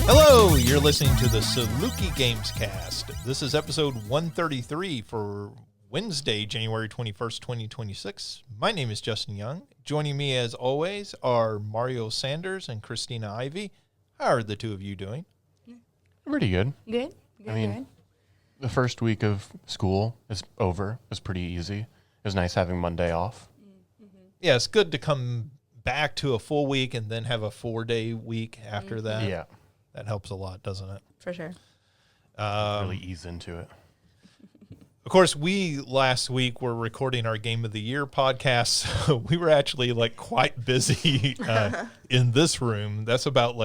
Hello, you're listening to the Saluki Gamescast. This is episode 133 for Wednesday, January 21st, 2026. My name is Justin Young. Joining me as always are Mario Sanders and Christina Ivey. How are the two of you doing? Pretty good. Good. The first week of school is over. It was pretty easy. It was nice having Monday off. Mm-hmm. Yeah, it's good to come back to a full week and then have a 4-day week after that. Yeah. That helps a lot, doesn't it? For sure. Really ease into it. Of course, we last week were recording our Game of the Year podcast, so we were actually quite busy in this room. That's about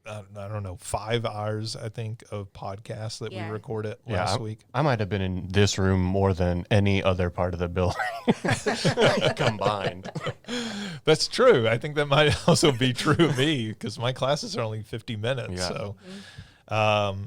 I don't know, 5 hours, I think, of podcasts that we recorded last week. I might have been in this room more than any other part of the building combined. That's true. I think that might also be true of me because my classes are only 50 minutes. Yeah. So,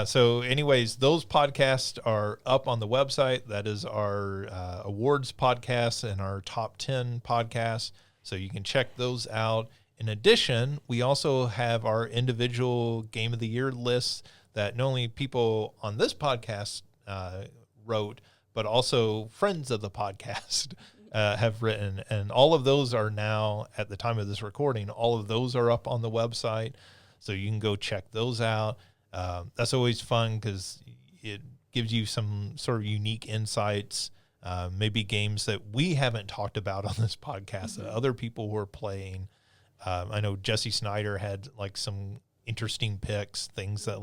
so anyways, those podcasts are up on the website. That is our awards podcasts and our top 10 podcasts. So you can check those out. In addition, we also have our individual Game of the Year lists that not only people on this podcast wrote, but also friends of the podcast have written. And all of those are now, at the time of this recording, all of those are up on the website. So you can go check those out. That's always fun because it gives you some sort of unique insights, maybe games that we haven't talked about on this podcast that other people were playing. I know Jesse Snyder had some interesting picks, things that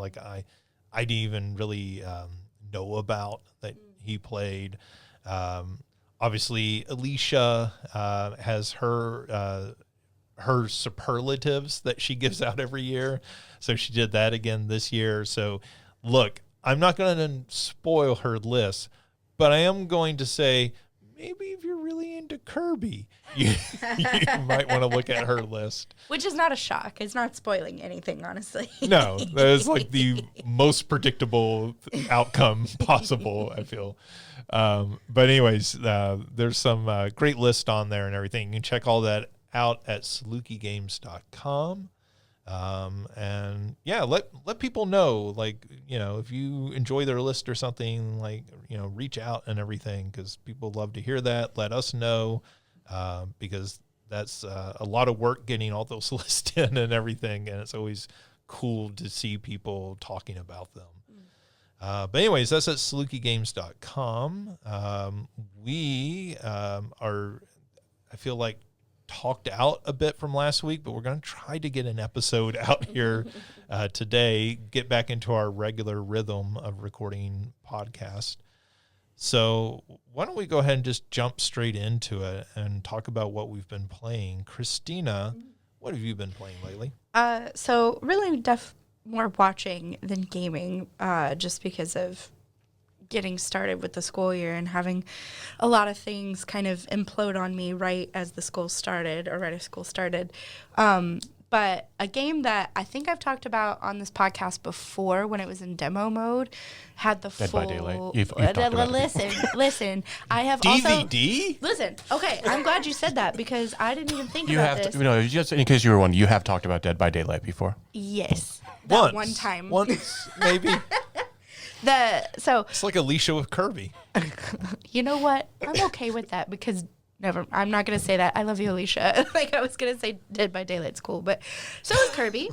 I didn't even really know about that he played. Obviously, Alicia has her superlatives that she gives out every year. So she did that again this year. So look, I'm not going to spoil her list, but I am going to say maybe if you're really into Kirby, you might want to look at her list. Which is not a shock. It's not spoiling anything, honestly. No, that is the most predictable outcome possible, I feel. But anyways, there's some great list on there and everything. You can check all that out at salukigames.com. And yeah, let people know, if you enjoy their list or something, reach out and everything, because people love to hear that. Let us know, because that's a lot of work getting all those lists in and everything. And it's always cool to see people talking about them. But anyways, that's at salukigames.com. We are, I feel like, talked out a bit from last week, but we're going to try to get an episode out here today, get back into our regular rhythm of recording podcast. So why don't we go ahead and just jump straight into it and talk about what we've been playing. Christina, what have you been playing lately? So really more watching than gaming, just because of getting started with the school year and having a lot of things kind of implode on me right as school started. But a game that I think I've talked about on this podcast before when it was in demo mode had the Dead full... by Daylight. You've talked about Listen. I have DVD? Listen, okay, I'm glad you said that because I didn't even think about this. Just in case you were wondering, you have talked about Dead by Daylight before. Yes. Once. One time. Once, maybe. It's like Alicia with Kirby. You know what? I'm okay with that because I'm not going to say that. I love you, Alicia. I was going to say Dead by Daylight's cool, but so is Kirby.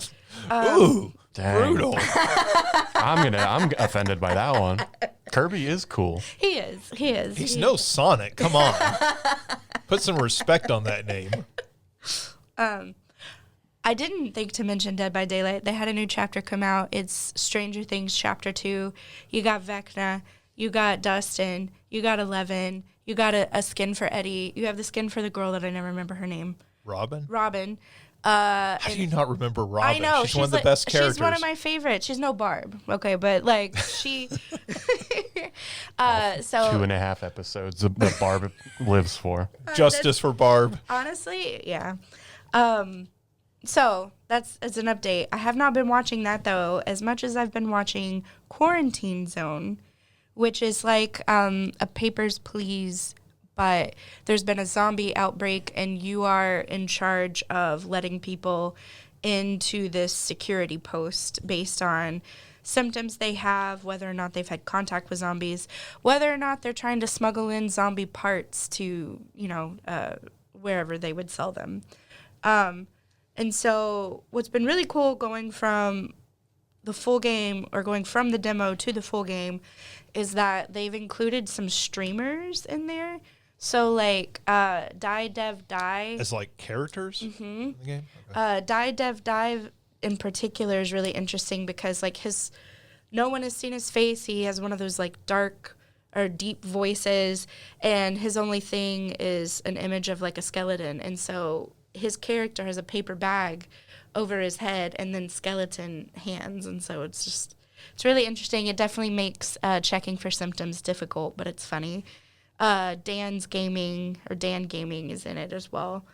Ooh, dang. brutal. I'm offended by that one. Kirby is cool. He is. He's no Sonic. Come on. Put some respect on that name. I didn't think to mention Dead by Daylight. They had a new chapter come out. It's Stranger Things Chapter 2. You got Vecna. You got Dustin. You got Eleven. You got a skin for Eddie. You have the skin for the girl that I never remember her name. Robin. How do you not remember Robin? I know. She's one of the best characters. She's one of my favorites. She's no Barb. Okay, but she... so 2.5 episodes that Barb lives for. Justice for Barb. Honestly, yeah. So that's an update. I have not been watching that though, as much as I've been watching Quarantine Zone, which is like a Papers, Please, but there's been a zombie outbreak and you are in charge of letting people into this security post based on symptoms they have, whether or not they've had contact with zombies, whether or not they're trying to smuggle in zombie parts to, wherever they would sell them. And so what's been really cool going from the full game, or going from the demo to the full game, is that they've included some streamers in there. So like Die Dev Die. As like characters in the game? Okay. Die Dev Die in particular is really interesting because like no one has seen his face. He has one of those like dark or deep voices, and his only thing is an image of like a skeleton. And so his character has a paper bag over his head and then skeleton hands. And so it's really interesting. It definitely makes checking for symptoms difficult, but it's funny. Dan Gaming is in it as well.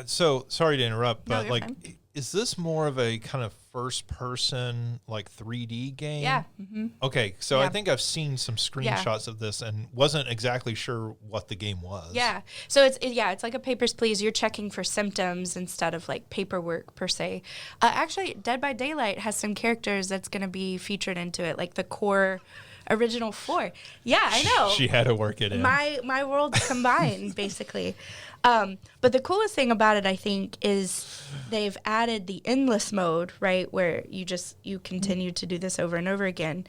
So sorry to interrupt, No, but you're like, fine. is this more of a kind of first person, like 3D game? Yeah. Mm-hmm. Okay. So I Yeah. think I've seen some screenshots of this and wasn't exactly sure what the game was. Yeah. So it's like a Papers, Please. You're checking for symptoms instead of like paperwork per se. Actually, Dead by Daylight has some characters that's going to be featured into it, like the core original 4. Yeah, I know. She had to work it in. My worlds combined, basically. But the coolest thing about it, I think, is they've added the endless mode, right, where you continue to do this over and over again.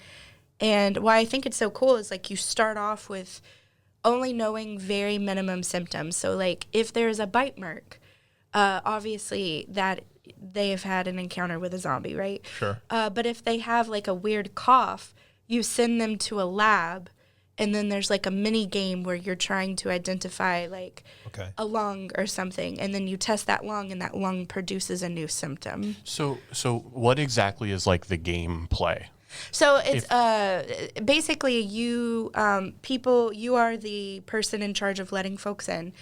And why I think it's so cool is like you start off with only knowing very minimum symptoms. So like if there's a bite mark, obviously that they have had an encounter with a zombie, right? Sure. But if they have like a weird cough, you send them to a lab, and then there's like a mini game where you're trying to identify like a lung or something, and then you test that lung, and that lung produces a new symptom. So what exactly is like the gameplay? So it's basically you are the person in charge of letting folks in.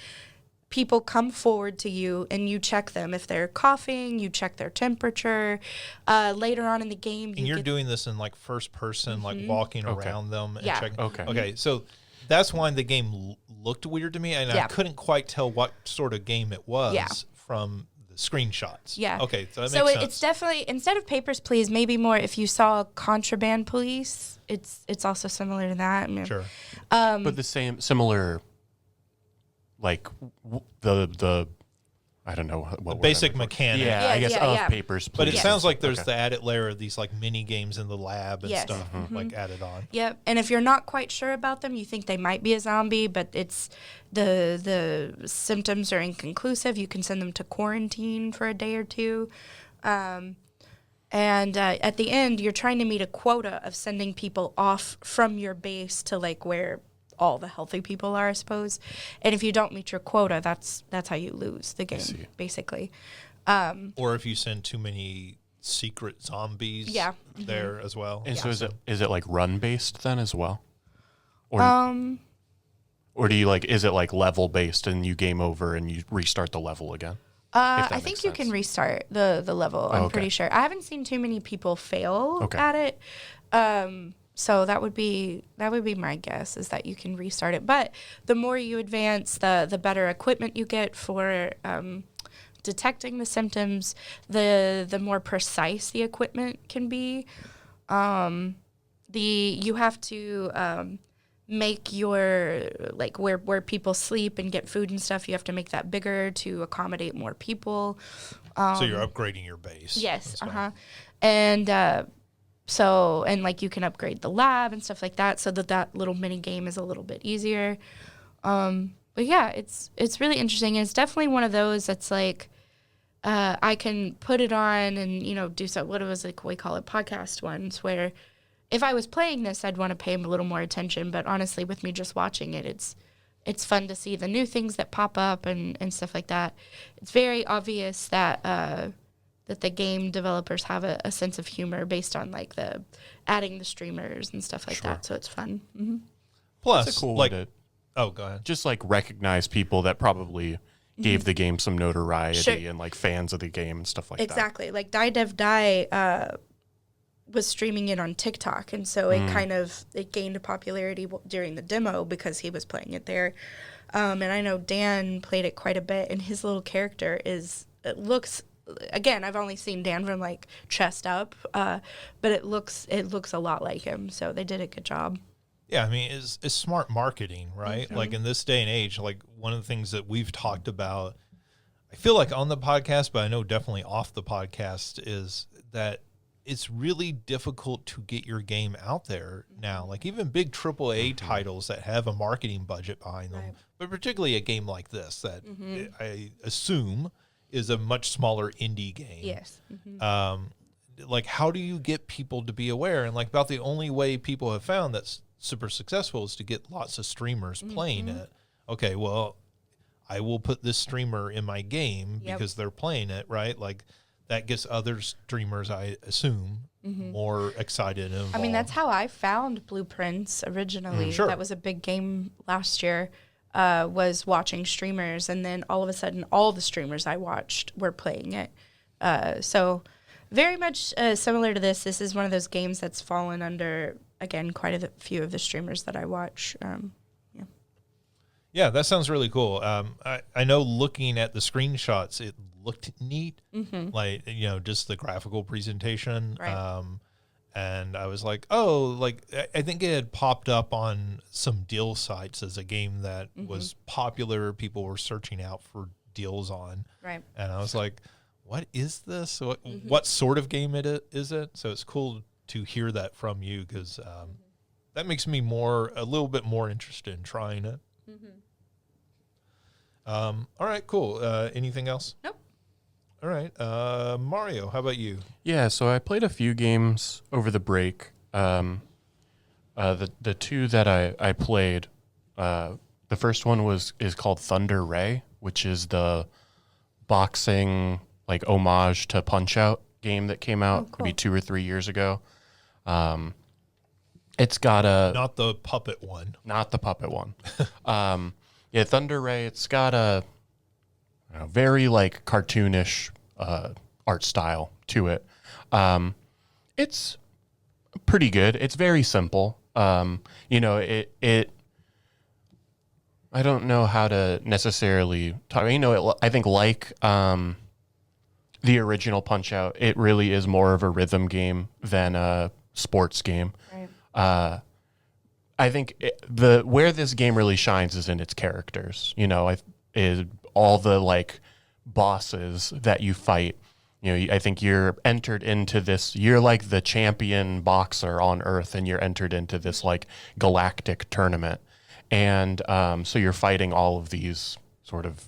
People come forward to you and you check them. If they're coughing, you check their temperature. Later on in the game, and you're doing this in like first person, like walking around them and checking. Okay. So that's why the game looked weird to me, and I couldn't quite tell what sort of game it was from the screenshots. Yeah. Okay. So that makes sense. It's definitely, instead of Papers, Please, maybe more if you saw Contraband Police, it's also similar to that. Sure. But the similar, like the I don't know what basic mechanic. Yeah, I guess of Papers, Please. But it sounds like there's the added layer of these like mini games in the lab and stuff like added on. Yep. And if you're not quite sure about them, you think they might be a zombie, but it's the symptoms are inconclusive. You can send them to quarantine for a day or two. And at the end, you're trying to meet a quota of sending people off from your base to like where all the healthy people are, I suppose. And if you don't meet your quota, that's how you lose the game, basically. Or if you send too many secret zombies there as well. And so is it like run based then as well? Or do you like, is it like level based and you game over and you restart the level again? I think you can restart the level. I'm pretty sure. I haven't seen too many people fail at it. So that would be my guess, is that you can restart it. But the more you advance, the better equipment you get for detecting the symptoms, the more precise the equipment can be. You have to make your, like, where people sleep and get food and stuff, you have to make that bigger to accommodate more people. So you're upgrading your base. Yes, and so, and like you can upgrade the lab and stuff like that, so that little mini game is a little bit easier. But yeah, it's really interesting, and it's definitely one of those that's like, I can put it on and do so. What it was like, we call it podcast ones, where if I was playing this, I'd want to pay a little more attention. But honestly, with me just watching it, it's fun to see the new things that pop up and stuff like that. It's very obvious that the game developers have a sense of humor based on like the adding the streamers and stuff like that. So it's fun. Mm-hmm. Plus, it's a cool like, way to go ahead. Just like recognize people that probably gave the game some notoriety and like fans of the game and stuff like that. Exactly. Like Die Dev Die was streaming it on TikTok, and so it gained popularity during the demo because he was playing it there. And I know Dan played it quite a bit, and his little character is it looks. Again, I've only seen Dan from like chest up, but it looks a lot like him. So they did a good job. Yeah, I mean, it's smart marketing, right? Mm-hmm. Like in this day and age, like one of the things that we've talked about, I feel like on the podcast, but I know definitely off the podcast, is that it's really difficult to get your game out there now. Like even big AAA titles that have a marketing budget behind them, Right. but particularly a game like this that I assume is a much smaller indie game. Yes. Like how do you get people to be aware? And like about the only way people have found that's super successful is to get lots of streamers playing it. Okay, well, I will put this streamer in my game because they're playing it, right? Like that gets other streamers, I assume, more excited and involved. I mean, that's how I found Blueprints originally. Sure. That was a big game last year, was watching streamers. And then all of a sudden, all the streamers I watched were playing it. So very much similar to this. This is one of those games that's fallen under, again, quite a few of the streamers that I watch. Yeah, that sounds really cool. I know looking at the screenshots, it looked neat, like, you know, just the graphical presentation. Right. And I was like, oh, like, I think it had popped up on some deal sites as a game that was popular. People were searching out for deals on. Right. And I was like, what is this? What sort of game is it? So it's cool to hear that from you because that makes me a little bit more interested in trying it. All right, cool. Anything else? Nope. All right. Mario, how about you? Yeah, so I played a few games over the break. The two that I played, the first one is called Thunder Ray, which is the boxing like homage to Punch-Out game that came out maybe 2 or 3 years ago. It's got Not the puppet one. not the puppet one. Yeah, Thunder Ray. It's got a very like cartoonish art style to it. It's pretty good. It's very simple. You know, it. I don't know how to necessarily talk. You know, I think like the original Punch-Out, it really is more of a rhythm game than a sports game. Right. I think where this game really shines is in its characters. You know, is all the like bosses that you fight. You know, I think you're entered into this. You're like the champion boxer on Earth, and you're entered into this like galactic tournament. And so you're fighting all of these sort of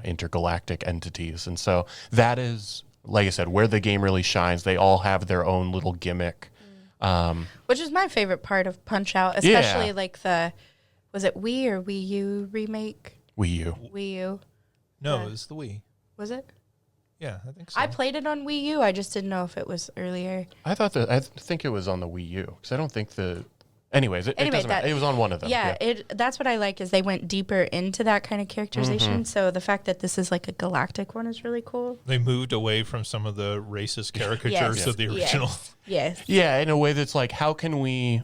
intergalactic entities. And so that is, like I said, where the game really shines. They all have their own little gimmick. Which is my favorite part of Punch-Out, especially like was it Wii or Wii U remake? Wii U. Wii U. No, it's the Wii. Was it? Yeah, I think so. I played it on Wii U. I just didn't know if it was earlier. I think it was on the Wii U because I don't think Anyways, it doesn't matter. It was on one of them. Yeah, that's what I like is they went deeper into that kind of characterization. So the fact that this is like a galactic one is really cool. They moved away from some of the racist caricatures of the original. Yes. Yeah, in a way that's like, how can we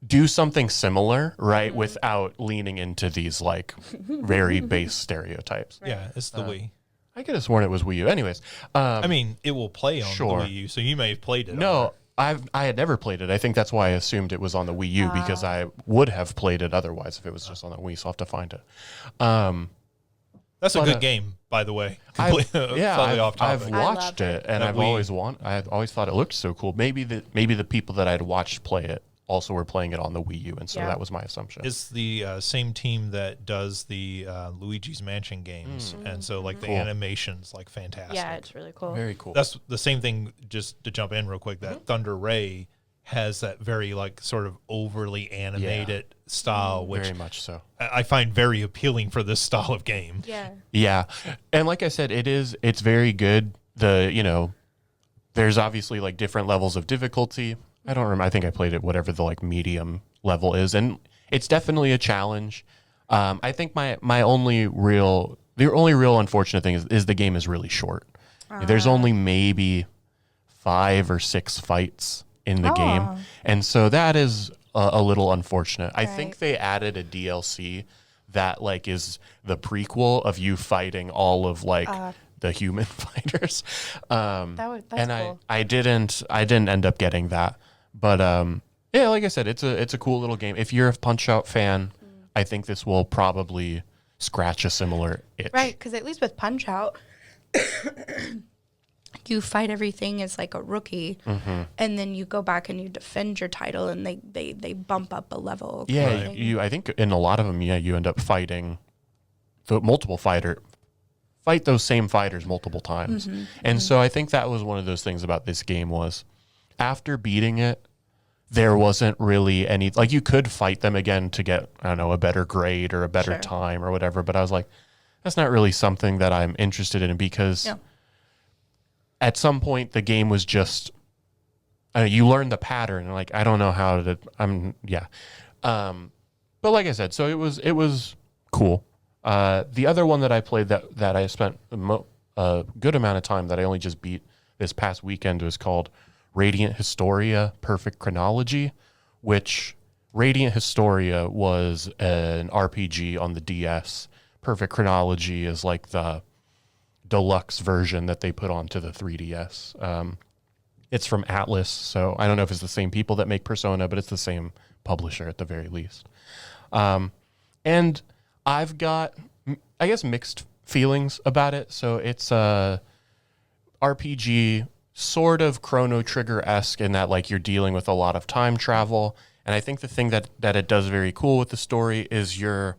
do something similar, right, without leaning into these like very base stereotypes? Yeah, it's the Wii. I could have sworn it was Wii U. Anyways, I mean, it will play on Sure. the Wii U, so you may have played it. no, I had never played it. I think that's why I assumed it was on the Wii U because I would have played it otherwise if it was just on the Wii. So I'll have to find it. That's a good game, by the way. Slightly off topic. I've watched it, and I've always thought it looked so cool. Maybe the people that I'd watched play it also were playing it on the Wii U, and so that was my assumption. It's the same team that does the Luigi's Mansion games, and so like the animation's like fantastic. Yeah, it's really cool. Very cool. That's the same thing. Just to jump in real quick, that Thunder Ray has that very like sort of overly animated style, which very much so. I find very appealing for this style of game. Yeah. Yeah, and like I said, it's very good. There's obviously like different levels of difficulty. I don't remember. I think I played it whatever the like medium level is, and it's definitely a challenge. I think the only real unfortunate thing is the game is really short. There's only maybe 5 or 6 fights in the game, and so that is a little unfortunate. I think they added a DLC that like is the prequel of you fighting all of like the human fighters. That's and cool. I didn't end up getting that, but yeah, like I said, it's a cool little game. If you're a Punch-Out fan, I think this will probably scratch a similar itch. Right, because at least with Punch-Out, you fight everything as like a rookie, and then you go back and you defend your title, and they bump up a level. Yeah, I think in a lot of them, you end up fighting fight those same fighters multiple times. And so I think that was one of those things about this game was after beating it, there wasn't really any, like, you could fight them again to get, I don't know, a better grade or a better time or whatever. But I was like, that's not really something that I'm interested in, because at some point the game was just, you learn the pattern. And like, I don't know how to, but like I said, so it was cool. The other one that I played that I spent a good amount of time that I only just beat this past weekend was called Radiant Historia Perfect Chronology, which Radiant Historia was an RPG on the DS. Perfect Chronology is like the deluxe version that they put onto the 3DS. It's from Atlas, so I don't know if it's the same people that make Persona, but it's the same publisher at the very least. And I've got, I guess, mixed feelings about it. So it's a RPG, sort of Chrono Trigger-esque in that, like, you're dealing with a lot of time travel. And I think the thing that it does very cool with the story is you're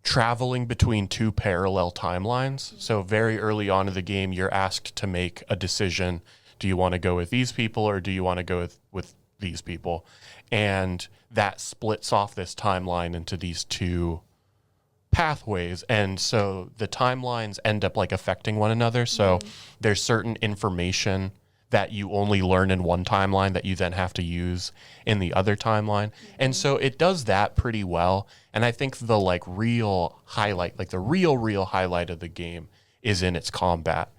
traveling between two parallel timelines. So very early on in the game, you're asked to make a decision. Do you want to go with these people or do you want to go with these people? And that splits off this timeline into these two pathways, and so the timelines end up like affecting one another. So there's certain information that you only learn in one timeline that you then have to use in the other timeline. And so it does that pretty well. And I think the like real highlight, like the real highlight of the game is in its combat.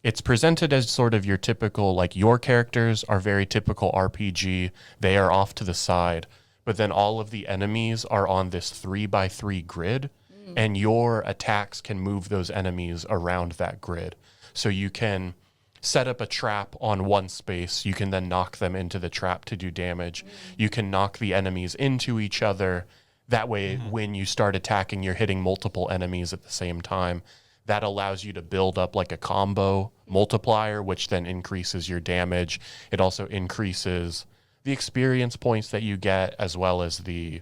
It's presented as sort of your typical, like, your characters are very typical RPG. They are off to the side. But then all of the enemies are on this 3x3 grid, and your attacks can move those enemies around that grid. So you can set up a trap on one space. You can then knock them into the trap to do damage. You can knock the enemies into each other. That way, when you start attacking, you're hitting multiple enemies at the same time. That allows you to build up like a combo multiplier, which then increases your damage. It also increases the experience points that you get, as well as the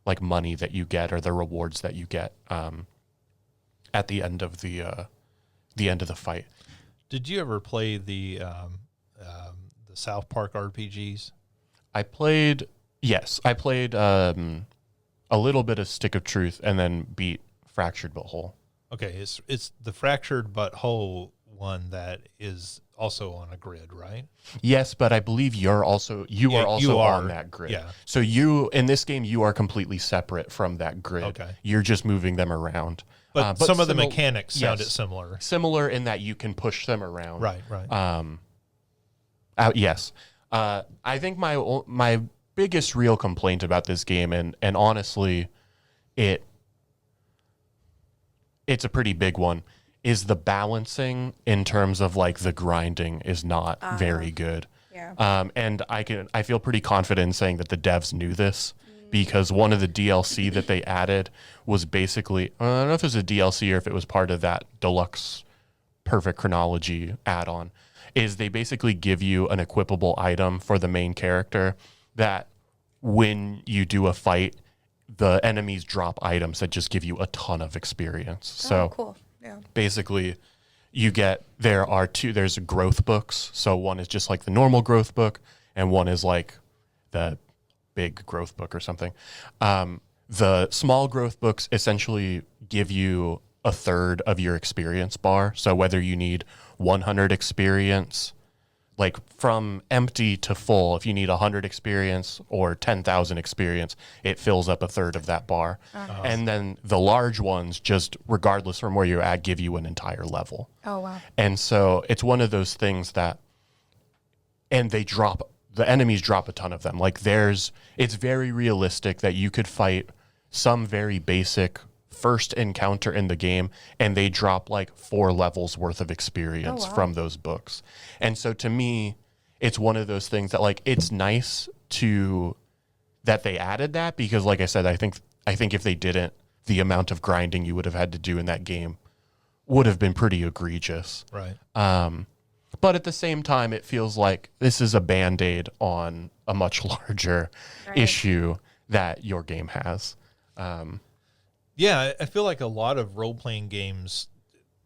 like money that you get or the rewards that you get at the end of the fight. Did you ever play the South Park RPGs? I played a little bit of Stick of Truth and then beat Fractured But Whole. Okay, it's the Fractured But Whole one that is also on a grid, right? Yes, but I believe you are also on that grid. Yeah. So you, in this game, you are completely separate from that grid. Okay. You're just moving them around. But some of the mechanics sounded similar. Similar in that you can push them around. Right. Yes. I think my biggest real complaint about this game, and honestly, it's a pretty big one, is the balancing in terms of like the grinding is not very good. Yeah. And I feel pretty confident in saying that the devs knew this, because one of the DLC that they added was basically, I don't know if it was a DLC or if it was part of that deluxe Perfect Chronology add-on, is they basically give you an equipable item for the main character that when you do a fight, the enemies drop items that just give you a ton of experience. So cool. Yeah. basically there's growth books. So one is just like the normal growth book, and one is like the big growth book or something. The small growth books essentially give you a third of your experience bar. So whether you need 100 experience, like from empty to full, if you need 100 experience or 10,000 experience, it fills up a third of that bar. And then the large ones, just regardless from where you're at, give you an entire level. Oh, wow. And so it's one of those things that, and the enemies drop a ton of them. Like it's very realistic that you could fight some very basic first encounter in the game, and they drop like 4 levels worth of experience from those books. And so to me, it's one of those things that like it's nice that they added that, because like I said, I think if they didn't, the amount of grinding you would have had to do in that game would have been pretty egregious. Right. But at the same time, it feels like this is a Band-Aid on a much larger issue that your game has. Yeah, I feel like a lot of role-playing games,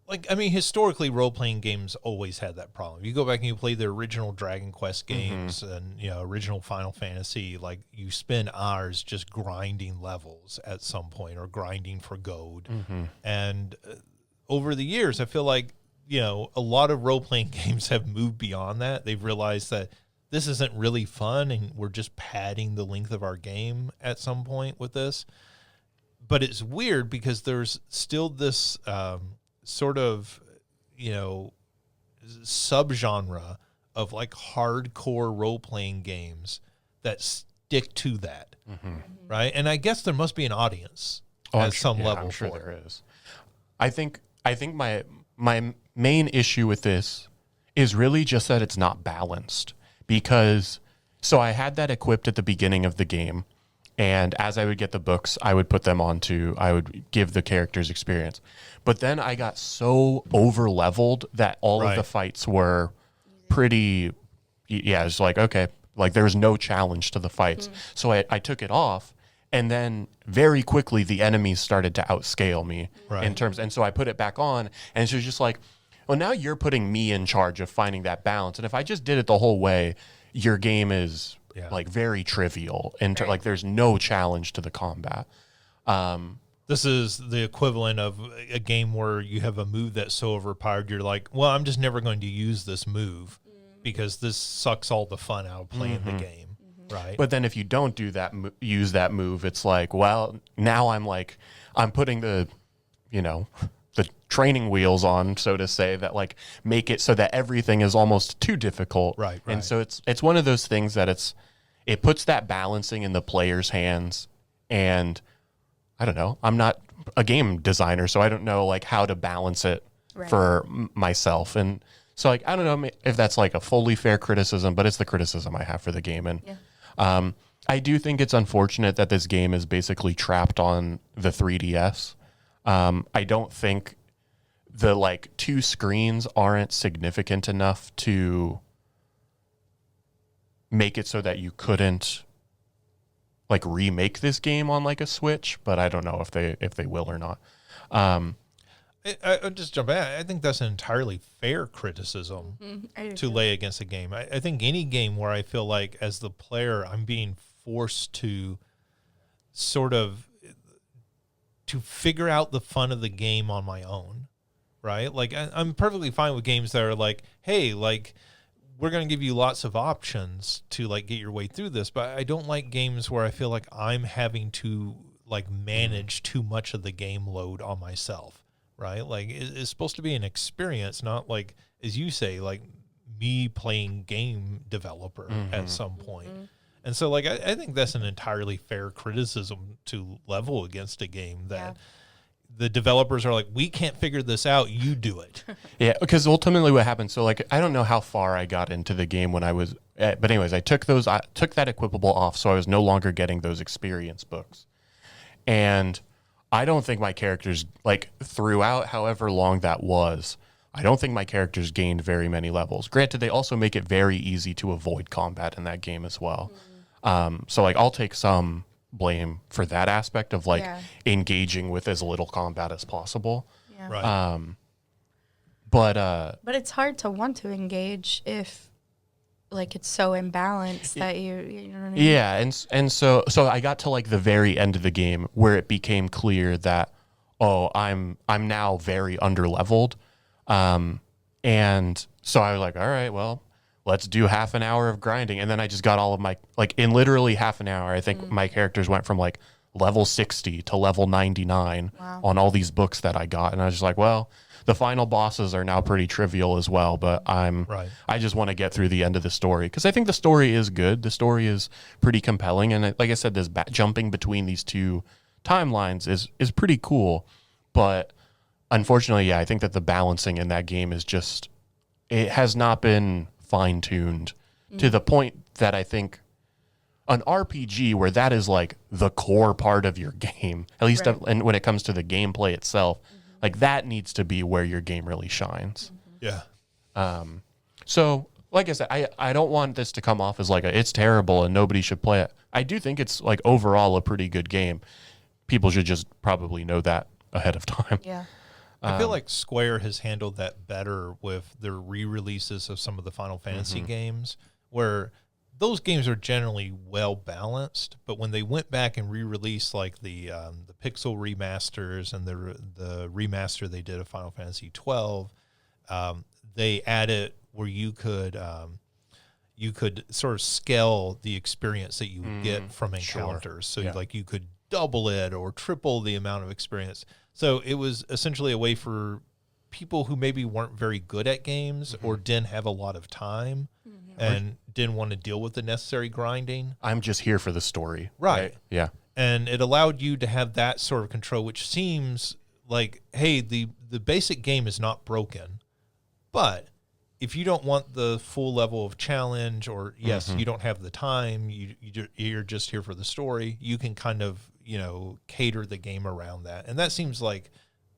historically, role-playing games always had that problem. You go back and you play the original Dragon Quest games and, original Final Fantasy, like you spend hours just grinding levels at some point or grinding for gold. And over the years, I feel like, a lot of role-playing games have moved beyond that. They've realized that this isn't really fun and we're just padding the length of our game at some point with this. But it's weird because there's still this sort of, subgenre of like hardcore role-playing games that stick to that, right? And I guess there must be an audience at some level. I'm sure there is. I think my main issue with this is really just that it's not balanced, because I had that equipped at the beginning of the game, and as I would get the books, I would put them I would give the characters experience. But then I got so over leveled that all of the fights were pretty, it's like, okay, like there was no challenge to the fights. So I took it off, and then very quickly the enemies started to outscale me in terms. And so I put it back on, and it's just like, well, now you're putting me in charge of finding that balance. And if I just did it the whole way, your game is like very trivial. And like there's no challenge to the combat. This is the equivalent of a game where you have a move that's so overpowered, you're like, well, I'm just never going to use this move because this sucks all the fun out of playing the game. Right. But then if you don't do that, use that move, it's like, well, now I'm putting the training wheels on, so to say, that like make it so that everything is almost too difficult. Right. And so it's one of those things that it puts that balancing in the player's hands. And I don't know, I'm not a game designer, so I don't know like how to balance it for myself. And so like, I don't know if that's like a fully fair criticism, but it's the criticism I have for the game. And I do think it's unfortunate that this game is basically trapped on the 3DS. I don't think the like 2 screens aren't significant enough to make it so that you couldn't like remake this game on like a Switch, but I don't know if they will or not. I just jump in. I think that's an entirely fair criticism to lay against a game. I think any game where I feel like as the player I'm being forced to sort of to figure out the fun of the game on my own, right? Like I'm perfectly fine with games that are like, hey, like we're going to give you lots of options to like get your way through this, but I don't like games where I feel like I'm having to like manage too much of the game load on myself, right? Like it's supposed to be an experience, not like, as you say, like me playing game developer at some point. And so like I think that's an entirely fair criticism to level against a game that the developers are like, we can't figure this out, you do it. Yeah, because ultimately what happened, so like I don't know how far I got into the game when I was but anyways, I took that equipable off, so I was no longer getting those experience books. And I don't think my characters, like throughout however long that was, I don't think my characters gained very many levels. Granted, they also make it very easy to avoid combat in that game as well. So like I'll take some blame for that aspect of like engaging with as little combat as possible. Right. But it's hard to want to engage if like it's so imbalanced that you know what I mean? Yeah, and so I got to like the very end of the game where it became clear that I'm now very underleveled. And so I was like, all right, well, let's do half an hour of grinding. And then I just got all of my, like in literally half an hour, I think my characters went from like level 60 to level 99 on all these books that I got. And I was just like, well, the final bosses are now pretty trivial as well, but I just want to get through the end of the story because I think the story is good. The story is pretty compelling. And like I said, this jumping between these two timelines is pretty cool. But unfortunately, yeah, I think that the balancing in that game is just, it has not been fine-tuned to the point that I think an RPG where that is like the core part of your game, at least and when it comes to the gameplay itself, like that needs to be where your game really shines. Yeah. So, like I said, I don't want this to come off as like it's terrible and nobody should play it. I do think it's like overall a pretty good game. People should just probably know that ahead of time. Yeah. I feel like Square has handled that better with their re-releases of some of the Final Fantasy games, where those games are generally well balanced. But when they went back and re-released like the Pixel remasters and the remaster they did of Final Fantasy 12, they added where you could sort of scale the experience that you would get from encounters. So you could double it or triple the amount of experience. So it was essentially a way for people who maybe weren't very good at games or didn't have a lot of time and didn't want to deal with the necessary grinding. I'm just here for the story. Right. Yeah. And it allowed you to have that sort of control, which seems like, hey, the basic game is not broken, but if you don't want the full level of challenge, or you don't have the time, you're just here for the story, you can kind of, cater the game around that. And that seems like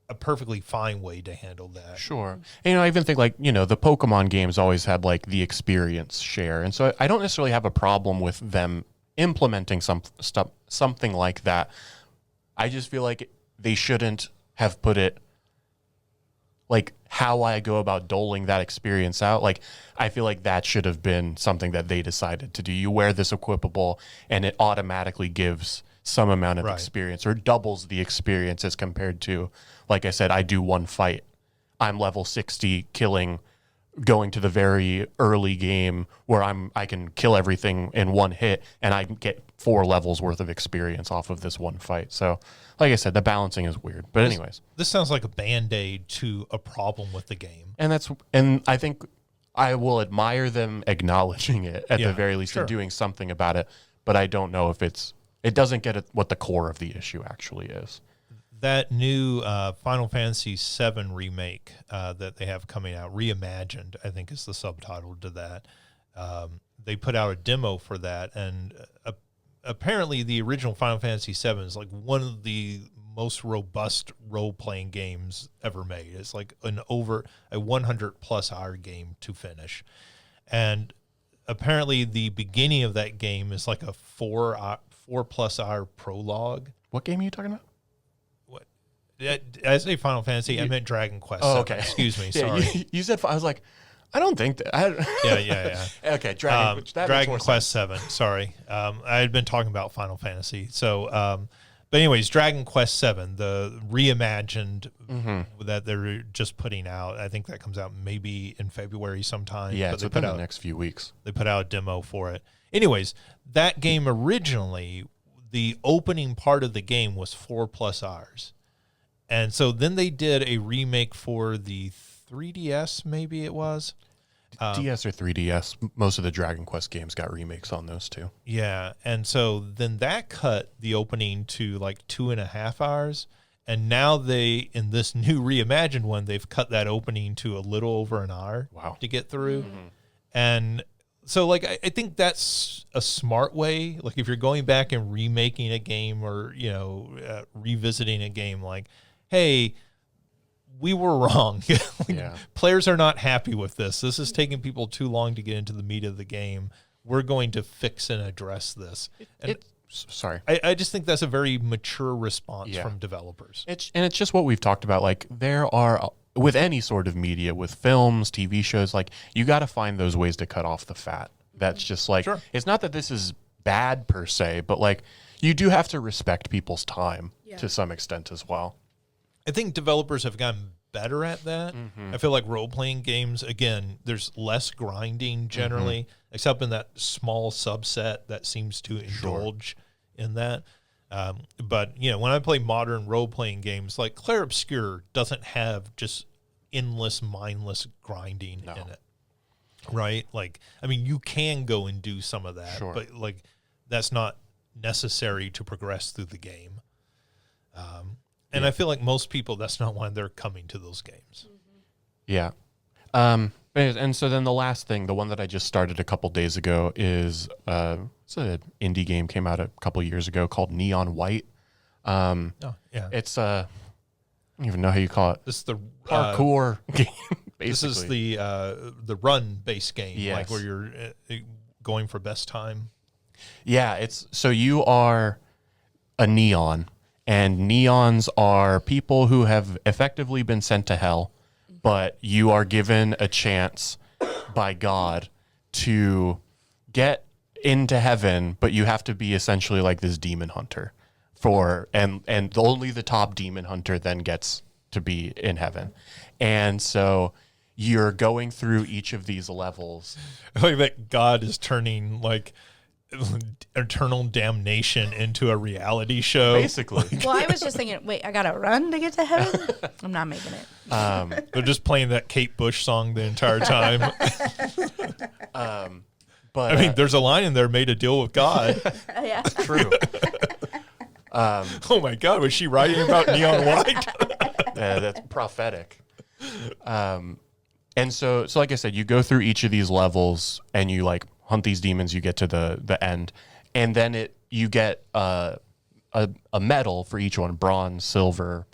a perfectly fine way to handle that. Sure. And I even think like, the Pokemon games always had like the experience share. And so I don't necessarily have a problem with them implementing something like that. I just feel like they shouldn't have put it like how I go about doling that experience out. Like, I feel like that should have been something that they decided to do. You wear this equipable and it automatically gives some amount of experience or doubles the experience as compared to, like I said, I do one fight. I'm level 60 going to the very early game where I can kill everything in one hit and I get 4 levels worth of experience off of this one fight. So, like I said, the balancing is weird. But anyways, this sounds like a Band-Aid to a problem with the game. And I think I will admire them acknowledging it at the very least and doing something about it. But I don't know if it doesn't get at what the core of the issue actually is. That new Final Fantasy VII remake that they have coming out, Reimagined, I think is the subtitle to that. They put out a demo for that, and apparently the original Final Fantasy VII is like one of the most robust role-playing games ever made. It's like a 100-plus hour game to finish. And apparently the beginning of that game is like a 4-plus hour prologue. What game are you talking about? I say Final Fantasy. I meant Dragon Quest. Oh, okay. Excuse me. Sorry. You said I was like, I don't think that. Yeah. Okay, Dragon Quest 7. Sorry, I had been talking about Final Fantasy. So, but anyways, Dragon Quest 7, the reimagined that they're just putting out. I think that comes out maybe in February sometime. Yeah, but it's within the next few weeks. They put out a demo for it. Anyways, that game originally, the opening part of the game was 4+ hours. And so then they did a remake for the 3DS, maybe it was. DS or 3DS, most of the Dragon Quest games got remakes on those too. Yeah, and so then that cut the opening to like 2.5 hours. And now in this new reimagined one, they've cut that opening to a little over an hour to get through. And so like I think that's a smart way. Like if you're going back and remaking a game or, revisiting a game, like, hey, we were wrong. Players are not happy with this. This is taking people too long to get into the meat of the game. We're going to fix and address this. Sorry. I just think that's a very mature response from developers. It's just what we've talked about. Like there are, with any sort of media, with films, TV shows, like you got to find those ways to cut off the fat. That's just like, it's not that this is bad per se, but like you do have to respect people's time to some extent as well. I think developers have gotten better at that. I feel like role-playing games, again, there's less grinding generally, except in that small subset that seems to indulge in that. But, when I play modern role-playing games, like Clair Obscur doesn't have just endless, mindless grinding in it, right? Like, I mean, you can go and do some of that, but, like, that's not necessary to progress through the game. And I feel like most people, that's not why they're coming to those games. Yeah. And so then the last thing, the one that I just started a couple days ago is it's an indie game, came out a couple years ago called Neon White. Oh, yeah. It's I don't even know how you call it. This is the Parkour game. Basically. This is the run-based game, Yes. like where you're going for best time. Yeah, it's so you are a neon, and neons are people who have effectively been sent to hell, but you are given a chance by God to get into heaven, but you have to be essentially like this demon hunter and only the top demon hunter then gets to be in heaven. And so you're going through each of these levels. Like that God is turning like eternal damnation into a reality show. Basically. Well, I was just thinking, wait, I gotta run to get to heaven? I'm not making it. They're just playing that Kate Bush song the entire time. But I mean, there's a line in there, made a deal with God. Yeah. true. Oh my God, was she writing about Neon White? That's prophetic. And so like I said, you go through each of these levels and you like hunt these demons. You get to the end, and then you get a medal for each one: bronze, silver,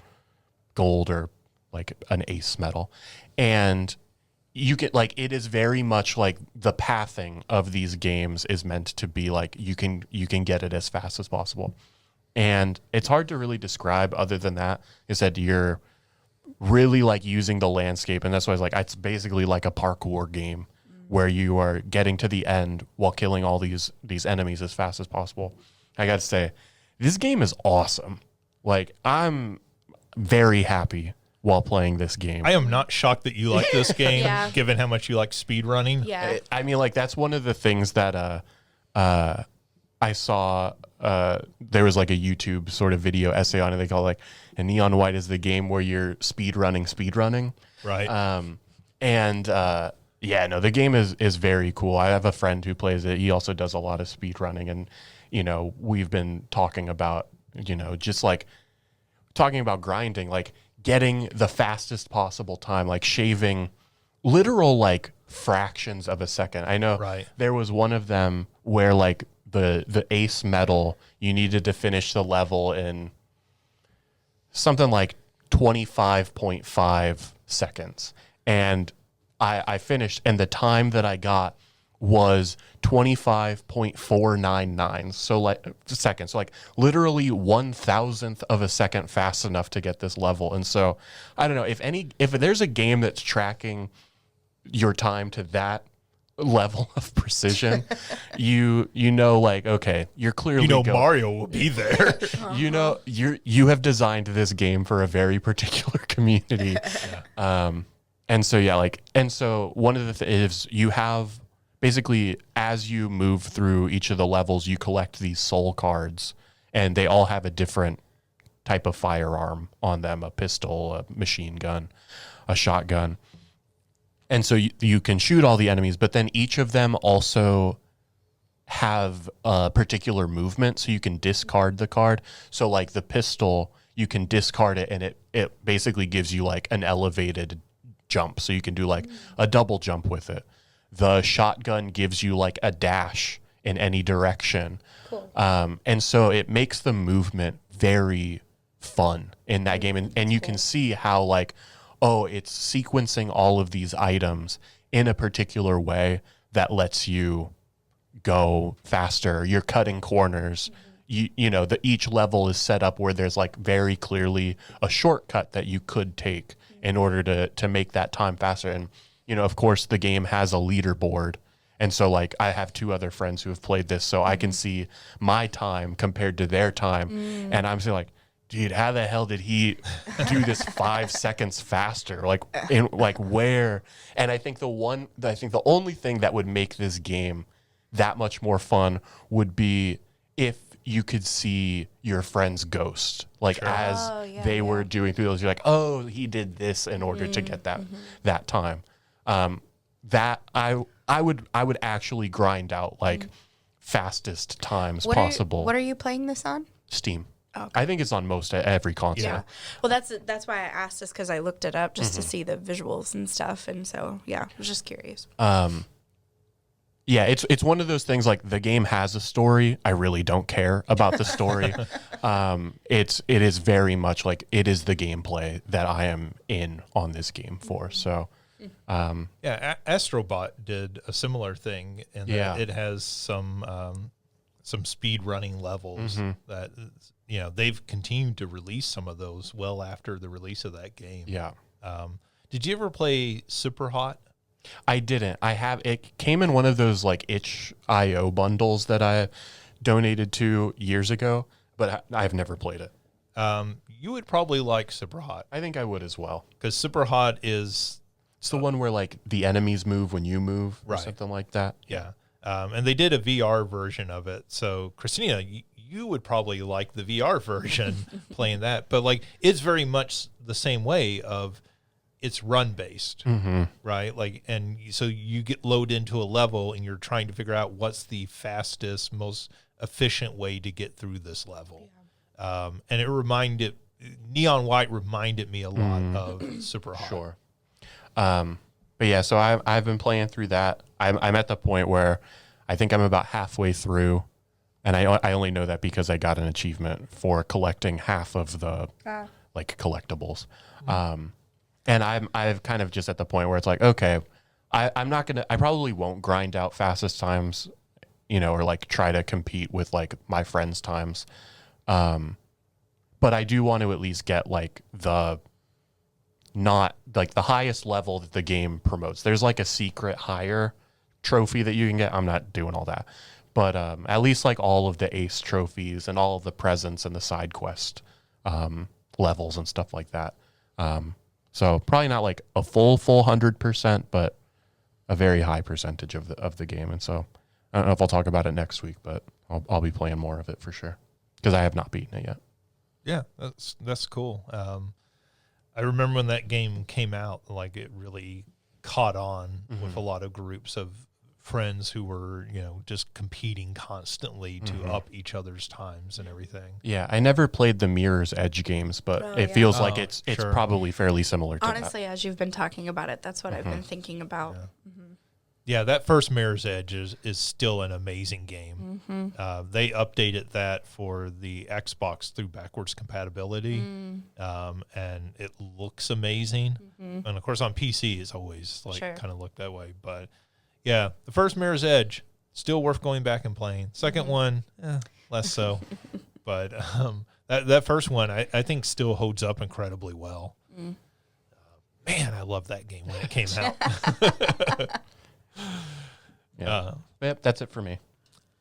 gold, or like an ace medal. And you get like, it is very much like the pathing of these games is meant to be like you can get it as fast as possible. And it's hard to really describe other than that. I said you're really like using the landscape, and that's why I was like, it's basically like a parkour game where you are getting to the end while killing all these enemies as fast as possible. I got to say, this game is awesome. Like, I'm very happy while playing this game. I am not shocked that you like this game, Yeah. given how much you like speed running. Yeah. I mean, like, that's one of the things that I saw. There was like a YouTube sort of video essay on it. They call it like, and Neon White is the game where you're speed running. Right. Yeah, no, the game is very cool. I have a friend who plays it. He also does a lot of speed running, and we've been talking about just like talking about grinding, like getting the fastest possible time, like shaving literal like fractions of a second. I know Right. there was one of them where like the ace medal, you needed to finish the level in something like 25.5 seconds. And I finished, and the time that I got was 25.499. So like seconds, so like literally 1,000th of a second fast enough to get this level. And so I don't know if there's a game that's tracking your time to that level of precision, like, okay, you're clearly Mario will be there. you have designed this game for a very particular community. And so one of the things is you have basically, as you move through each of the levels, you collect these soul cards, and they all have a different type of firearm on them: a pistol, a machine gun, a shotgun. And so you can shoot all the enemies, but then each of them also have a particular movement, so you can discard the card. So like the pistol, you can discard it, and it basically gives you like an elevated jump, so you can do like a double jump with it. The shotgun gives you like a dash in any direction. Cool. And so it makes the movement very fun in that game, and you can see how like, oh, it's sequencing all of these items in a particular way that lets you go faster. You're cutting corners. Each level is set up where there's like very clearly a shortcut that you could take in order to make that time faster. And, of course, the game has a leaderboard. And so, like, I have two other friends who have played this, so I can see my time compared to their time. And I'm still like, dude, how the hell did he do this 5 seconds faster? Where? And I think the only thing that would make this game that much more fun would be if you could see your friend's ghost, as they were doing through those. You're like, oh, he did this in order to get that time. That I would actually grind out like fastest times possible. What are you playing this on? Steam. I think it's on most every console. Yeah. Well, that's why I asked this, because I looked it up just to see the visuals and stuff, and so I was just curious. Yeah, it's one of those things, like, the game has a story. I really don't care about the story. It is very much like it is the gameplay that I am in on this game for. So, Astrobot did a similar thing, in that it has some speed running levels that they've continued to release some of those well after the release of that game. Yeah. Did you ever play Super Hot? I didn't. It came in one of those like itch.io bundles that I donated to years ago, but I've never played it. You would probably like Super Hot. I think I would as well. Because Super Hot is... It's the one where like the enemies move when you move, or right. something like that. Yeah. And they did a VR version of it. So, Christina, you would probably like the VR version playing that. But like, it's very much the same way of... It's run based, right? Like, and so you get loaded into a level and you're trying to figure out what's the fastest, most efficient way to get through this level. Yeah. And Neon White reminded me a lot of Super Hot. Sure. But yeah, so I've been playing through that. I'm at the point where I think I'm about halfway through, and I only know that because I got an achievement for collecting half of the like collectibles. And I've kind of just at the point where it's like, okay, I probably won't grind out fastest times, or like try to compete with like my friends' times. But I do want to at least get like the highest level that the game promotes. There's like a secret higher trophy that you can get. I'm not doing all that, but at least like all of the ace trophies and all of the presents and the side quest levels and stuff like that. So probably not like a full 100%, but a very high percentage of the game. And so I don't know if I'll talk about it next week, but I'll be playing more of it for sure, because I have not beaten it yet. Yeah, that's cool. I remember when that game came out, like it really caught on with a lot of groups of friends who were, just competing constantly to up each other's times and everything. Yeah, I never played the Mirror's Edge games, but it feels like it's sure. probably fairly similar to Honestly, as you've been talking about it, that's what I've been thinking about. Yeah. Yeah, that first Mirror's Edge is still an amazing game. They updated that for the Xbox through backwards compatibility, and it looks amazing. And of course, on PC, it's always kind of looked that way. But yeah, the first Mirror's Edge, still worth going back and playing. Second one, less so. But that first one, I think still holds up incredibly well. Man, I loved that game when it came out. Yep, that's it for me.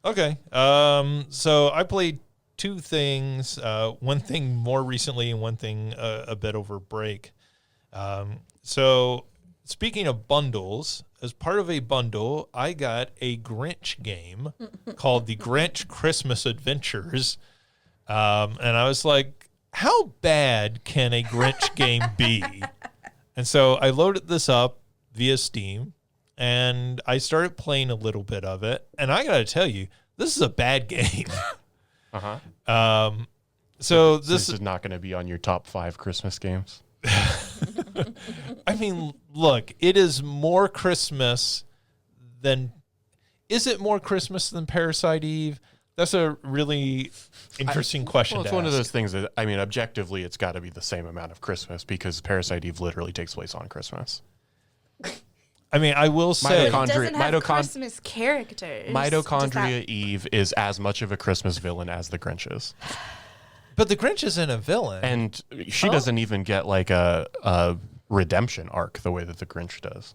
Okay. So I played two things, one thing more recently and one thing a bit over break. So speaking of bundles, as part of a bundle, I got a Grinch game called The Grinch Christmas Adventures. And I was like, how bad can a Grinch game be? And so I loaded this up via Steam, and I started playing a little bit of it. And I got to tell you, this is a bad game. So this is not going to be on your top 5 Christmas games. I mean, look, it is more Christmas than... Is it more Christmas than Parasite Eve? That's a really interesting question to ask. It's one of those things that, I mean, objectively, it's got to be the same amount of Christmas, because Parasite Eve literally takes place on Christmas. I mean, I will say... It doesn't have Christmas characters. Mitochondria Eve is as much of a Christmas villain as the Grinch is. But the Grinch isn't a villain. And she doesn't even get like a redemption arc the way that the Grinch does.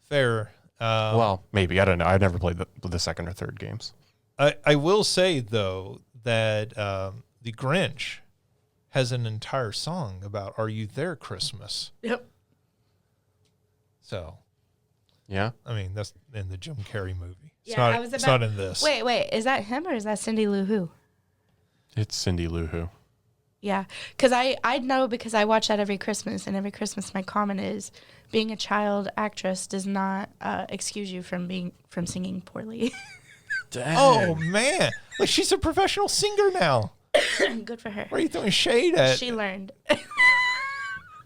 Fair. Well, maybe. I don't know. I've never played the second or third games. I will say, though, that the Grinch has an entire song about Are You There, Christmas? Yep. So... Yeah, I mean, that's in the Jim Carrey movie. It's It's not in this. Wait, is that him or is that Cindy Lou Who? it's Cindy Lou Who. Yeah, because I know, because I watch that every Christmas, and every Christmas my comment is, being a child actress does not excuse you from singing poorly. Dang. Oh man, like she's a professional singer now. Good for her. Why are you throwing shade at? She learned.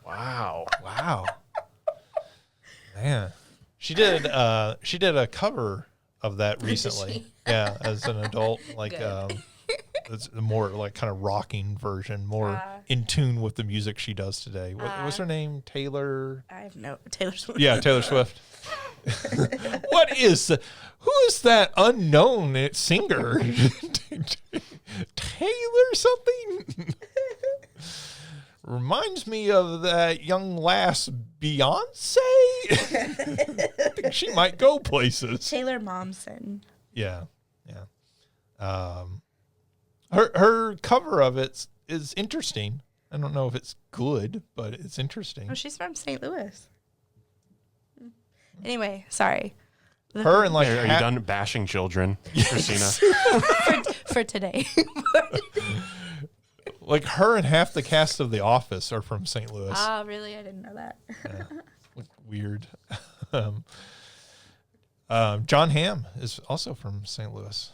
Wow. Wow. Man. She did a cover of that recently. Yeah, as an adult. Like it's a more like kind of rocking version, more in tune with the music she does today. What's her name? Taylor? I have no Taylor Swift. Yeah, Taylor Swift. Who is that unknown singer? Taylor something? Reminds me of that young lass Beyonce. I think she might go places. Taylor Momsen. Yeah. Her cover of it is interesting. I don't know if it's good, but it's interesting. Oh, she's from St. Louis. Anyway, sorry. Her and like Are you done bashing children, Christina? for today. Like her and half the cast of The Office are from St. Louis. Oh, really? I didn't know that. Yeah. Look weird. John Hamm is also from St. Louis.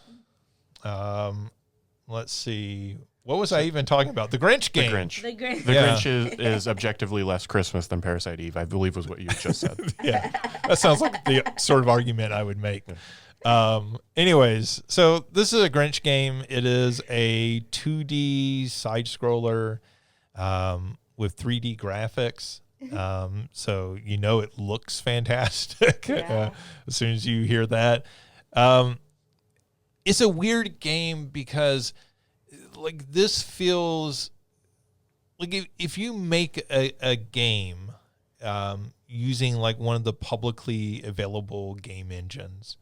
Let's see. What was I even talking about? The Grinch game. The Grinch. The Grinch. The Grinch is objectively less Christmas than Parasite Eve, I believe was what you just said. Yeah. That sounds like the sort of argument I would make. Anyways, so this is a Grinch game. It is a 2D side scroller with 3D graphics. So you know it looks fantastic as soon as you hear that. It's a weird game because like this feels like if you make a game using like one of the publicly available game engines,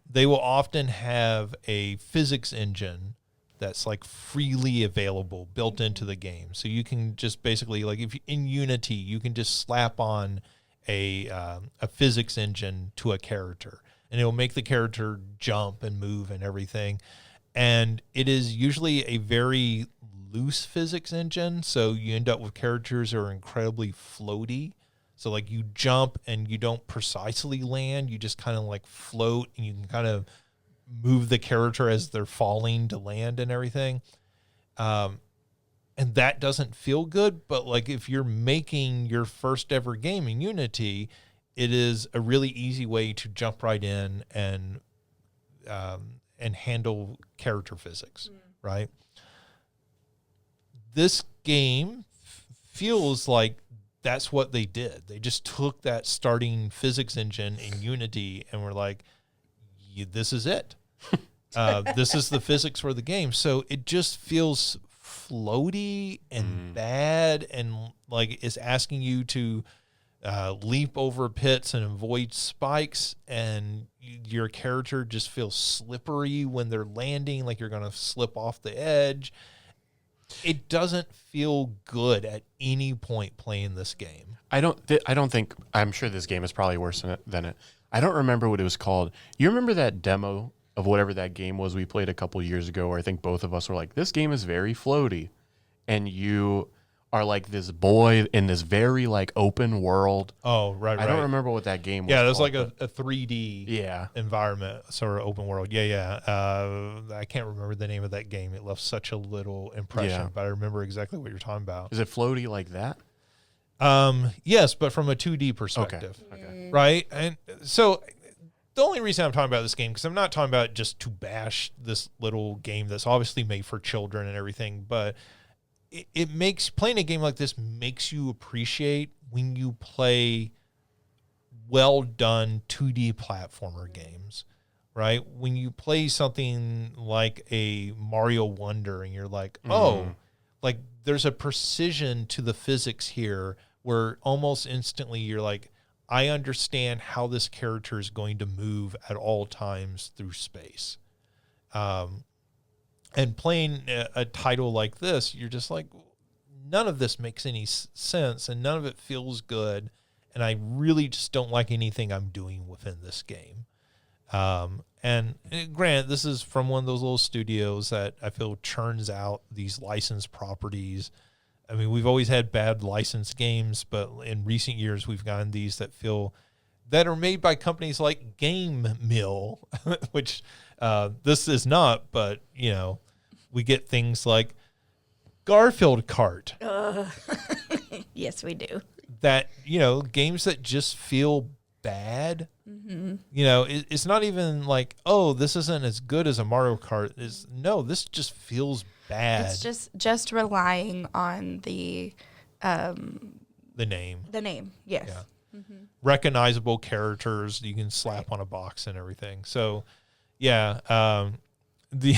they will often have a physics engine that's like freely available built into the game. So you can just basically like if in Unity, you can just slap on a physics engine to a character and it will make the character jump and move and everything. And it is usually a very loose physics engine. So you end up with characters that are incredibly floaty. So like you jump and you don't precisely land, you just kind of like float and you can kind of move the character as they're falling to land and everything. And that doesn't feel good, but like if you're making your first ever game in Unity, it is a really easy way to jump right in and handle character physics, right? This game feels like that's what they did. They just took that starting physics engine in Unity and were like, this is it. This is the physics for the game. So it just feels floaty and bad and like it's asking you to leap over pits and avoid spikes, and your character just feels slippery when they're landing, like you're going to slip off the edge. It doesn't feel good at any point playing this game. I don't think. I'm sure this game is probably worse than it. I don't remember what it was called. You remember that demo of whatever that game was we played a couple years ago, where I think both of us were like, "This game is very floaty," and you are like this boy in this very like open world. Oh, right. I don't remember what that game was. Yeah, it was called, like a 3D environment, sort of open world. Yeah. I can't remember the name of that game. It left such a little impression, but I remember exactly what you're talking about. Is it floaty like that? Yes, but from a 2D perspective. Okay. Right? And so the only reason I'm talking about this game, because I'm not talking about it just to bash this little game that's obviously made for children and everything, but it makes playing a game like this makes you appreciate when you play well done 2D platformer games, right? When you play something like a Mario Wonder and you're like, oh, like there's a precision to the physics here where almost instantly you're like, I understand how this character is going to move at all times through space. And playing a title like this, you're just like, none of this makes any sense and none of it feels good. And I really just don't like anything I'm doing within this game. And granted, this is from one of those little studios that I feel churns out these licensed properties. I mean, we've always had bad licensed games, but in recent years, we've gotten these that are made by companies like Game Mill, which this is not, but, you know, we get things like Garfield Kart. Yes, we do. That, games that just feel bad. Mm-hmm. It's not even like, oh, this isn't as good as a Mario Kart. No, this just feels bad. It's just relying on the name. The name, yes. Yeah. Mm-hmm. Recognizable characters you can slap on a box and everything. So, yeah. The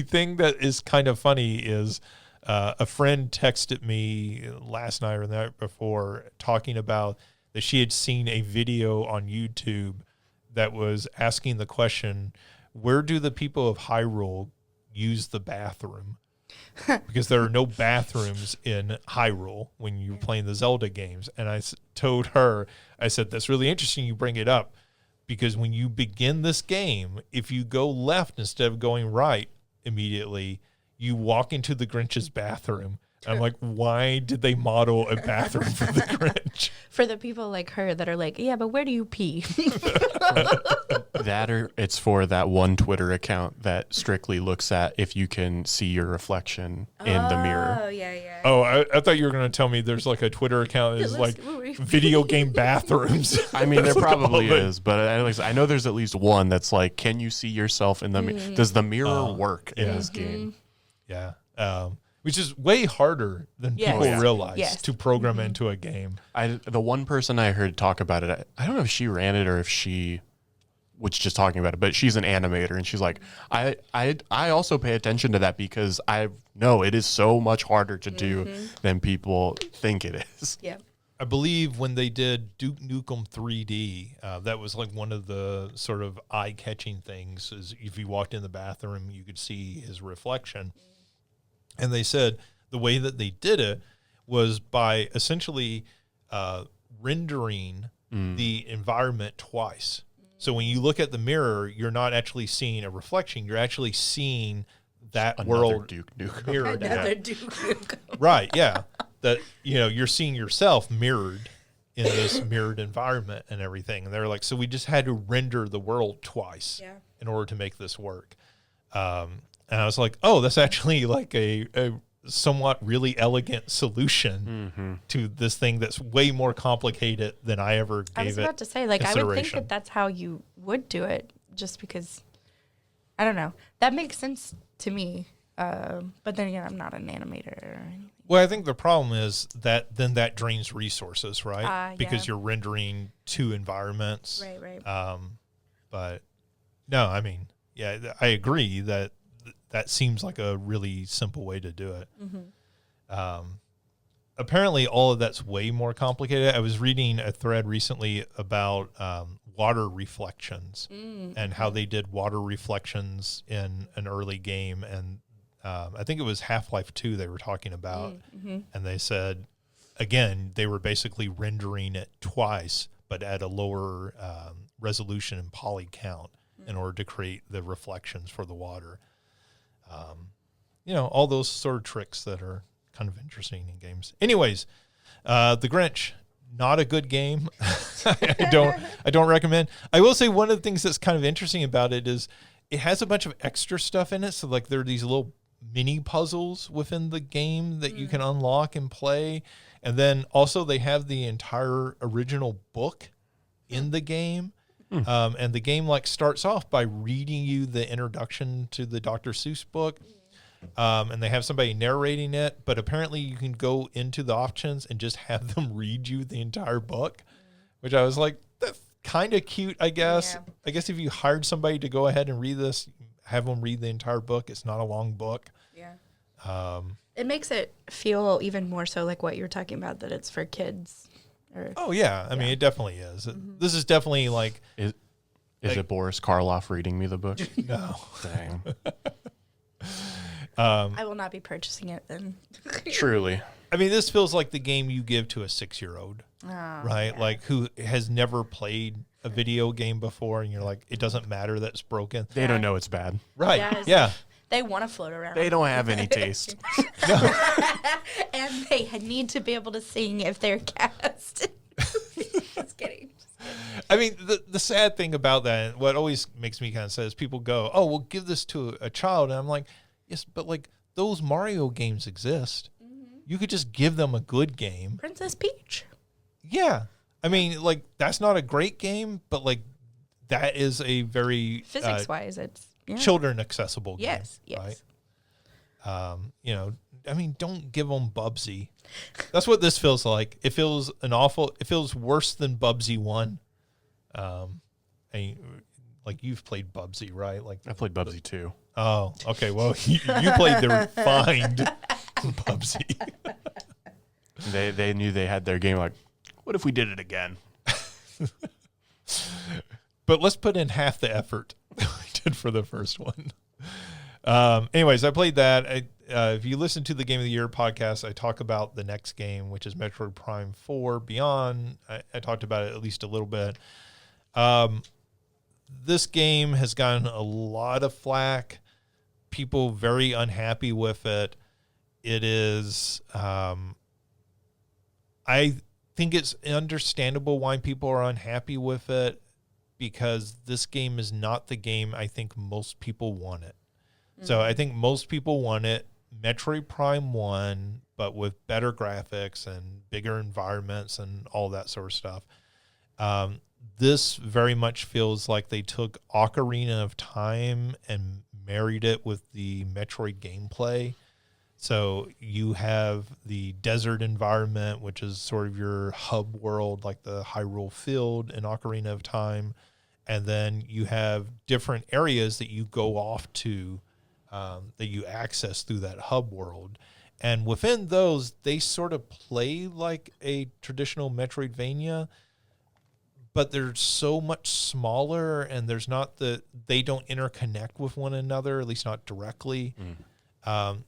thing that is kind of funny is a friend texted me last night or the night before talking about that she had seen a video on YouTube that was asking the question, where do the people of Hyrule use the bathroom? Because there are no bathrooms in Hyrule when you're playing the Zelda games. And I told her, I said, that's really interesting you bring it up, because when you begin this game, if you go left instead of going right immediately, you walk into the Grinch's bathroom. I'm like, why did they model a bathroom for the Grinch? For the people like her that are like, yeah, but where do you pee? That or it's for that one Twitter account that strictly looks at if you can see your reflection in the mirror. Oh, yeah. Oh, I thought you were going to tell me there's like a Twitter account that is like video game bathrooms. I mean, there probably is, but I know there's at least one that's like, can you see yourself in the mirror? Does the mirror work in this game? Yeah. Which is way harder than people realize to program into a game. The one person I heard talk about it, I don't know if she ran it or if she was just talking about it, but she's an animator, and she's like, I also pay attention to that because I know it is so much harder to do than people think it is. Yeah. I believe when they did Duke Nukem 3D, that was like one of the sort of eye-catching things, is if you walked in the bathroom, you could see his reflection. And they said the way that they did it was by essentially rendering the environment twice. So when you look at the mirror, you're not actually seeing a reflection. You're actually seeing that Another world Duke Nukem. mirrored. Another Duke Nukem. Right, yeah. That, you're seeing yourself mirrored in this mirrored environment and everything. And they're like, so we just had to render the world twice in order to make this work. And I was like, oh, that's actually like a somewhat really elegant solution to this thing that's way more complicated than I ever gave it. I was about to say, like, I would think that that's how you would do it, just because, I don't know. That makes sense to me. But then again, I'm not an animator or anything. Well, I think the problem is that then that drains resources, right? Because Yeah. you're rendering two environments. Right. But no, I mean, yeah, I agree that seems like a really simple way to do it. Apparently, all of that's way more complicated. I was reading a thread recently about water reflections and how they did water reflections in an early game. And I think it was Half-Life 2 they were talking about. And they said, again, they were basically rendering it twice, but at a lower resolution and poly count in order to create the reflections for the water. All those sort of tricks that are kind of interesting in games. Anyways, The Grinch, not a good game. I don't recommend. I will say one of the things that's kind of interesting about it is it has a bunch of extra stuff in it. So like there are these little mini puzzles within the game that you can unlock and play. And then also they have the entire original book in the game. And the game like starts off by reading you the introduction to the Dr. Seuss book. And they have somebody narrating it, but apparently you can go into the options and just have them read you the entire book, which I was like, that's kind of cute, I guess. Yeah. I guess if you hired somebody to go ahead and read this, have them read the entire book. It's not a long book. Yeah. It makes it feel even more so like what you're talking about, that it's for kids. Oh, yeah. I mean, it definitely is. This is definitely like... Is it Boris Karloff reading me the book? No. Dang. I will not be purchasing it then. Truly. I mean, this feels like the game you give to a 6-year-old, right? Yeah. Like who has never played a video game before, and you're like, it doesn't matter that it's broken. They don't know it's bad. Right. Yes. Yeah. They want to float around. They don't have any taste. And they need to be able to sing if they're cast. Just kidding. I mean, the sad thing about that, what always makes me kind of sad, is people go, oh, we'll give this to a child. And I'm like, yes, but like those Mario games exist. You could just give them a good game. Princess Peach. Yeah. I mean, like, that's not a great game, but like that is a very Physics-wise, it's children accessible game. Yes. Right? You know, I mean, don't give them Bubsy. That's what this feels like. It feels it feels worse than Bubsy 1. And like you've played Bubsy, right? Like I played Bubsy 2. Oh, okay. Well, you played the refined Bubsy. They knew they had their game. Like, what if we did it again? But let's put in half the effort that we did for the first one. Anyways, I played that. If you listen to the Game of the Year podcast, I talk about the next game, which is Metroid Prime 4 Beyond. I talked about it at least a little bit. This game has gotten a lot of flack. People very unhappy with it. It is, I think it's understandable why people are unhappy with it, because this game is not the game I think most people want it. Mm-hmm. So I think most people want it Metroid Prime 1, but with better graphics and bigger environments and all that sort of stuff. This very much feels like they took Ocarina of Time and married it with the Metroid gameplay. So you have the desert environment, which is sort of your hub world, like the Hyrule Field in Ocarina of Time. And then you have different areas that you go off to, that you access through that hub world. And within those, they sort of play like a traditional Metroidvania, but they're so much smaller, and there's not they don't interconnect with one another, at least not directly.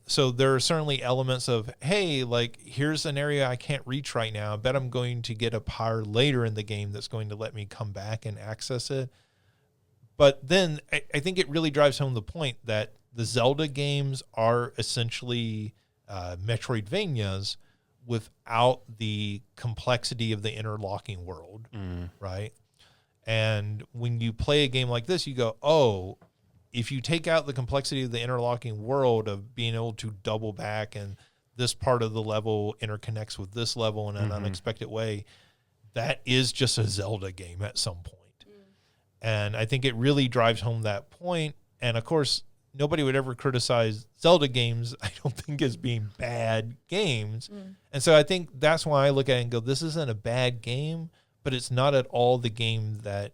So there are certainly elements of, hey, like, here's an area I can't reach right now. I bet I'm going to get a power later in the game that's going to let me come back and access it. But then I think it really drives home the point that the Zelda games are essentially Metroidvanias without the complexity of the interlocking world, right? And when you play a game like this, you go, oh, if you take out the complexity of the interlocking world of being able to double back and this part of the level interconnects with this level in an unexpected way, that is just a Zelda game at some point. And I think it really drives home that point. And of course, nobody would ever criticize Zelda games, I don't think, as being bad games. And so I think that's why I look at it and go, this isn't a bad game, but it's not at all the game that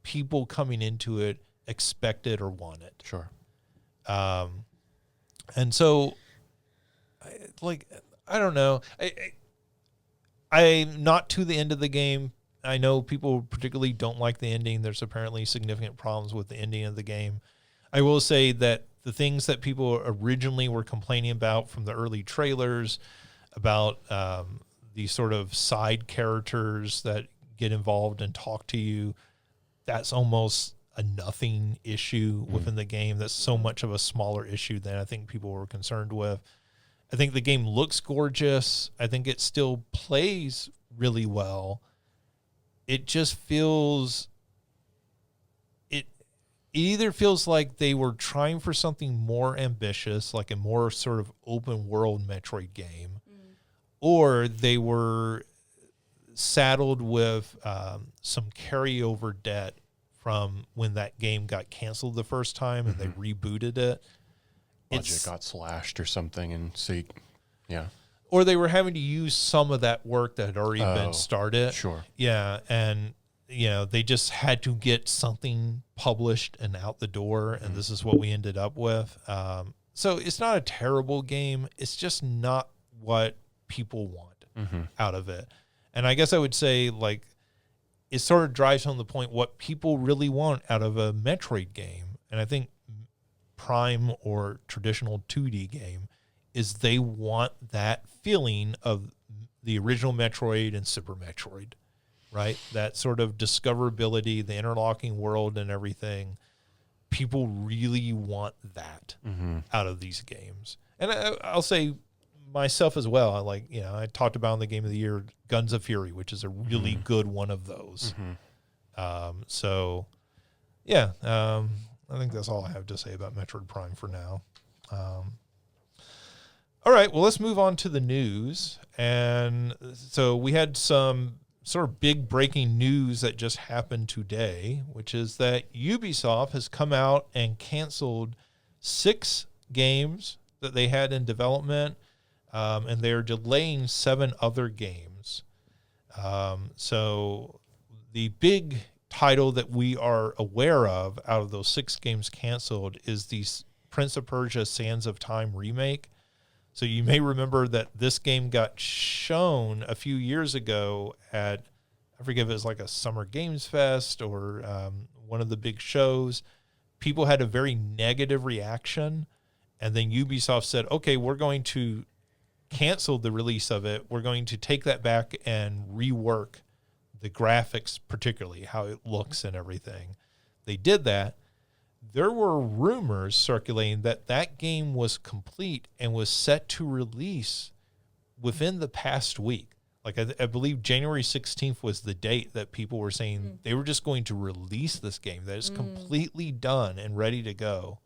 people coming into it expected or wanted. Sure. And so, I don't know. I'm not to the end of the game. I know people particularly don't like the ending. There's apparently significant problems with the ending of the game. I will say that the things that people originally were complaining about from the early trailers about these sort of side characters that get involved and talk to you, that's almost a nothing issue within the game. That's so much of a smaller issue than I think people were concerned with. I think the game looks gorgeous. I think it still plays really well. It just feels... It either feels like they were trying for something more ambitious, like a more sort of open world Metroid game, or they were saddled with some carryover debt from when that game got canceled the first time and they rebooted it. Budget got slashed or something, and so or they were having to use some of that work that had already been started. Sure. Yeah, and they just had to get something published and out the door, and this is what we ended up with. So it's not a terrible game. It's just not what people want out of it. And I guess I would say, like, it sort of drives home the point what people really want out of a Metroid game. And I think Prime or traditional 2D game is they want that feeling of the original Metroid and Super Metroid, right? That sort of discoverability, the interlocking world and everything. People really want that out of these games. And I'll say myself as well. I talked about in the Game of the Year, Guns of Fury, which is a really good one of those. I think that's all I have to say about Metroid Prime for now. All right, well, let's move on to the news. And so we had some sort of big breaking news that just happened today, which is that Ubisoft has come out and canceled 6 games that they had in development, and they're delaying 7 other games. So the big title that we are aware of out of those 6 games canceled is the Prince of Persia Sands of Time remake. So you may remember that this game got shown a few years ago at, I forget if it was like a Summer Games Fest or one of the big shows. People had a very negative reaction, and then Ubisoft said, okay, we're going to cancel the release of it. We're going to take that back and rework the graphics, particularly how it looks and everything. They did that. There were rumors circulating that that game was complete and was set to release within the past week. Like I believe January 16th was the date that people were saying they were just going to release this game, that it's completely done and ready to go.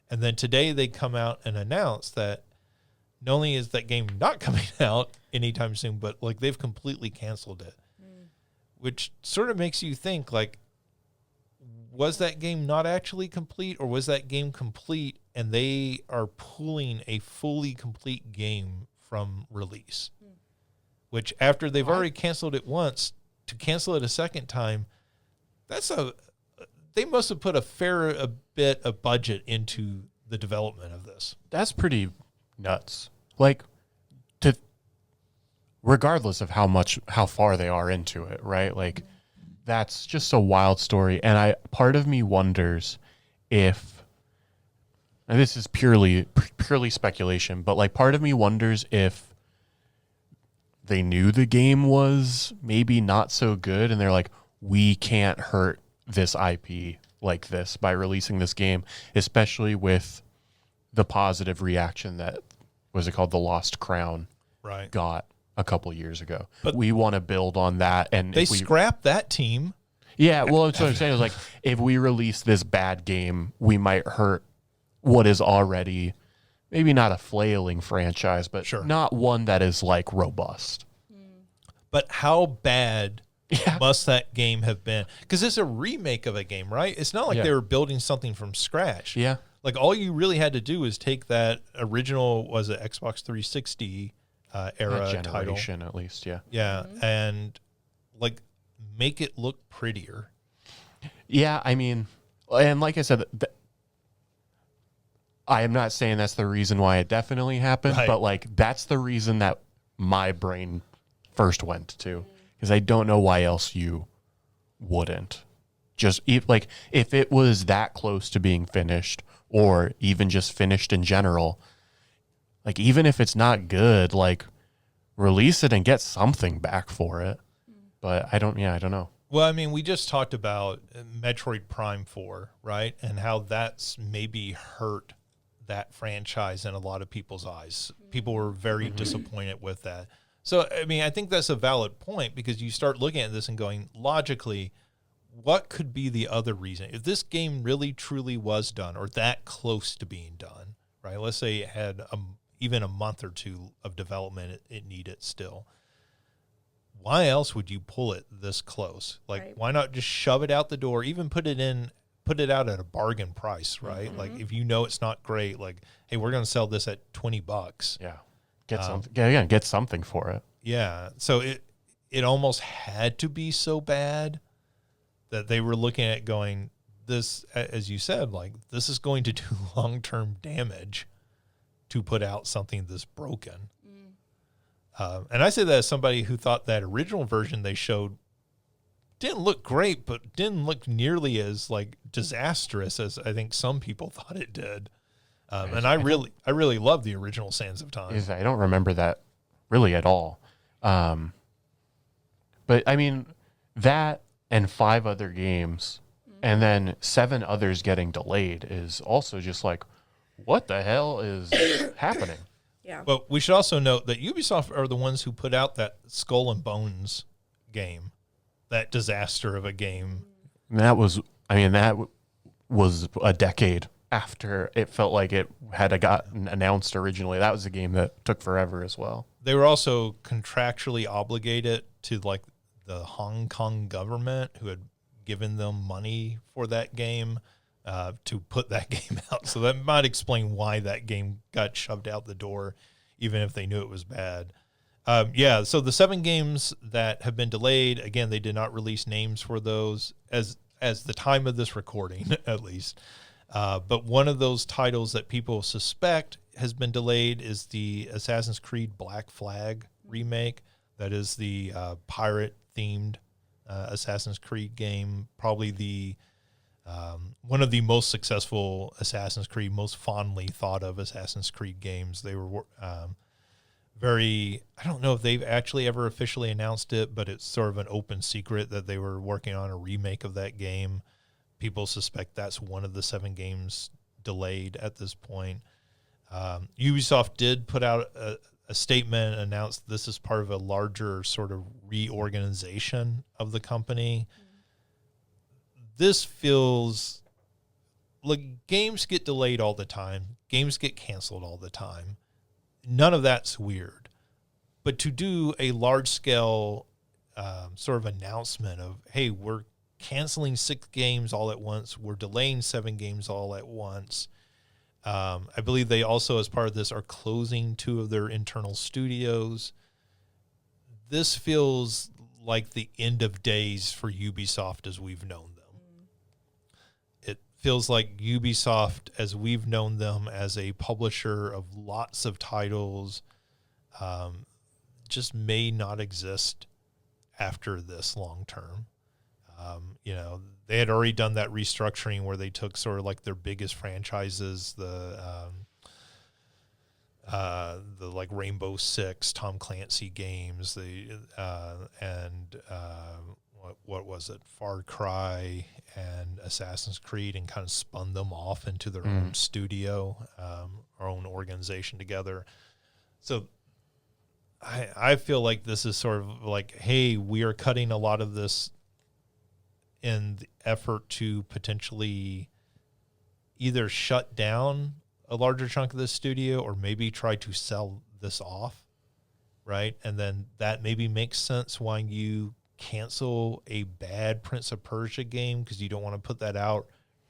And then today they come out and announce that not only is that game not coming out anytime soon, but like they've completely canceled it, which sort of makes you think, like, was that game not actually complete, or was that game complete and they are pulling a fully complete game from release? Which, after they've already canceled it once, to cancel it a second time, they must have put a bit of budget into the development of this. That's pretty nuts. Like, regardless of how far they are into it, right? Like, that's just a wild story. And part of me wonders if, and this is purely speculation, but like part of me wonders if they knew the game was maybe not so good and they're like, we can't hurt this IP like this by releasing this game, especially with the positive reaction that, was it called, The Lost Crown, right, got a couple years ago. But we want to build on that, and they scrapped that team. Yeah, well, that's what I'm saying. Is like, if we release this bad game, we might hurt what is already maybe not a flailing franchise, but not one that is like robust. But how bad must that game have been? Because it's a remake of a game, right? It's not like they were building something from scratch. Yeah. Like, all you really had to do is take that original, was it Xbox 360 era generation title, at least, yeah. Yeah, and like make it look prettier. Yeah, I mean, and like I said, I am not saying that's the reason why it definitely happened, but like that's the reason that my brain first went to, because I don't know why else you wouldn't. Just like, if it was that close to being finished, or even just finished in general, like, even if it's not good, like, release it and get something back for it. But I don't know. Well, I mean, we just talked about Metroid Prime 4, right? And how that's maybe hurt that franchise in a lot of people's eyes. People were very disappointed with that. So, I mean, I think that's a valid point, because you start looking at this and going, logically, what could be the other reason? If this game really truly was done, or that close to being done, right? Let's say it had even a month or two of development it needed still. Why else would you pull it this close? Like, why not just shove it out the door, even put it out at a bargain price, right? Like, if you know it's not great, like, hey, we're going to sell this at $20. Yeah. Get something for it. Yeah. So it almost had to be so bad that they were looking at going, this, as you said, like, this is going to do long-term damage to put out something this broken. And I say that as somebody who thought that original version they showed didn't look great, but didn't look nearly as like disastrous as I think some people thought it did. And I really love the original Sands of Time. I don't remember that really at all. But I mean, that and 5 other games, and then 7 others getting delayed is also just like, what the hell is happening? Yeah. But we should also note that Ubisoft are the ones who put out that Skull and Bones game, that disaster of a game. And that was a decade after it felt like it had gotten announced originally. That was a game that took forever as well. They were also contractually obligated to like the Hong Kong government, who had given them money for that game, to put that game out. So that might explain why that game got shoved out the door, even if they knew it was bad. So the 7 games that have been delayed, again, they did not release names for those as the time of this recording, at least. But one of those titles that people suspect has been delayed is the Assassin's Creed Black Flag remake. That is the pirate-themed Assassin's Creed game, probably the one of the most successful Assassin's Creed, most fondly thought of Assassin's Creed games. They were I don't know if they've actually ever officially announced it, but it's sort of an open secret that they were working on a remake of that game. People suspect that's one of the 7 games delayed at this point. Ubisoft did put out a statement, announced this is part of a larger sort of reorganization of the company. This feels like games get delayed all the time. Games get canceled all the time. None of that's weird. But to do a large-scale sort of announcement of, hey, we're canceling 6 games all at once, we're delaying 7 games all at once. I believe they also, as part of this, are closing 2 of their internal studios. This feels like the end of days for Ubisoft as we've known them. It feels like Ubisoft, as we've known them as a publisher of lots of titles, just may not exist after this long term. They had already done that restructuring where they took sort of like their biggest franchises, the like Rainbow Six, Tom Clancy games, what was it, Far Cry and Assassin's Creed, and kind of spun them off into their own studio, our own organization together. So I feel like this is sort of like, hey, we are cutting a lot of this in the effort to potentially either shut down a larger chunk of the studio or maybe try to sell this off, right? And then that maybe makes sense why you cancel a bad Prince of Persia game, because you don't want to put that out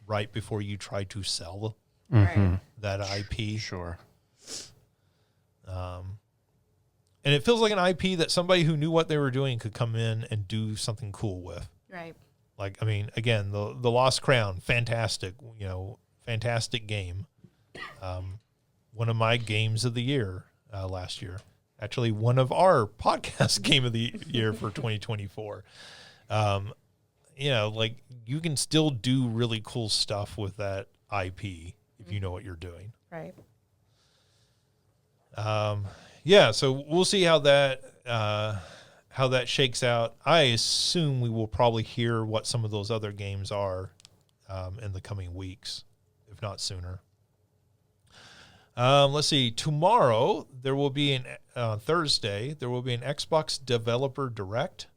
right before you try to sell that IP. Sure. And it feels like an IP that somebody who knew what they were doing could come in and do something cool with. Right. Like, I mean, again, the Lost Crown, fantastic game. One of my games of the year last year. Actually, one of our podcast game of the year for 2024. Like, you can still do really cool stuff with that IP if you know what you're doing. Right. So we'll see how that shakes out. I assume we will probably hear what some of those other games are in the coming weeks, if not sooner. Let's see. Tomorrow, there will be Thursday, there will be an Xbox Developer Direct.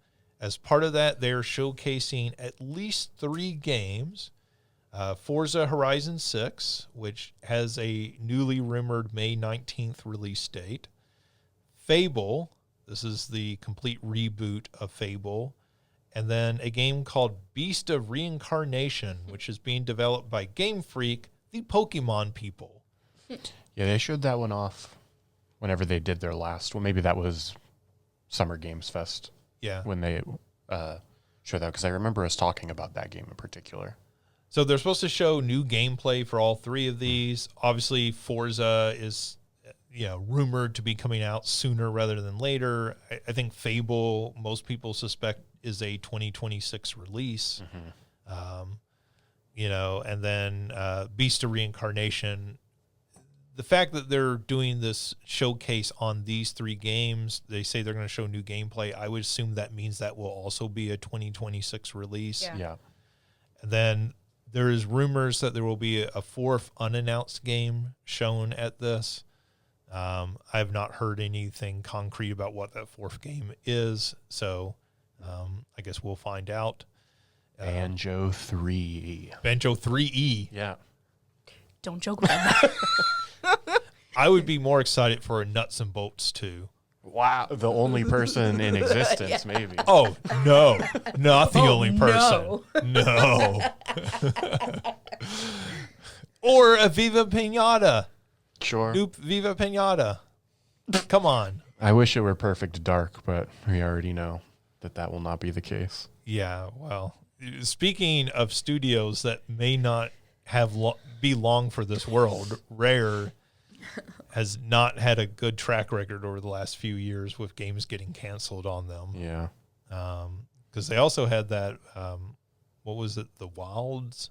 As part of that, they're showcasing at least 3 games. Forza Horizon 6, which has a newly rumored May 19th release date. Fable, this is the complete reboot of Fable. And then a game called Beast of Reincarnation, which is being developed by Game Freak, the Pokemon people. Yeah, they showed that one off whenever they did their last one. Maybe that was Summer Games Fest. Yeah. When they showed that, because I remember us talking about that game in particular. So they're supposed to show new gameplay for all 3 of these. Obviously, Forza is rumored to be coming out sooner rather than later. I think Fable, most people suspect, is a 2026 release. And then Beast of Reincarnation. The fact that they're doing this showcase on these 3 games, they say they're going to show new gameplay. I would assume that means that will also be a 2026 release. Yeah. And then there is rumors that there will be a 4th unannounced game shown at this. I have not heard anything concrete about what that 4th game is, so I guess we'll find out. Banjo 3. Banjo 3E. Yeah. Don't joke about that. I would be more excited for a Nuts and Bolts 2. Wow. The only person in existence, maybe. Oh, no. Not the only no. person. No. Or a Viva Pinata. Sure. New Viva Pinata. Come on. I wish it were Perfect Dark, but we already know that will not be the case. Yeah, well, speaking of studios that may not have be long for this world, Rare has not had a good track record over the last few years with games getting canceled on them. Yeah. Because they also had that, what was it, The Wilds?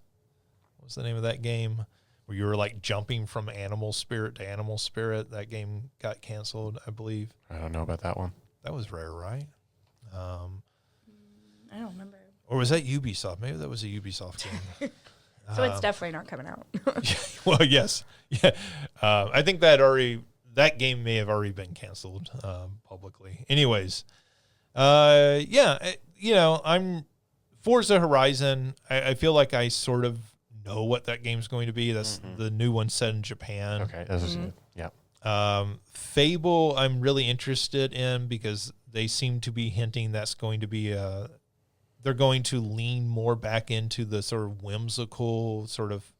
What was the name of that game? Where you were like jumping from animal spirit to animal spirit. That game got canceled, I believe. I don't know about that one. That was Rare, right? I don't remember. Or was that Ubisoft? Maybe that was a Ubisoft game. So it's definitely not coming out. Well, yes. Yeah. I think that game may have already been canceled publicly. Anyways, I'm Forza Horizon. I feel like I sort of know what that game's going to be. That's the new one set in Japan. Okay, this is good. Yeah. Fable, I'm really interested in because they seem to be hinting that's going to be they're going to lean more back into the sort of whimsical sort of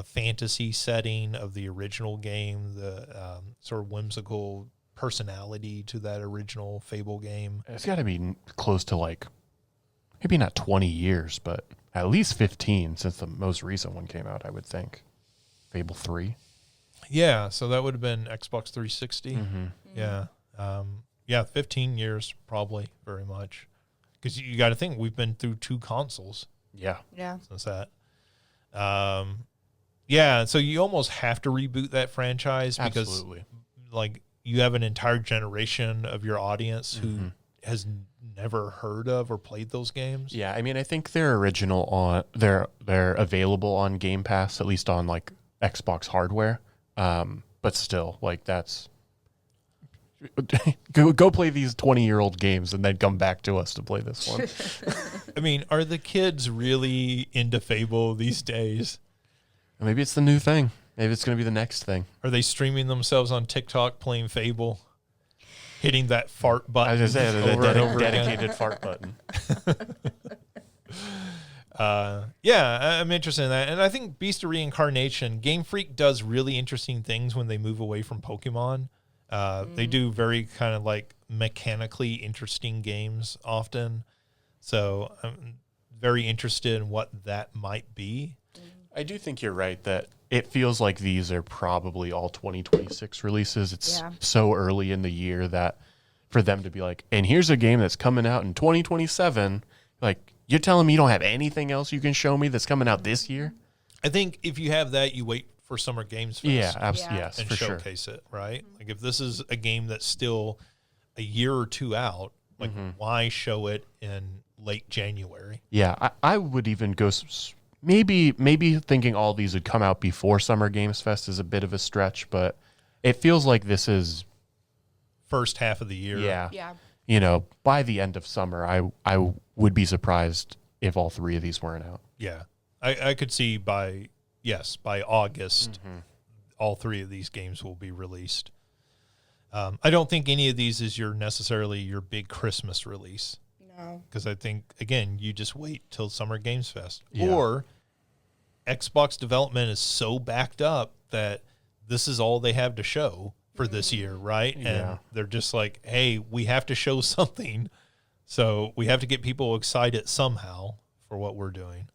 fantasy setting of the original game, the sort of whimsical personality to that original Fable game. It's got to be close to like, maybe not 20 years, but at least 15 since the most recent one came out, I would think. Fable 3. Yeah, so that would have been Xbox 360. Yeah. 15 years probably, very much. Because you got to think, we've been through 2 consoles. Yeah. Since that. Yeah, so you almost have to reboot that franchise because Absolutely. like you have an entire generation of your audience who has never heard of or played those games. Yeah, I mean, I think they're original on they're available on Game Pass, at least on like Xbox hardware. But still, like that's go play these 20-year-old games and then come back to us to play this one. I mean, are the kids really into Fable these days? Maybe it's the new thing. Maybe it's going to be the next thing. Are they streaming themselves on TikTok playing Fable? Hitting that fart button. I was going to say, over and over again? dedicated fart button. Yeah, I'm interested in that. And I think Beast of Reincarnation, Game Freak does really interesting things when they move away from Pokemon. They do very kind of like mechanically interesting games often. So I'm very interested in what that might be. I do think you're right that it feels like these are probably all 2026 releases. It's so early in the year that for them to be like, and here's a game that's coming out in 2027, like, you're telling me you don't have anything else you can show me that's coming out this year? I think if you have that, you wait for Summer Games Fest. Yeah, absolutely. Yes, and for sure. showcase it, right? Like if this is a game that's still a year or 2 out, like why show it in late January? Yeah, I would even go maybe thinking all these would come out before Summer Games Fest is a bit of a stretch, but it feels like this is first half of the year. Yeah. You know, by the end of summer, I would be surprised if all 3 of these weren't out. Yeah. I could see by August, all 3 of these games will be released. I don't think any of these is necessarily your big Christmas release. No. Because I think, again, you just wait till Summer Games Fest. Yeah. Or Xbox development is so backed up that this is all they have to show for this year, right? Yeah. And they're just like, hey, we have to show something. So we have to get people excited somehow for what we're doing.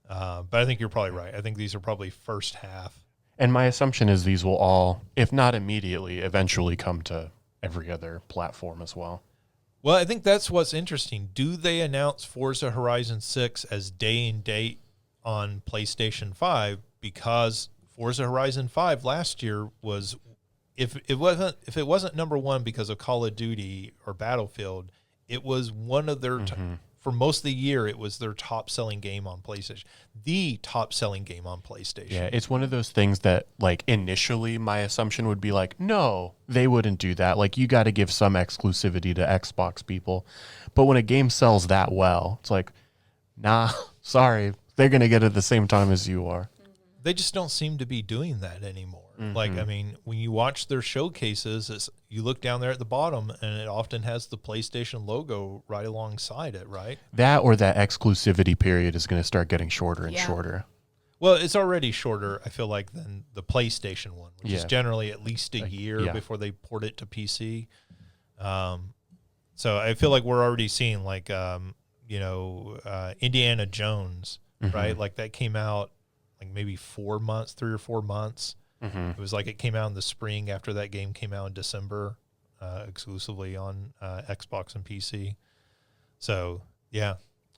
But I think you're probably right. I think these are probably first half. And my assumption is these will all, if not immediately, eventually come to every other platform as well. Well, I think that's what's interesting. Do they announce Forza Horizon 6 as day and date on PlayStation 5? Because Forza Horizon 5 last year was, if it wasn't number 1 because of Call of Duty or Battlefield, it was one of their for most of the year, it was their top-selling game on PlayStation. The top-selling game on PlayStation. Yeah, it's one of those things that, like, initially my assumption would be like, no, they wouldn't do that. Like, you got to give some exclusivity to Xbox people. But when a game sells that well, it's like, nah, sorry, they're going to get it at the same time as you are. they just don't seem to be doing that anymore. Like, I mean, when you watch their showcases, you look down there at the bottom, and it often has the PlayStation logo right alongside it, right? That or that exclusivity period is going to start getting shorter and shorter. Well, it's already shorter, I feel like, than the PlayStation one, which is generally at least a year before they port it to PC. So I feel like we're already seeing, like, Indiana Jones, right? Like, that came out like maybe 4 months, 3 or 4 months. It was like it came out in the spring after that game came out in December, exclusively on Xbox and PC. So, yeah,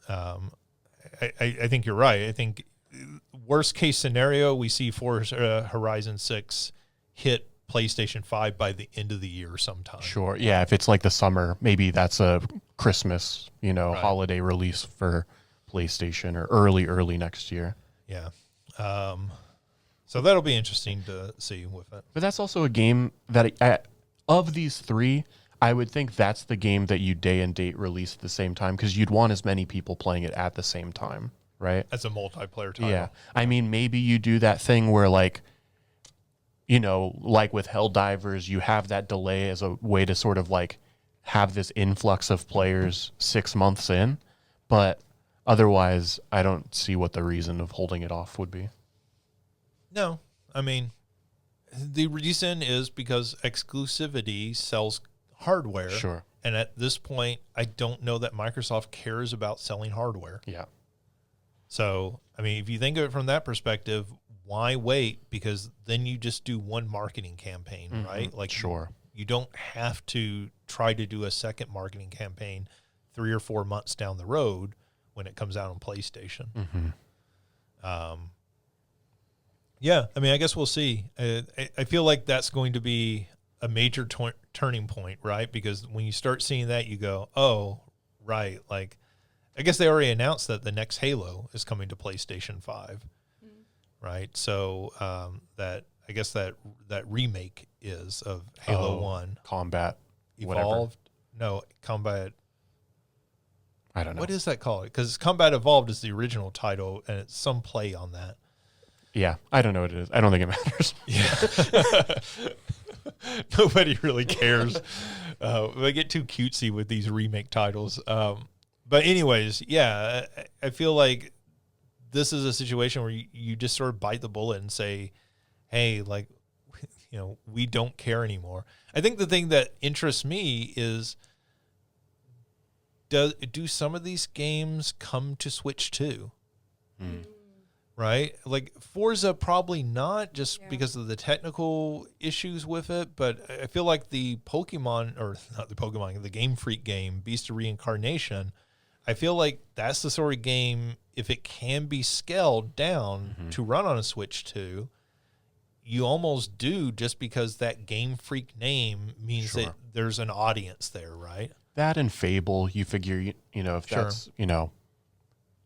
I think you're right. I think worst case scenario, we see Forza Horizon 6 hit PlayStation 5 by the end of the year sometime. Sure. Yeah, if it's like the summer, maybe that's a Christmas, holiday release for PlayStation or early next year. Yeah. So that'll be interesting to see with it. But that's also a game that, of these three, I would think that's the game that you day and date release at the same time because you'd want as many people playing it at the same time, right? As a multiplayer title. Yeah. I mean, maybe you do that thing where, like, like with Helldivers, you have that delay as a way to sort of, like, have this influx of players 6 months in. But otherwise, I don't see what the reason of holding it off would be. No, I mean, the reason is because exclusivity sells hardware. Sure. And at this point, I don't know that Microsoft cares about selling hardware. Yeah. So, I mean, if you think of it from that perspective, why wait? Because then you just do one marketing campaign, right? Like, sure. You don't have to try to do a second marketing campaign 3 or 4 months down the road when it comes out on PlayStation. Yeah, I mean, I guess we'll see. I feel like that's going to be a major turning point, right? Because when you start seeing that, you go, oh, right. Like, I guess they already announced that the next Halo is coming to PlayStation 5, right? So that I guess that remake is of Halo 1. Combat Evolved? Whatever. No, Combat. I don't know. What is that called? Because Combat Evolved is the original title, and it's some play on that. Yeah, I don't know what it is. I don't think it matters. Yeah. Nobody really cares. They get too cutesy with these remake titles. But anyways, yeah, I feel like this is a situation where you just sort of bite the bullet and say, hey, like, we don't care anymore. I think the thing that interests me is, do some of these games come to Switch too? Right? Like Forza, probably not, just because of the technical issues with it. But I feel like the Game Freak game, Beast of Reincarnation, I feel like that's the sort of game, if it can be scaled down to run on a Switch 2, you almost do, just because that Game Freak name means that there's an audience there, right? That and Fable, you figure, if that's,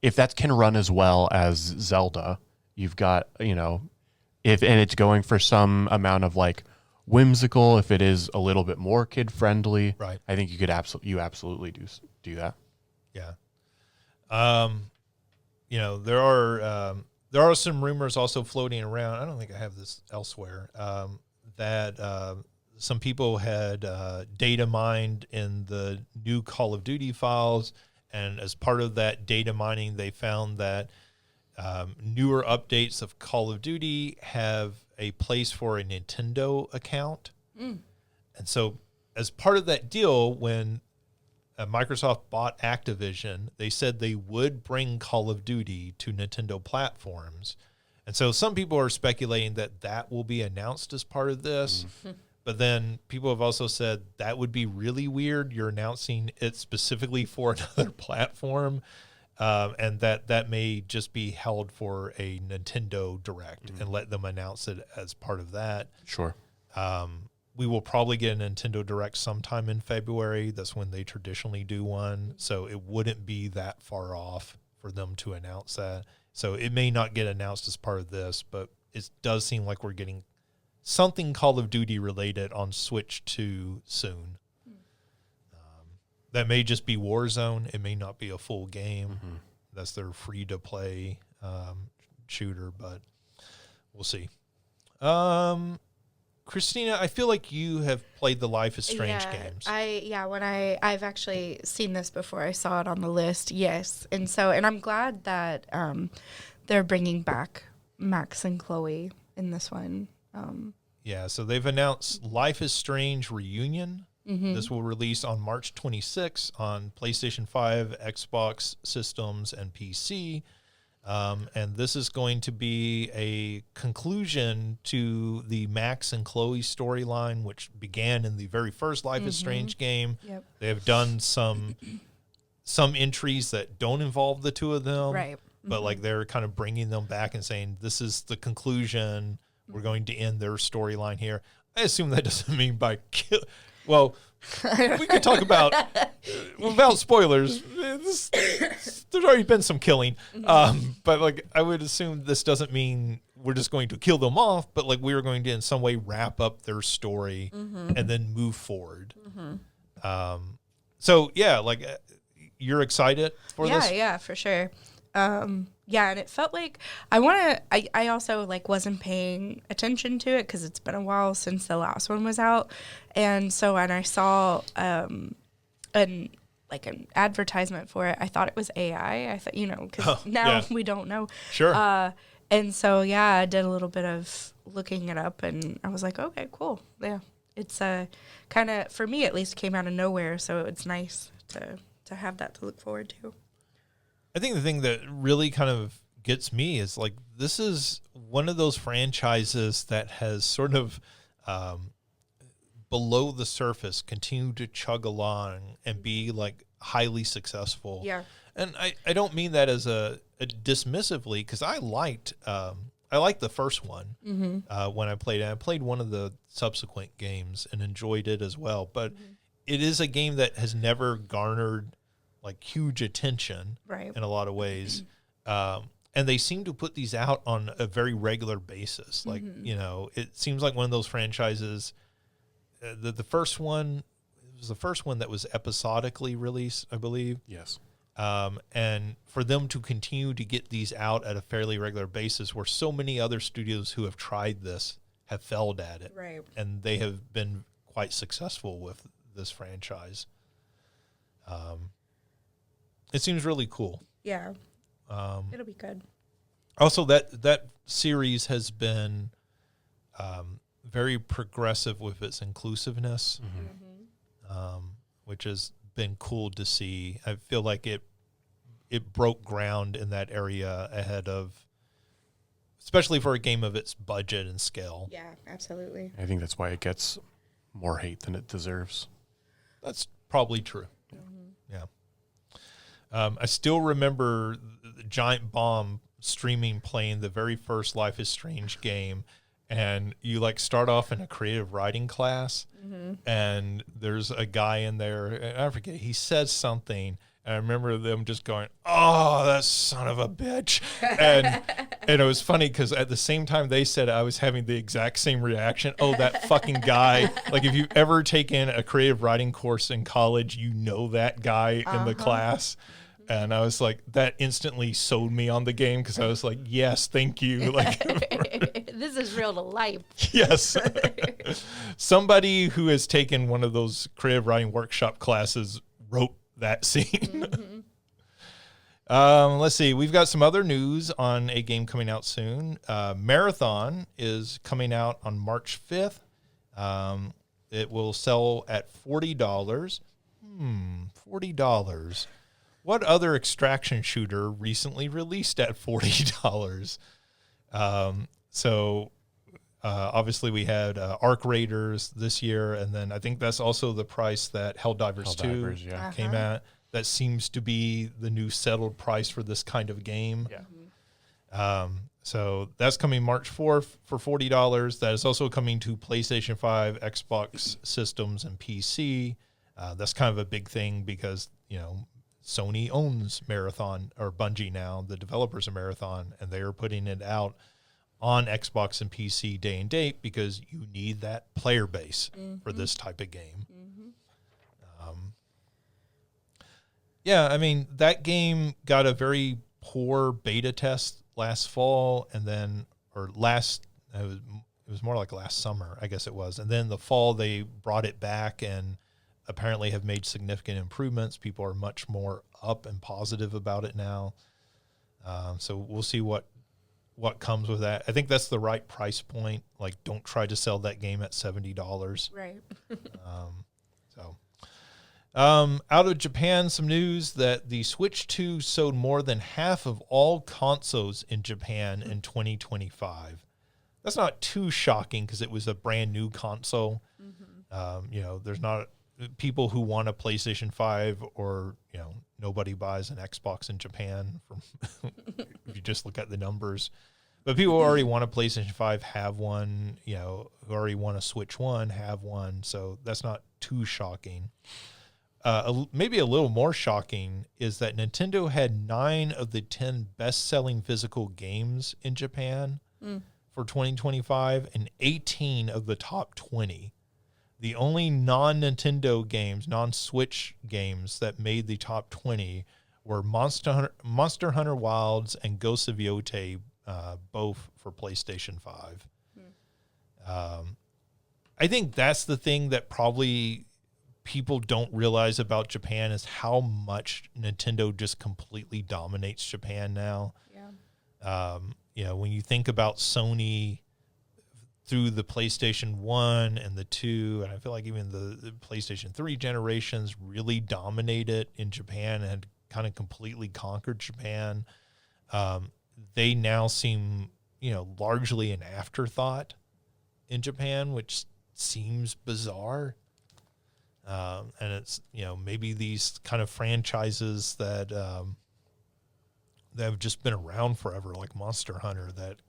if that can run as well as Zelda, you've got, and it's going for some amount of, like, whimsical, if it is a little bit more kid friendly, right? I think you absolutely do that. Yeah. There are some rumors also floating around. I don't think I have this elsewhere. That some people had data mined in the new Call of Duty files. And as part of that data mining, they found that newer updates of Call of Duty have a place for a Nintendo account. And so as part of that deal, when Microsoft bought Activision, they said they would bring Call of Duty to Nintendo platforms. And so some people are speculating that will be announced as part of this. But then people have also said that would be really weird. You're announcing it specifically for another platform, and that may just be held for a Nintendo Direct and let them announce it as part of that. Sure. We will probably get a Nintendo Direct sometime in February. That's when they traditionally do one. So it wouldn't be that far off for them to announce that. So it may not get announced as part of this, but it does seem like we're getting something Call of Duty related on Switch 2 soon. That may just be Warzone. It may not be a full game. That's their free-to-play shooter. But we'll see. Christina, I feel like you have played the Life is Strange games. I've actually seen this before. I saw it on the list. Yes, and I'm glad that they're bringing back Max and Chloe in this one. So they've announced Life is Strange Reunion. This will release on March 26th on PlayStation 5, Xbox systems, and PC. And this is going to be a conclusion to the Max and Chloe storyline, which began in the very first Life is Strange game. Yep. They have done some entries that don't involve the two of them, Right. but like they're kind of bringing them back and saying, this is the conclusion. We're going to end their storyline here. I assume that doesn't mean by kill. Well, we could talk about, without spoilers, there's already been some killing. But like, I would assume this doesn't mean we're just going to kill them off, but like we're going to in some way wrap up their story and then move forward. So yeah, like you're excited for this? Yeah, for sure. And it felt like I also like wasn't paying attention to it because it's been a while since the last one was out. And so when I saw an advertisement for it, I thought it was AI. I thought, because we don't know. Sure. And so, I did a little bit of looking it up and I was like, okay, cool. Yeah. It's kind of, for me at least, came out of nowhere. So it's nice to have that to look forward to. I think the thing that really kind of gets me is like this is one of those franchises that has sort of below the surface continued to chug along and be like highly successful. Yeah. And I don't mean that as a dismissively because I liked the first one when I played it. I played one of the subsequent games and enjoyed it as well. But it is a game that has never garnered like huge attention in a lot of ways. And they seem to put these out on a very regular basis. Like, it seems like one of those franchises, the first one, it was the first one that was episodically released, I believe. Yes. And for them to continue to get these out at a fairly regular basis where so many other studios who have tried this have failed at it. Right. And they have been quite successful with this franchise. It seems really cool. Yeah. It'll be good. Also, that series has been very progressive with its inclusiveness, which has been cool to see. I feel like it broke ground in that area ahead of, especially for a game of its budget and scale. Yeah, absolutely. I think that's why it gets more hate than it deserves. That's probably true. Yeah. I still remember the Giant Bomb streaming playing the very first Life is Strange game, and you like start off in a creative writing class, and there's a guy in there, and I forget, he says something, and I remember them just going, "Oh, that son of a bitch," and it was funny because at the same time they said it, I was having the exact same reaction. Oh, that fucking guy! Like if you've ever taken a creative writing course in college, you know that guy in the class. And I was like, that instantly sold me on the game because I was like, yes, thank you. Like, this is real to life. Yes. Somebody who has taken one of those creative writing workshop classes wrote that scene. Let's see. We've got some other news on a game coming out soon. Marathon is coming out on March 5th. It will sell at $40. $40. What other extraction shooter recently released at $40? Obviously we had Arc Raiders this year, and then I think that's also the price that Helldivers 2 came at. That seems to be the new settled price for this kind of game. Yeah. So that's coming March 4th for $40. That is also coming to PlayStation 5, Xbox systems, and PC. That's kind of a big thing because, Sony owns Marathon, or Bungie now, the developers of Marathon, and they are putting it out on Xbox and PC day and date because you need that player base for this type of game. That game got a very poor beta test last fall and then or last, it was more like last summer, I guess it was. And then the fall, they brought it back and apparently have made significant improvements. People are much more up and positive about it now. So we'll see what comes with that. I think that's the right price point. Like, don't try to sell that game at $70. Right. Out of Japan, some news that the Switch 2 sold more than half of all consoles in Japan in 2025. That's not too shocking because it was a brand new console. There's not people who want a PlayStation 5 or, nobody buys an Xbox in Japan from if you just look at the numbers. But people who already want a PlayStation 5 have one, who already want a Switch 1 have one. So that's not too shocking. Maybe a little more shocking is that Nintendo had 9 of the 10 best-selling physical games in Japan for 2025 and 18 of the top 20. The only non-Nintendo games, non-Switch games that made the top 20 were Monster Hunter Wilds and Ghosts of Yotei, both for PlayStation 5. I think that's the thing that probably people don't realize about Japan is how much Nintendo just completely dominates Japan now. Yeah. When you think about Sony through the PlayStation 1 and the 2, and I feel like even the PlayStation 3 generations really dominated in Japan and had kind of completely conquered Japan. They now seem, largely an afterthought in Japan, which seems bizarre. And it's, maybe these kind of franchises that have just been around forever, like Monster Hunter, that,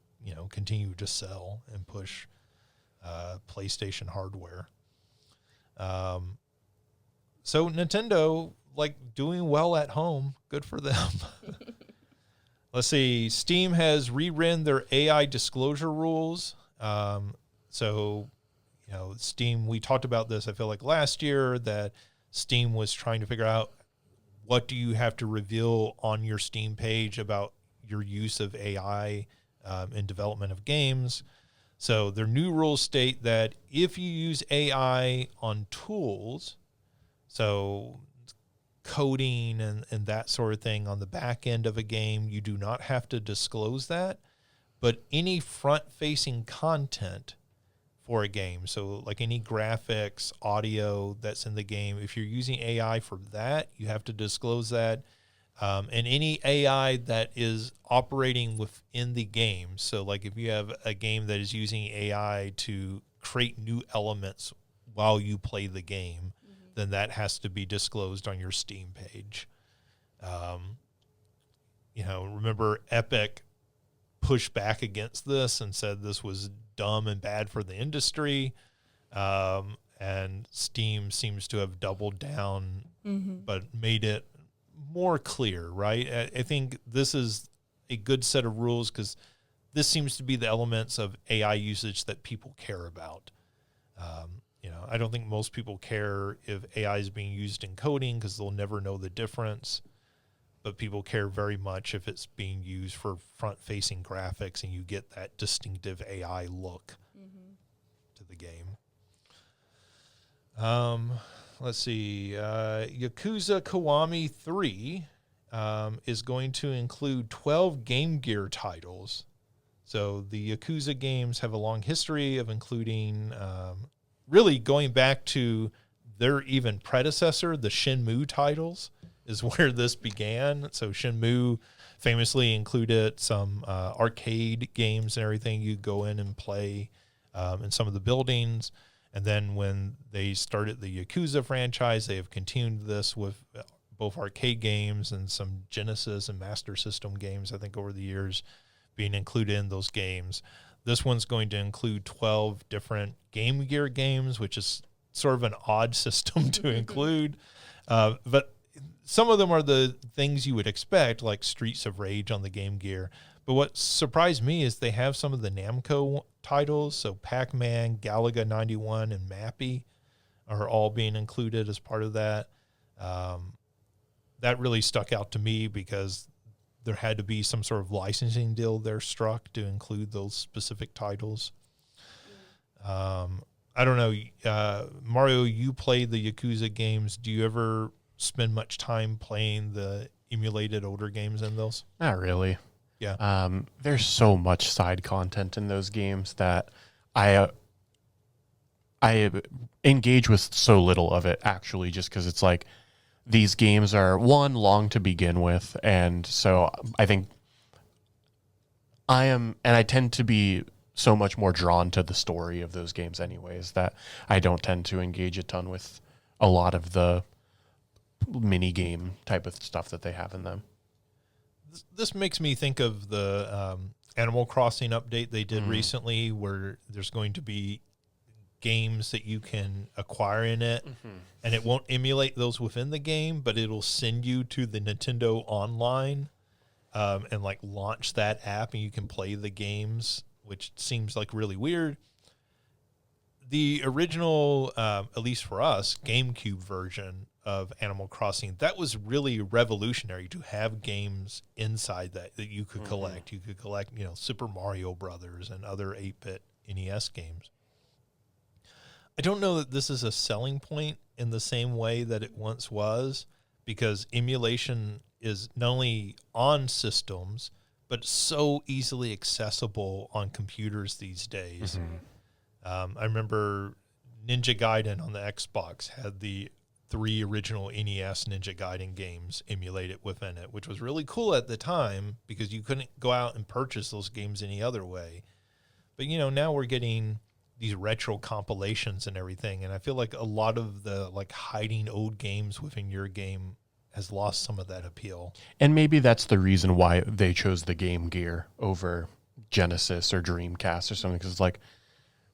continue to sell and push PlayStation hardware. So Nintendo, doing well at home. Good for them. Let's see. Steam has rewritten their AI disclosure rules. Steam, we talked about this, I feel like last year, that Steam was trying to figure out what do you have to reveal on your Steam page about your use of AI in development of games. So their new rules state that if you use AI on tools, so coding and that sort of thing on the back end of a game, you do not have to disclose that. But any front-facing content for a game, so like any graphics, audio that's in the game, if you're using AI for that, you have to disclose that. And any AI that is operating within the game, so like if you have a game that is using AI to create new elements while you play the game, then that has to be disclosed on your Steam page. Remember Epic pushed back against this and said this was dumb and bad for the industry. And Steam seems to have doubled down, but made it more clear, right? I think this is a good set of rules because this seems to be the elements of AI usage that people care about. I don't think most people care if AI is being used in coding because they'll never know the difference. But people care very much if it's being used for front-facing graphics and you get that distinctive AI look to the game. Let's see. Yakuza Kiwami 3 is going to include 12 Game Gear titles. So the Yakuza games have a long history of including, really going back to their even predecessor, the Shenmue titles, is where this began. So Shenmue famously included some arcade games and everything. You go in and play in some of the buildings. And then when they started the Yakuza franchise, they have continued this with both arcade games and some Genesis and Master System games, I think, over the years being included in those games. This one's going to include 12 different Game Gear games, which is sort of an odd system to include. But some of them are the things you would expect, like Streets of Rage on the Game Gear. But what surprised me is they have some of the Namco titles. So Pac-Man, Galaga 91, and Mappy are all being included as part of that. That really stuck out to me because there had to be some sort of licensing deal there struck to include those specific titles. I don't know, Mario, you played the Yakuza games. Do you ever spend much time playing the emulated older games in those? Not really. Yeah. There's so much side content in those games that I engage with so little of it, actually, just because it's like these games are, one, long to begin with, and so I think I tend to be so much more drawn to the story of those games anyways, that I don't tend to engage a ton with a lot of the mini game type of stuff that they have in them. This makes me think of the Animal Crossing update they did recently, where there's going to be games that you can acquire in it, and it won't emulate those within the game, but it'll send you to the Nintendo Online and like launch that app, and you can play the games, which seems like really weird. The original, at least for us, GameCube version of Animal Crossing, that was really revolutionary to have games inside that you could collect. You could collect, Super Mario Brothers and other 8-bit NES games. I don't know that this is a selling point in the same way that it once was, because emulation is not only on systems, but so easily accessible on computers these days. I remember Ninja Gaiden on the Xbox had the 3 original NES Ninja Gaiden games emulated within it, which was really cool at the time because you couldn't go out and purchase those games any other way. But, now we're getting these retro compilations and everything, and I feel like a lot of the hiding old games within your game has lost some of that appeal. And maybe that's the reason why they chose the Game Gear over Genesis or Dreamcast or something, because it's like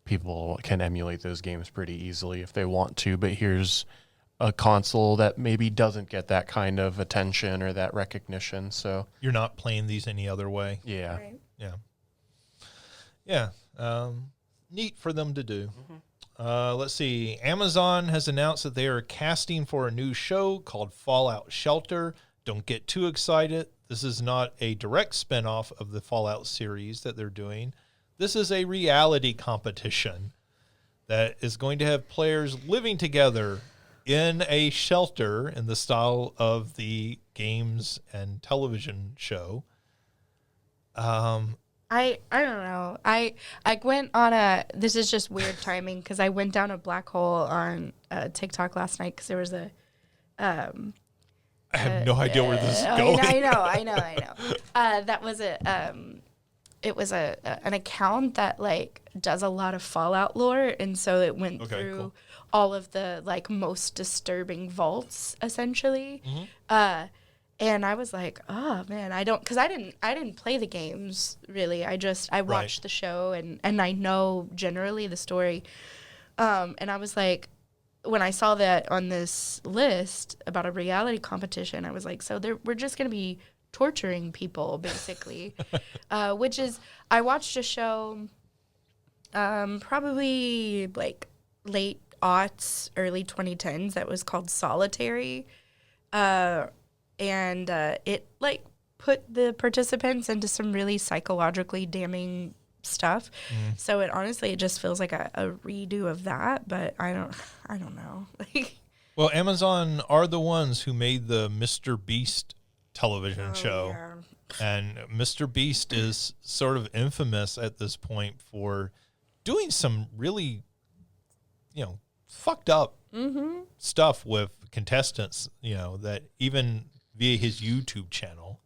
people can emulate those games pretty easily if they want to, but here's a console that maybe doesn't get that kind of attention or that recognition. So you're not playing these any other way. Yeah. Right. Yeah. Neat for them to do. Let's see. Amazon has announced that they are casting for a new show called Fallout Shelter. Don't get too excited. This is not a direct spinoff of the Fallout series that they're doing. This is a reality competition that is going to have players living together in a shelter in the style of the games and television show. I don't know. I went on this is just weird timing because I went down a black hole on TikTok last night because there was a I have no idea where this is going. I know. That was it was an account that does a lot of Fallout lore, and so it went through all of the most disturbing vaults essentially. And I was like, oh man, I didn't play the games really. I watched the show and I know generally the story. And I was like, when I saw that on this list about a reality competition, I was like, so we're just going to be torturing people basically, which is, I watched a show, probably late aughts, early 2010s that was called Solitary. And it put the participants into some really psychologically damning stuff. So it just feels like a redo of that, but I don't know. Well, Amazon are the ones who made the Mr. Beast television show. Yeah. And Mr. Beast is sort of infamous at this point for doing some really, fucked up stuff with contestants, that even via his YouTube channel.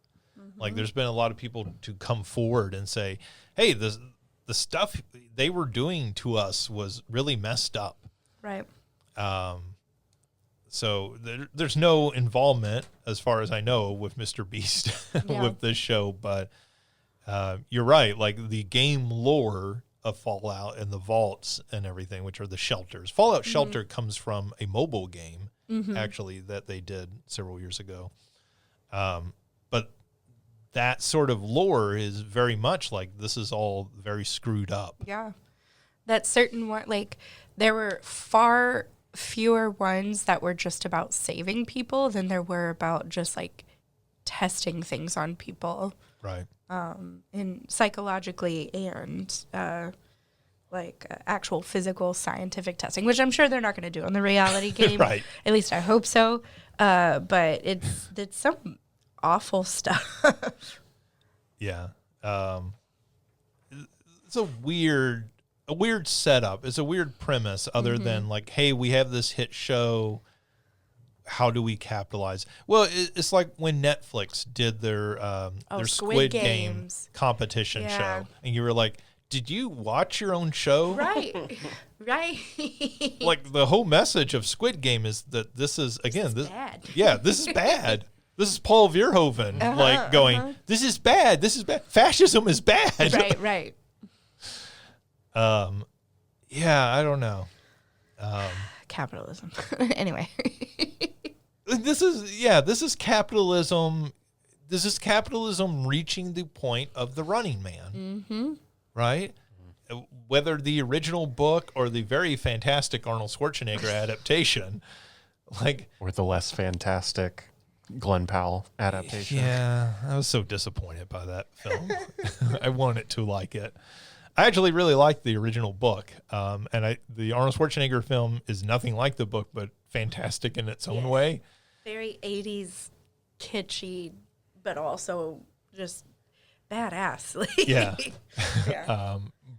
There's been a lot of people to come forward and say, hey, the stuff they were doing to us was really messed up. Right. So there's no involvement, as far as I know, with Mr. Beast with this show. But you're right. The game lore of Fallout and the vaults and everything, which are the shelters. Fallout Shelter comes from a mobile game, actually, that they did several years ago. But that sort of lore is very much this is all very screwed up. Yeah. That certain one, there were far fewer ones that were just about saving people than there were about just testing things on people, Right. and psychologically and actual physical scientific testing, which I'm sure they're not going to do on the reality game. Right. At least I hope so. But it's some awful stuff. Yeah. It's a weird setup. It's a weird premise other than like, hey, we have this hit show. How do we capitalize? Well, it's like when Netflix did their Squid Game competition Yeah. show. And you were like, did you watch your own show? Right. Right. Like the whole message of Squid Game is that this is, again, this bad. Yeah, this is bad. This is Paul Verhoeven going, this is bad. This is bad. Fascism is bad. Right. Yeah, I don't know. Capitalism. Anyway. This is capitalism. This is capitalism reaching the point of the Running Man, right? Whether the original book or the very fantastic Arnold Schwarzenegger adaptation, or the less fantastic Glenn Powell adaptation. Yeah, I was so disappointed by that film. I wanted to like it. I actually really liked the original book, and the Arnold Schwarzenegger film is nothing like the book, but fantastic in its own way. Very 80s kitschy, but also just badass. Yeah.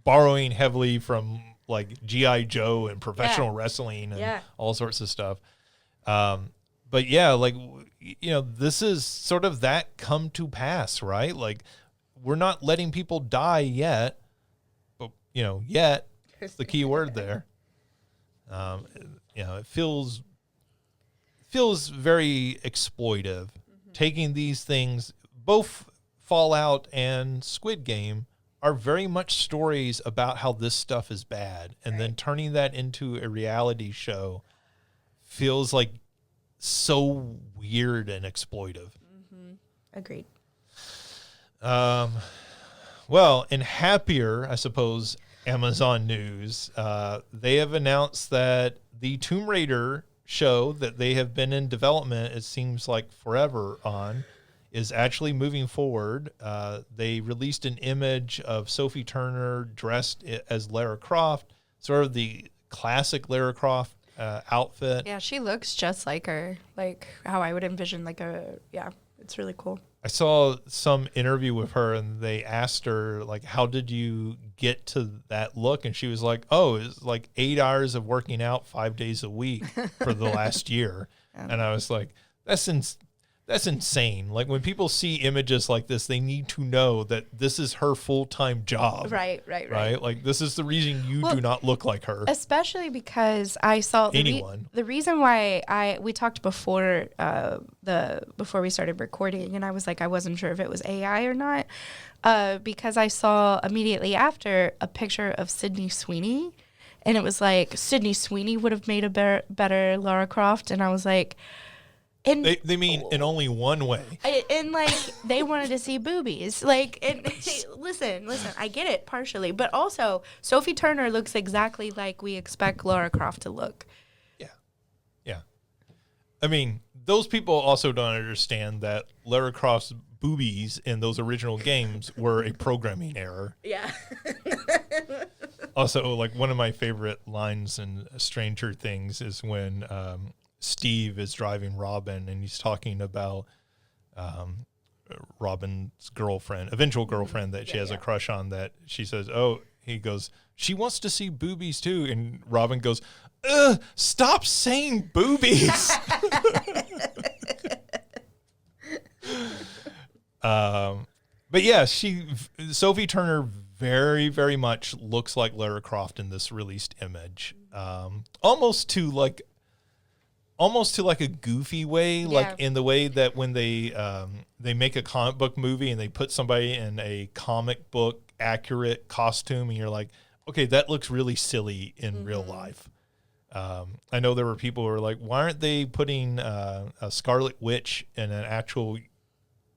Borrowing heavily from like G.I. Joe and professional wrestling and all sorts of stuff. But yeah, like, this is sort of that come to pass, right? Like, we're not letting people die yet, but, yet, it's the key word there. It feels very exploitive. Taking these things, both Fallout and Squid Game are very much stories about how this stuff is bad. And then turning that into a reality show feels like so weird and exploitive. Agreed. Well, in happier, I suppose, Amazon news, they have announced that the Tomb Raider show that they have been in development, it seems like forever on, is actually moving forward. They released an image of Sophie Turner dressed as Lara Croft, sort of the classic Lara Croft outfit. Yeah, she looks just like her, like how I would envision it's really cool. I saw some interview with her and they asked her, like, how did you get to that look? And she was like, oh, it's like 8 hours of working out 5 days a week for the last year. And I was like, that's insane. Like, when people see images like this, they need to know that this is her full-time job. Right. Like, this is the reason you do not look like her. Especially because I saw the reason why we talked before before we started recording, and I was like, I wasn't sure if it was AI or not, because I saw immediately after a picture of Sydney Sweeney, and it was like Sydney Sweeney would have made a better Lara Croft, and I was like. And they mean in only one way. And like they wanted to see boobies. Like, and listen, I get it partially, but also Sophie Turner looks exactly like we expect Lara Croft to look. Yeah. I mean, those people also don't understand that Lara Croft's boobies in those original games were a programming error. Yeah. Also, like, one of my favorite lines in Stranger Things is when Steve is driving Robin and he's talking about Robin's girlfriend, eventual girlfriend that she has a crush on, that she says, he goes, she wants to see boobies too. And Robin goes, stop saying boobies. But yeah, Sophie Turner very, very much looks like Lara Croft in this released image. Almost to like a goofy way, like in the way that when they make a comic book movie and they put somebody in a comic book accurate costume, and you're like, okay, that looks really silly in real life. I know there were people who were like, why aren't they putting a Scarlet Witch in an actual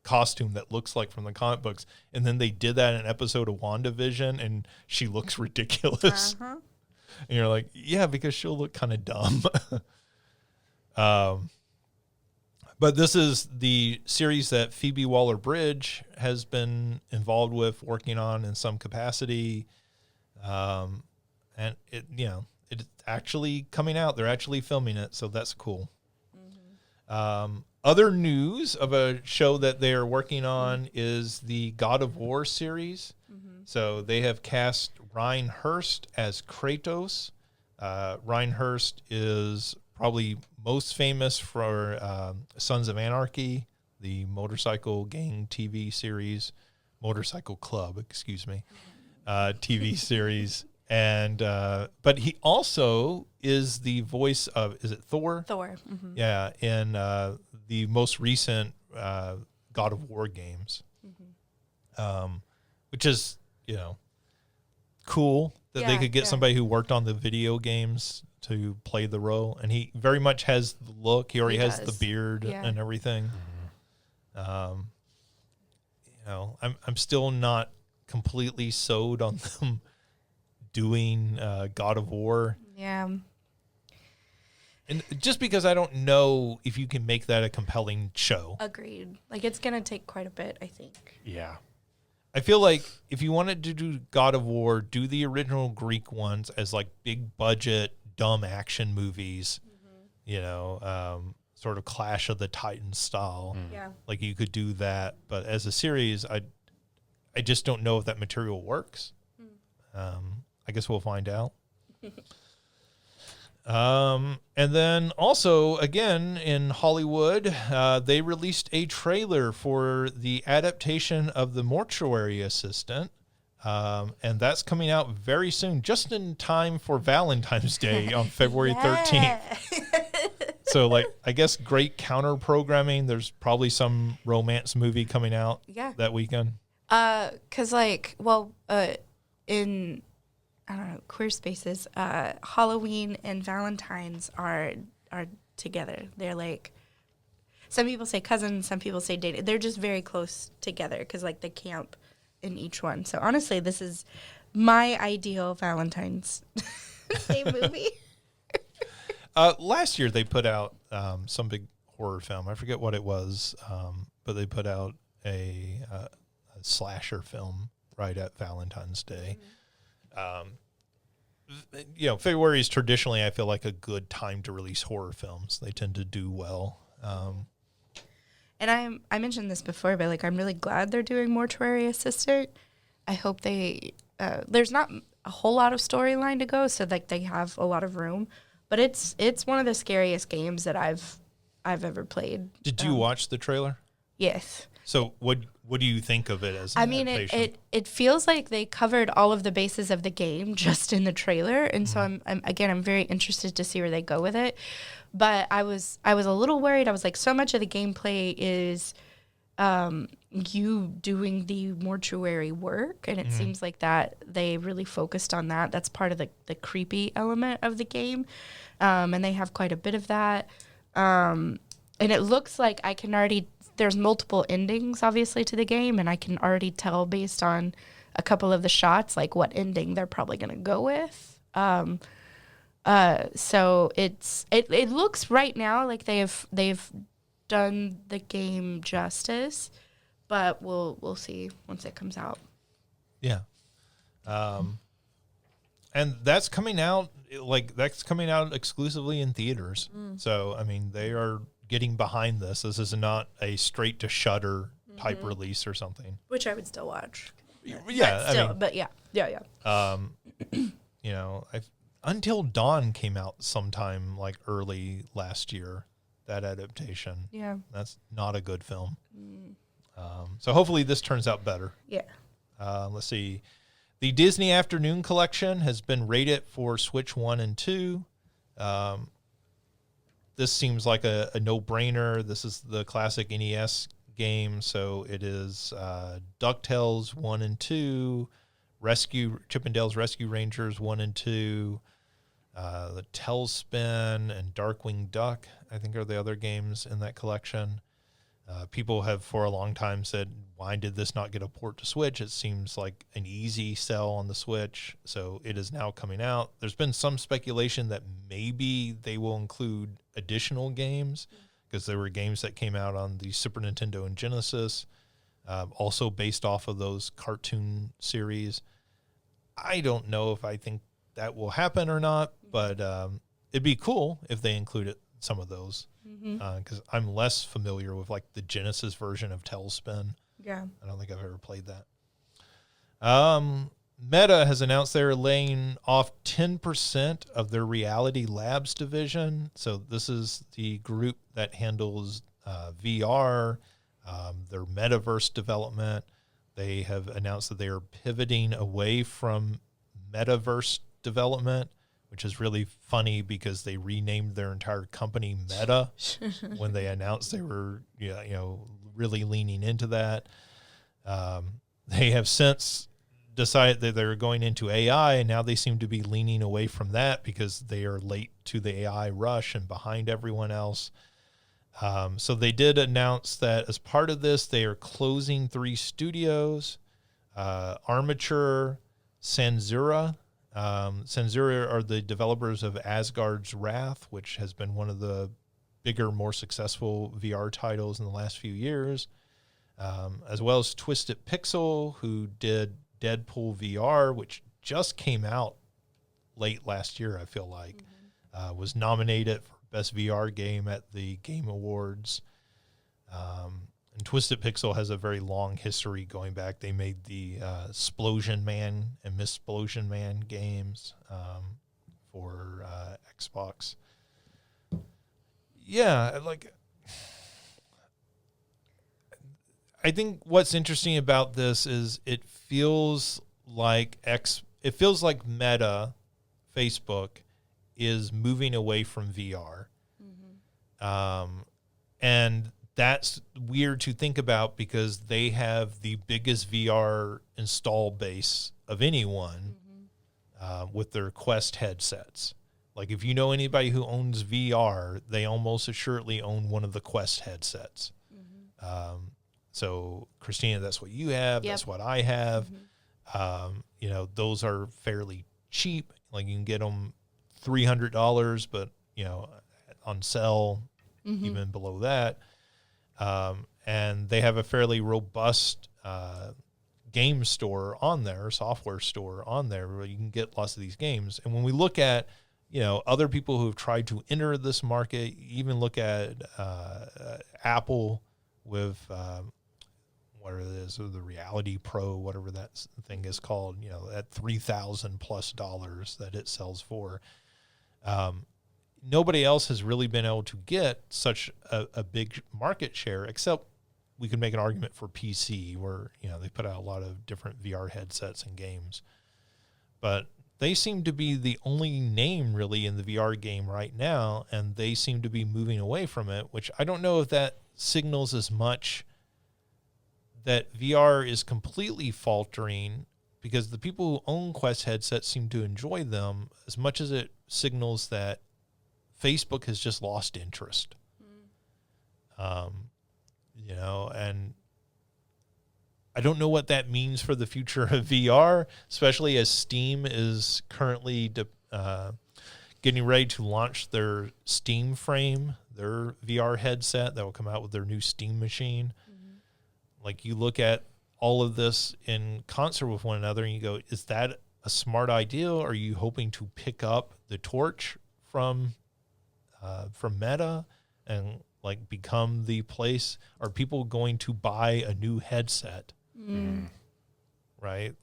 costume that looks like from the comic books? And then they did that in an episode of WandaVision, and she looks ridiculous. And you're like, yeah, because she'll look kind of dumb. But this is the series that Phoebe Waller-Bridge has been involved with, working on in some capacity. And it's actually coming out. They're actually filming it, so that's cool. Other news of a show that they are working on is the God of War series. So they have cast Ryan Hurst as Kratos. Ryan Hurst is probably most famous for Sons of Anarchy, the motorcycle gang TV series, Motorcycle Club, excuse me, TV series. And but he also is the voice of, is it Thor? Thor. Yeah, in the most recent God of War games, which is, cool that they could get somebody who worked on the video games to play the role. And he very much has the look. He already has the beard and everything. I'm still not completely sold on them doing God of War. Yeah. And just because I don't know if you can make that a compelling show. Agreed. Like, it's going to take quite a bit, I think. Yeah. I feel like if you wanted to do God of War, do the original Greek ones as like big budget, dumb action movies, sort of Clash of the Titans style. Yeah. Like you could do that. But as a series, I just don't know if that material works. I guess we'll find out. And then also, again, in Hollywood, they released a trailer for the adaptation of The Mortuary Assistant. And that's coming out very soon, just in time for Valentine's Day on February 13th. So, like, I guess great counter programming. There's probably some romance movie coming out that weekend. Because, in... I don't know, queer spaces, Halloween and Valentine's are together. They're like, some people say cousins, some people say dating. They're just very close together because like they camp in each one. So honestly, this is my ideal Valentine's Day movie. Last year they put out some big horror film. I forget what it was, but they put out a slasher film right at Valentine's Day. February is traditionally, I feel like, a good time to release horror films. They tend to do well. And I mentioned this before, but like I'm really glad they're doing Mortuary Assistant. I hope they there's not a whole lot of storyline to go, so like they have a lot of room. But it's one of the scariest games that I've ever played. Did you watch the trailer? Yes. So what do you think of it as an adaptation? it feels like they covered all of the bases of the game just in the trailer, and so I'm very interested to see where they go with it. But I was a little worried. I was like, so much of the gameplay is you doing the mortuary work, and it seems like that they really focused on that. That's part of the creepy element of the game, and they have quite a bit of that. And it looks like I can already. There's multiple endings, obviously, to the game, and I can already tell based on a couple of the shots, like what ending they're probably going to go with. So it looks right now like they've done the game justice, but we'll see once it comes out. Yeah, and that's coming out exclusively in theaters. So I mean, they are getting behind this. This is not a straight to Shudder type release or something. Which I would still watch. Yeah, Until Dawn came out sometime like early last year. That adaptation. Yeah, that's not a good film. So hopefully this turns out better. Yeah. Let's see. The Disney Afternoon Collection has been rated for Switch 1 and 2. This seems like a no-brainer. This is the classic NES game, so it is DuckTales 1 and 2, Chip 'n Dale's Rescue Rangers 1 and 2, the Tailspin and Darkwing Duck, I think, are the other games in that collection. People have for a long time said, why did this not get a port to Switch? It seems like an easy sell on the Switch, so it is now coming out. There's been some speculation that maybe they will include additional games because there were games that came out on the Super Nintendo and Genesis, also based off of those cartoon series. I don't know if I think that will happen or not, but it'd be cool if they included some of those, because I'm less familiar with like the Genesis version of Tailspin. Yeah. I don't think I've ever played that. Meta has announced they're laying off 10% of their Reality Labs division. So this is the group that handles VR, their metaverse development. They have announced that they are pivoting away from metaverse development, which is really funny because they renamed their entire company Meta when they announced they were, really leaning into that. They have since decided that they're going into AI, and now they seem to be leaning away from that because they are late to the AI rush and behind everyone else. So they did announce that as part of this, they are closing 3 studios, Armature, Sanzura. Sanzura are the developers of Asgard's Wrath, which has been one of the bigger, more successful VR titles in the last few years, as well as Twisted Pixel, who did Deadpool VR, which just came out late last year, I feel like, was nominated for Best VR Game at the Game Awards. And Twisted Pixel has a very long history going back. They made the Splosion Man and Missplosion Man games for Xbox. Yeah, I think what's interesting about this is it feels like Meta, Facebook, is moving away from VR. And that's weird to think about because they have the biggest VR install base of anyone with their Quest headsets. Like, if you know anybody who owns VR, they almost assuredly own one of the Quest headsets. So, Christina, that's what you have. Yep. That's what I have. Those are fairly cheap. Like, you can get them $300, but, on sale, even below that. And they have a fairly robust game store on there, software store on there, where you can get lots of these games. And when we look at, other people who have tried to enter this market, even look at Apple with whatever it is, or the Reality Pro, whatever that thing is called, at $3,000+ that it sells for. Nobody else has really been able to get such a big market share, except we could make an argument for PC, where, they put out a lot of different VR headsets and games. But they seem to be the only name really in the VR game right now, and they seem to be moving away from it, which I don't know if that signals as much that VR is completely faltering, because the people who own Quest headsets seem to enjoy them as much as it signals that Facebook has just lost interest. And I don't know what that means for the future of VR, especially as Steam is currently getting ready to launch their Steam Frame, their VR headset that will come out with their new Steam machine. Like, you look at all of this in concert with one another and you go, is that a smart idea? Or are you hoping to pick up the torch from Meta and become the place? Are people going to buy a new headset? Right?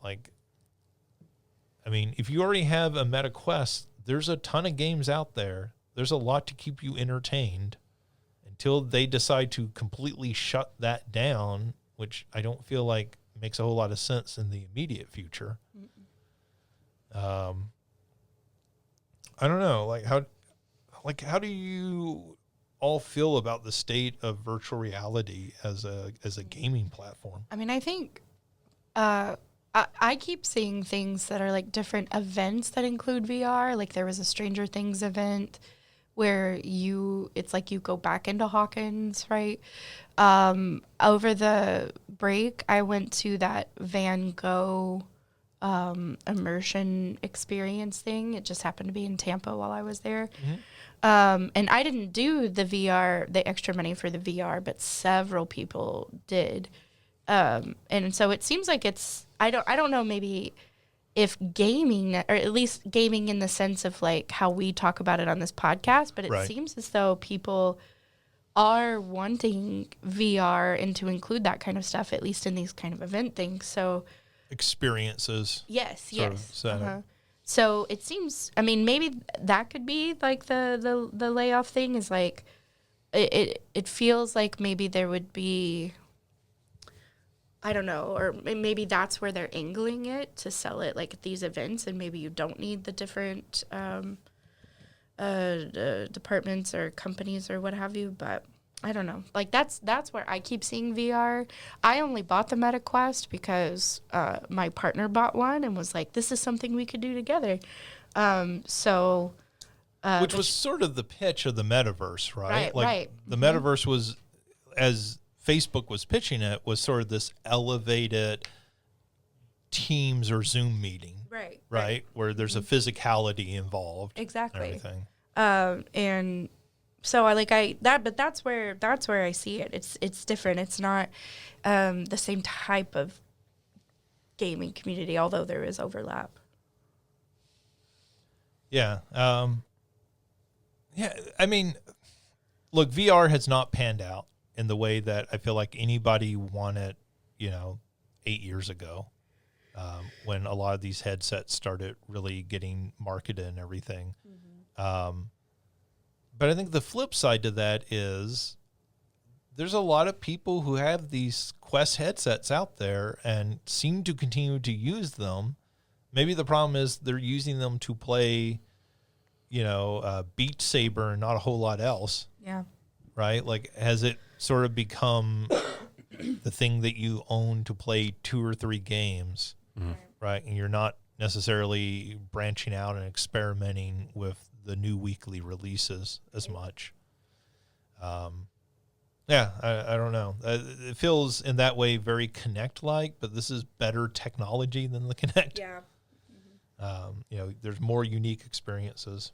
If you already have a Meta Quest, there's a ton of games out there. There's a lot to keep you entertained until they decide to completely shut that down, which I don't feel like makes a whole lot of sense in the immediate future. I don't know, how do you all feel about the state of virtual reality as a gaming platform? I think I keep seeing things that are different events that include VR. Like, there was a Stranger Things event where it's you go back into Hawkins, right? Over the break, I went to that Van Gogh immersion experience thing. It just happened to be in Tampa while I was there. And I didn't do the extra money for the VR, but several people did. And so it seems like I don't know, maybe if gaming, or at least gaming in the sense of like how we talk about it on this podcast, but it seems as though people are wanting VR and to include that kind of stuff, at least in these kind of event things. So experiences. Yes. Uh-huh. So it seems, I mean, maybe that could be like the layoff thing is like, it feels like maybe there would be, I don't know, or maybe that's where they're angling it to sell it like at these events, and maybe you don't need the different departments or companies or what have you, but I don't know. Like that's where I keep seeing VR. I only bought the Meta Quest because my partner bought one and was like, "This is something we could do together." Which was sort of the pitch of the metaverse, right? Right. The metaverse was, as Facebook was pitching it, was sort of this elevated Teams or Zoom meeting, right? Where there's a physicality involved, exactly, and everything. And so but that's where I see it. It's different. It's not the same type of gaming community, although there is overlap. Yeah. I mean, look, VR has not panned out in the way that I feel like anybody wanted, 8 years ago, when a lot of these headsets started really getting marketed and everything. But I think the flip side to that is there's a lot of people who have these Quest headsets out there and seem to continue to use them. Maybe the problem is they're using them to play, Beat Saber and not a whole lot else. Yeah. Right? Like, has it sort of become the thing that you own to play 2 or 3 games, right? And you're not necessarily branching out and experimenting with the new weekly releases as much. I don't know. It feels in that way very Kinect-like, but this is better technology than the Kinect. Yeah. There's more unique experiences.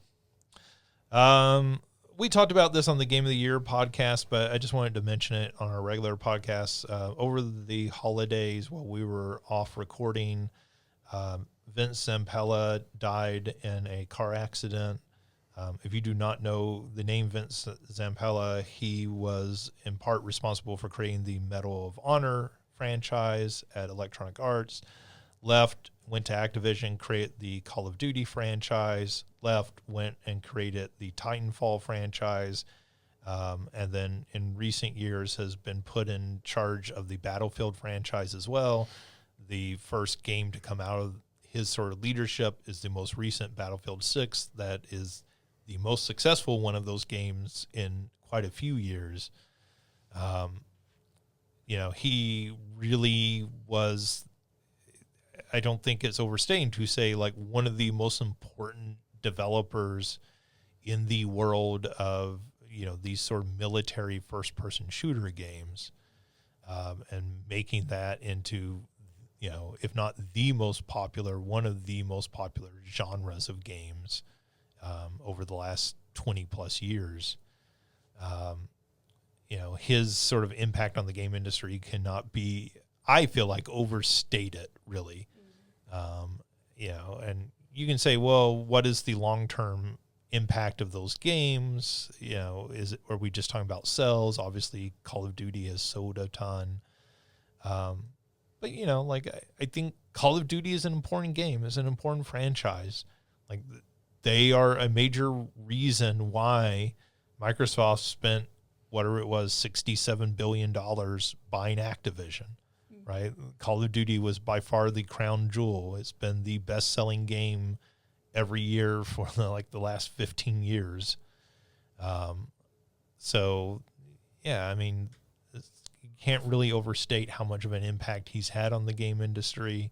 We talked about this on the Game of the Year podcast, but I just wanted to mention it on our regular podcast. Over the holidays, while we were off recording, Vince Zampella died in a car accident. If you do not know the name Vince Zampella, he was in part responsible for creating the Medal of Honor franchise at Electronic Arts. Went to Activision, created the Call of Duty franchise, went and created the Titanfall franchise, and then in recent years has been put in charge of the Battlefield franchise as well. The first game to come out of his sort of leadership is the most recent Battlefield 6. That is the most successful one of those games in quite a few years. He really was, I don't think it's overstating to say, like, one of the most important developers in the world of, these sort of military first-person shooter games, and making that into, if not the most popular, one of the most popular genres of games over the last 20-plus years. His sort of impact on the game industry cannot be, I feel like, overstated, really. And you can say, well, what is the long-term impact of those games? Are we just talking about sales? Obviously, Call of Duty has sold a ton. But, I think Call of Duty is an important game, is an important franchise. Like, they are a major reason why Microsoft spent whatever it was, $67 billion buying Activision. Right, Call of Duty was by far the crown jewel. It's been the best-selling game every year for the last 15 years. You can't really overstate how much of an impact he's had on the game industry.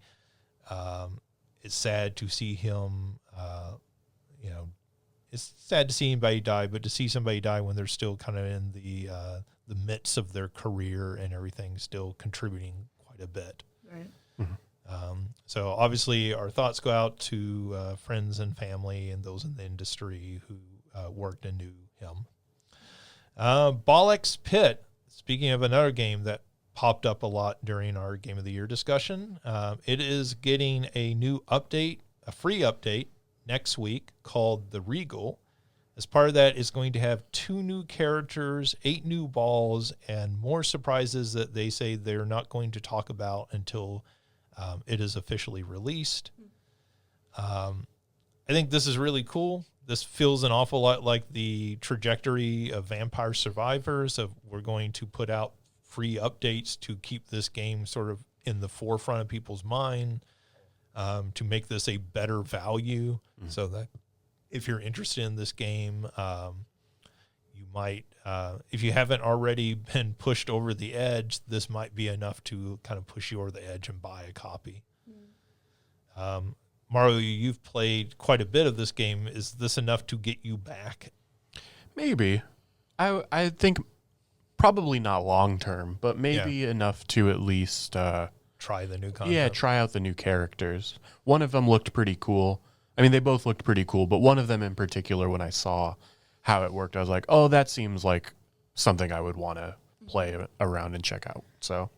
It's sad to see him. It's sad to see anybody die, but to see somebody die when they're still kind of in the midst of their career and everything, still contributing a bit. Right. So obviously our thoughts go out to friends and family and those in the industry who worked and knew him. Bollock's Pit, speaking of another game that popped up a lot during our Game of the Year discussion, it is getting a new update, a free update next week called The Regal. As part of that, it's going to have 2 new characters, 8 new balls, and more surprises that they say they're not going to talk about until it is officially released. I think this is really cool. This feels an awful lot like the trajectory of Vampire Survivors, of we're going to put out free updates to keep this game sort of in the forefront of people's mind, to make this a better value, so that if you're interested in this game, you might, if you haven't already been pushed over the edge, this might be enough to kind of push you over the edge and buy a copy. Mario, you've played quite a bit of this game. Is this enough to get you back? Maybe. I think probably not long term, but maybe enough to at least try the new content. Yeah, try out the new characters. One of them looked pretty cool. I mean, they both looked pretty cool, but one of them in particular, when I saw how it worked, I was like, oh, that seems like something I would want to play around and check out. So,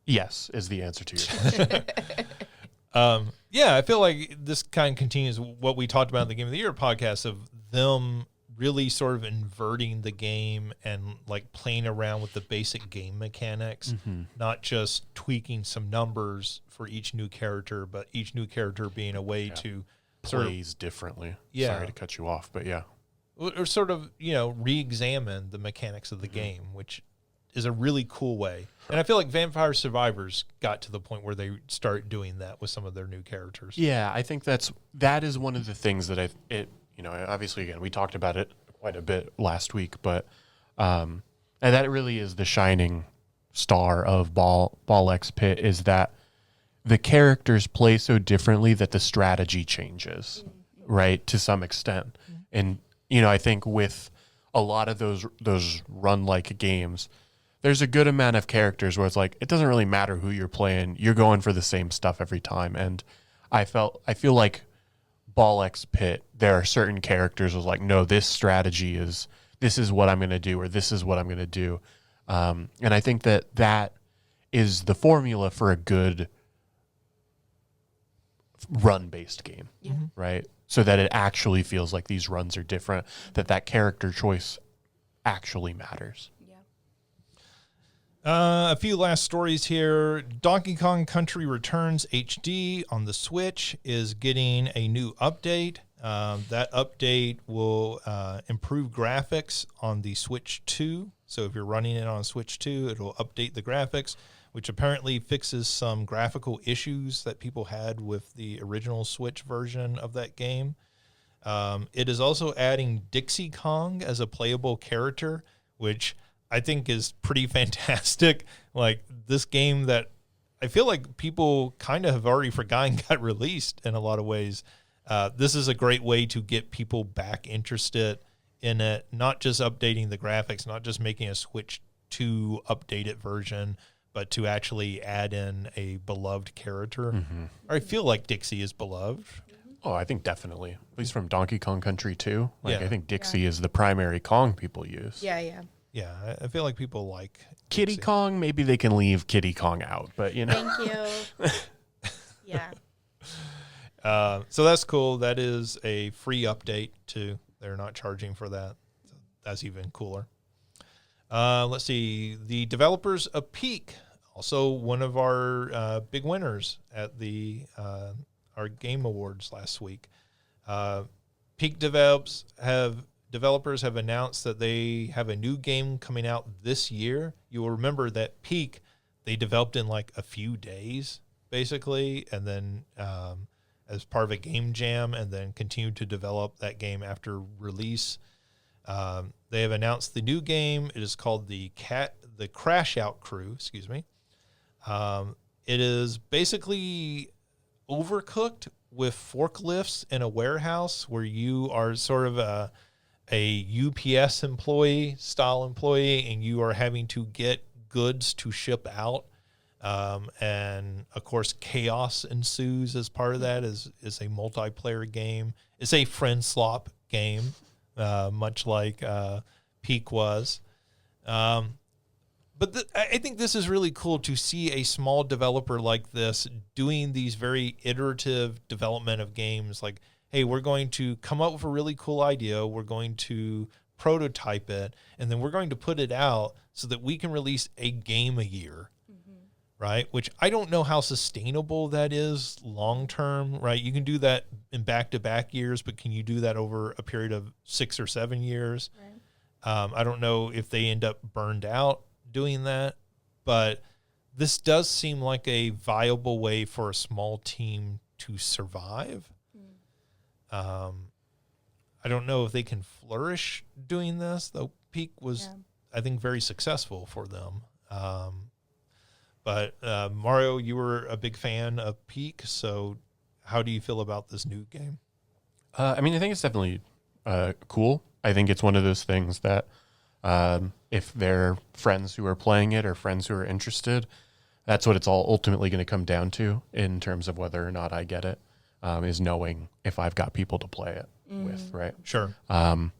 yes, is the answer to your question. Yeah, I feel like this kind of continues what we talked about in the Game of the Year podcast, of them really sort of inverting the game and like playing around with the basic game mechanics, not just tweaking some numbers for each new character, but each new character being a way to plays differently. Yeah. Sorry to cut you off, but yeah. Or sort of, re-examine the mechanics of the game, which is a really cool way. And I feel like Vampire Survivors got to the point where they start doing that with some of their new characters. Yeah, I think that is one of the things that obviously, again, we talked about it quite a bit last week, but and that really is the shining star of Bollock's Pit, is that the characters play so differently that the strategy changes, right, to some extent. And, I think with a lot of those run-like games, there's a good amount of characters where it's like, it doesn't really matter who you're playing, you're going for the same stuff every time. And I feel like Bollock's Pit, there are certain characters was like, no, this is what I'm going to do, or this is what I'm going to do. And I think that is the formula for a good run-based game, right? So that it actually feels like these runs are different, that character choice actually matters. A few last stories here. Donkey Kong Country Returns HD on the Switch is getting a new update. That update will improve graphics on the Switch 2. So if you're running it on Switch 2, it'll update the graphics, which apparently fixes some graphical issues that people had with the original Switch version of that game. It is also adding Dixie Kong as a playable character, which I think is pretty fantastic. Like, this game that I feel like people kind of have already forgotten got released in a lot of ways. This is a great way to get people back interested in it, not just updating the graphics, not just making a Switch 2 updated version, but to actually add in a beloved character. I feel like Dixie is beloved. Oh, I think definitely. At least from Donkey Kong Country 2. Yeah. I think Dixie is the primary Kong people use. Yeah. Yeah, I feel like people like Kiddy Dixie. Kong, maybe they can leave Kiddy Kong out, but Thank you. Yeah. So that's cool. That is a free update too. They're not charging for that. So that's even cooler. Let's see. The developers of Peak, also one of our big winners at the our Game Awards last week. Peak developers have announced that they have a new game coming out this year. You will remember that Peak, they developed in like a few days, basically, and then as part of a game jam, and then continued to develop that game after release. They have announced the new game. It is called the Crash Out Crew. Excuse me. It is basically Overcooked with forklifts in a warehouse where you are sort of a UPS style employee, and you are having to get goods to ship out. And of course, chaos ensues as part of that. Is a multiplayer game. It's a friend slop game, much like Peak was. But I think this is really cool to see a small developer like this doing these very iterative development of games. Like, hey, we're going to come up with a really cool idea. We're going to prototype it, and then we're going to put it out so that we can release a game a year, right? Which I don't know how sustainable that is long term, right? You can do that in back-to-back years, but can you do that over a period of 6 or 7 years? Right. I don't know if they end up burned out doing that, but this does seem like a viable way for a small team to survive. I don't know if they can flourish doing this, though Peak was, I think, very successful for them. But Mario, you were a big fan of Peak, so how do you feel about this new game? I mean, I think it's definitely cool. I think it's one of those things that if they're friends who are playing it or friends who are interested, that's what it's all ultimately going to come down to in terms of whether or not I get it, is knowing if I've got people to play it with, right? Sure. When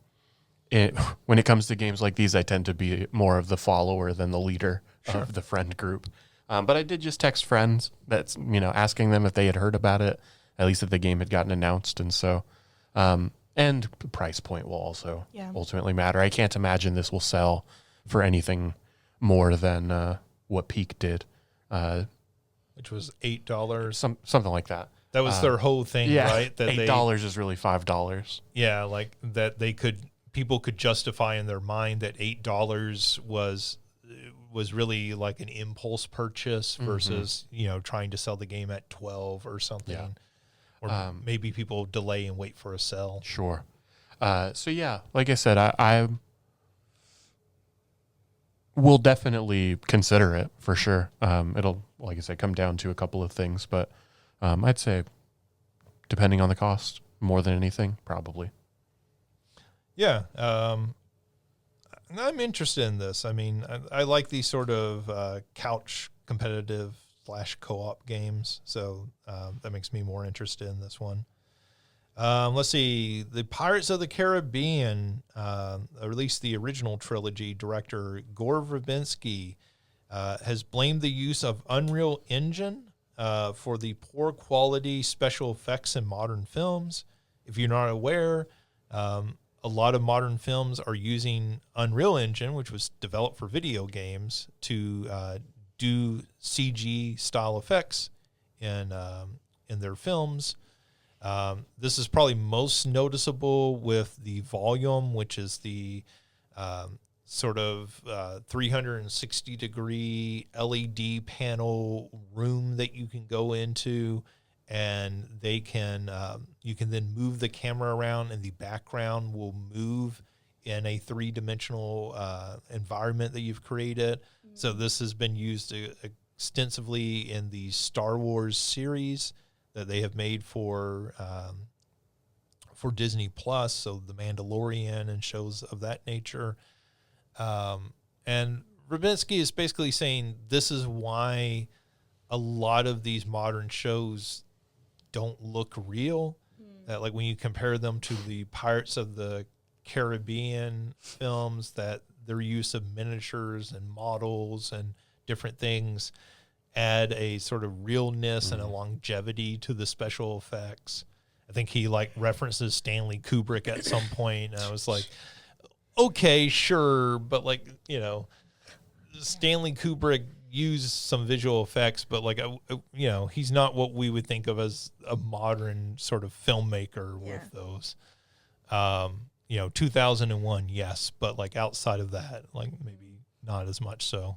it comes to games like these, I tend to be more of the follower than the leader of the friend group. But I did just text friends that's, asking them if they had heard about it, at least if the game had gotten announced. And so, and the price point will also ultimately matter. I can't imagine this will sell for anything more than what Peak did. Which was $8. Something like that. That was their whole thing, right? That $8 is really $5. Yeah, like that people could justify in their mind that $8 was really like an impulse purchase versus, trying to sell the game at 12 or something. Yeah. Or maybe people delay and wait for a sell. Sure. So yeah, like I said, I will definitely consider it for sure. It'll, like I said, come down to a couple of things, but I'd say depending on the cost more than anything, probably. Yeah. I'm interested in this. I mean, I like these sort of couch competitive / co-op games. So that makes me more interested in this one. Let's see. The Pirates of the Caribbean, at least the original trilogy, director Gore Verbinski has blamed the use of Unreal Engine for the poor quality special effects in modern films. If you're not aware, a lot of modern films are using Unreal Engine, which was developed for video games, to do CG style effects in their films. This is probably most noticeable with the Volume, which is the sort of 360-degree LED panel room that you can go into, and they can you can then move the camera around, and the background will move in a three-dimensional environment that you've created. So this has been used extensively in the Star Wars series that they have made for Disney Plus, so The Mandalorian and shows of that nature. And Rabinski is basically saying this is why a lot of these modern shows don't look real. That, like, when you compare them to the Pirates of the Caribbean films, that their use of miniatures and models and different things add a sort of realness and a longevity to the special effects. I think he references Stanley Kubrick at some point, and I was like, okay, sure, but Stanley Kubrick used some visual effects, but he's not what we would think of as a modern sort of filmmaker with those. 2001, yes, but outside of that, maybe not as much so.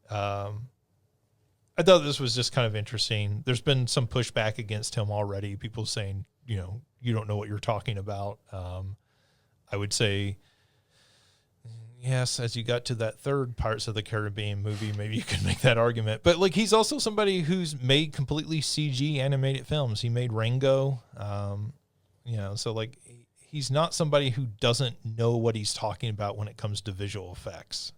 I thought this was just kind of interesting. There's been some pushback against him already. People saying, you don't know what you're talking about. I would say, yes, as you got to that third Pirates of the Caribbean movie, maybe you could make that argument. But he's also somebody who's made completely CG animated films. He made Rango, so he's not somebody who doesn't know what he's talking about when it comes to visual effects.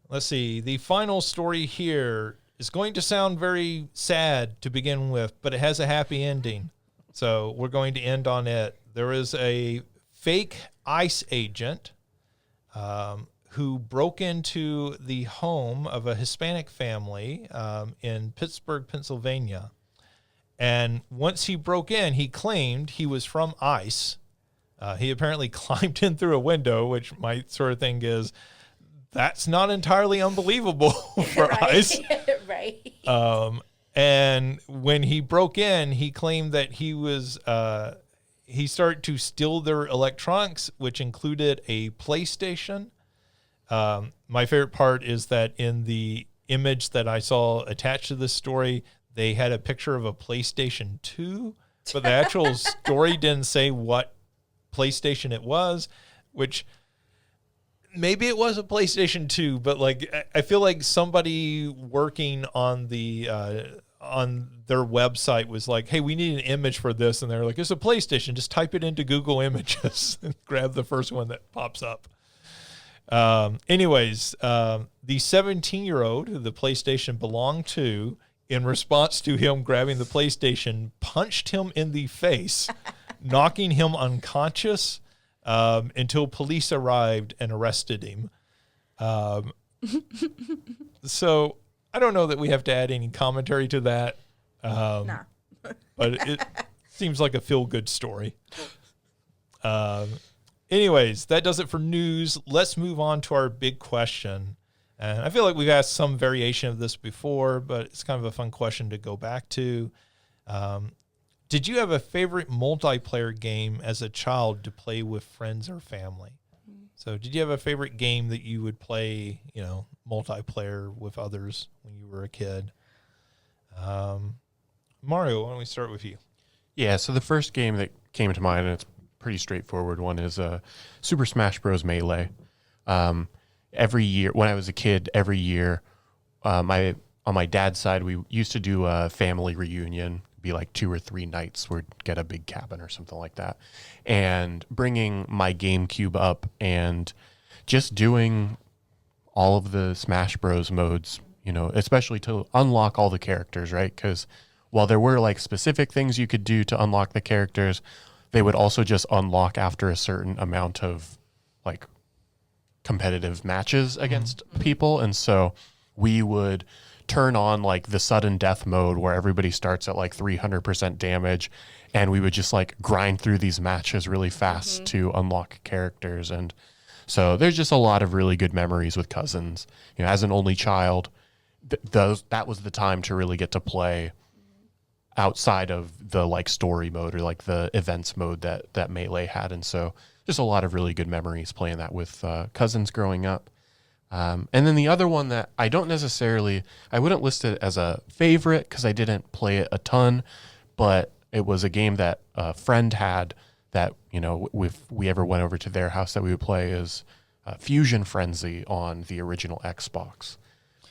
Let's see. The final story here is going to sound very sad to begin with, but it has a happy ending. So we're going to end on it. There is a fake ICE agent who broke into the home of a Hispanic family in Pittsburgh, Pennsylvania. And once he broke in, he claimed he was from ICE. He apparently climbed in through a window, which my sort of thing is, that's not entirely unbelievable for ICE. Right. And when he broke in, he claimed that he started to steal their electronics, which included a PlayStation. My favorite part is that in the image that I saw attached to this story, they had a picture of a PlayStation 2, but the actual story didn't say what PlayStation it was, which maybe it was a PlayStation 2, but like I feel like somebody working on the on their website was like, hey, we need an image for this, and they're like, it's a PlayStation, just type it into Google Images and grab the first one that pops up. Anyways, the 17-year-old who the PlayStation belonged to, in response to him grabbing the PlayStation, punched him in the face, knocking him unconscious until police arrived and arrested him. So I don't know that we have to add any commentary to that. Nah. But it seems like a feel-good story. Anyways, that does it for news. Let's move on to our big question. And I feel like we've asked some variation of this before, but it's kind of a fun question to go back to. Did you have a favorite multiplayer game as a child to play with friends or family? So did you have a favorite game that you would play, multiplayer with others when you were a kid? Mario, why don't we start with you? Yeah, so the first game that came to mind, and it's a pretty straightforward one, is Super Smash Bros. Melee. Every year, when I was a kid, every year, on my dad's side, we used to do a family reunion, be like 2 or 3 nights, we'd get a big cabin or something like that, and bringing my GameCube up and just doing all of the Smash Bros. Modes, especially to unlock all the characters, right? Because while there were like specific things you could do to unlock the characters, they would also just unlock after a certain amount of like competitive matches against people. And so we would turn on like the sudden death mode where everybody starts at like 300% damage, and we would just like grind through these matches really fast to unlock characters. And so there's just a lot of really good memories with cousins. As an only child, that was the time to really get to play outside of the like story mode or like the events mode that Melee had. And so just a lot of really good memories playing that with cousins growing up. And then the other one that I wouldn't list it as a favorite because I didn't play it a ton, but it was a game that a friend had that, if we ever went over to their house that we would play, is Fusion Frenzy on the original Xbox.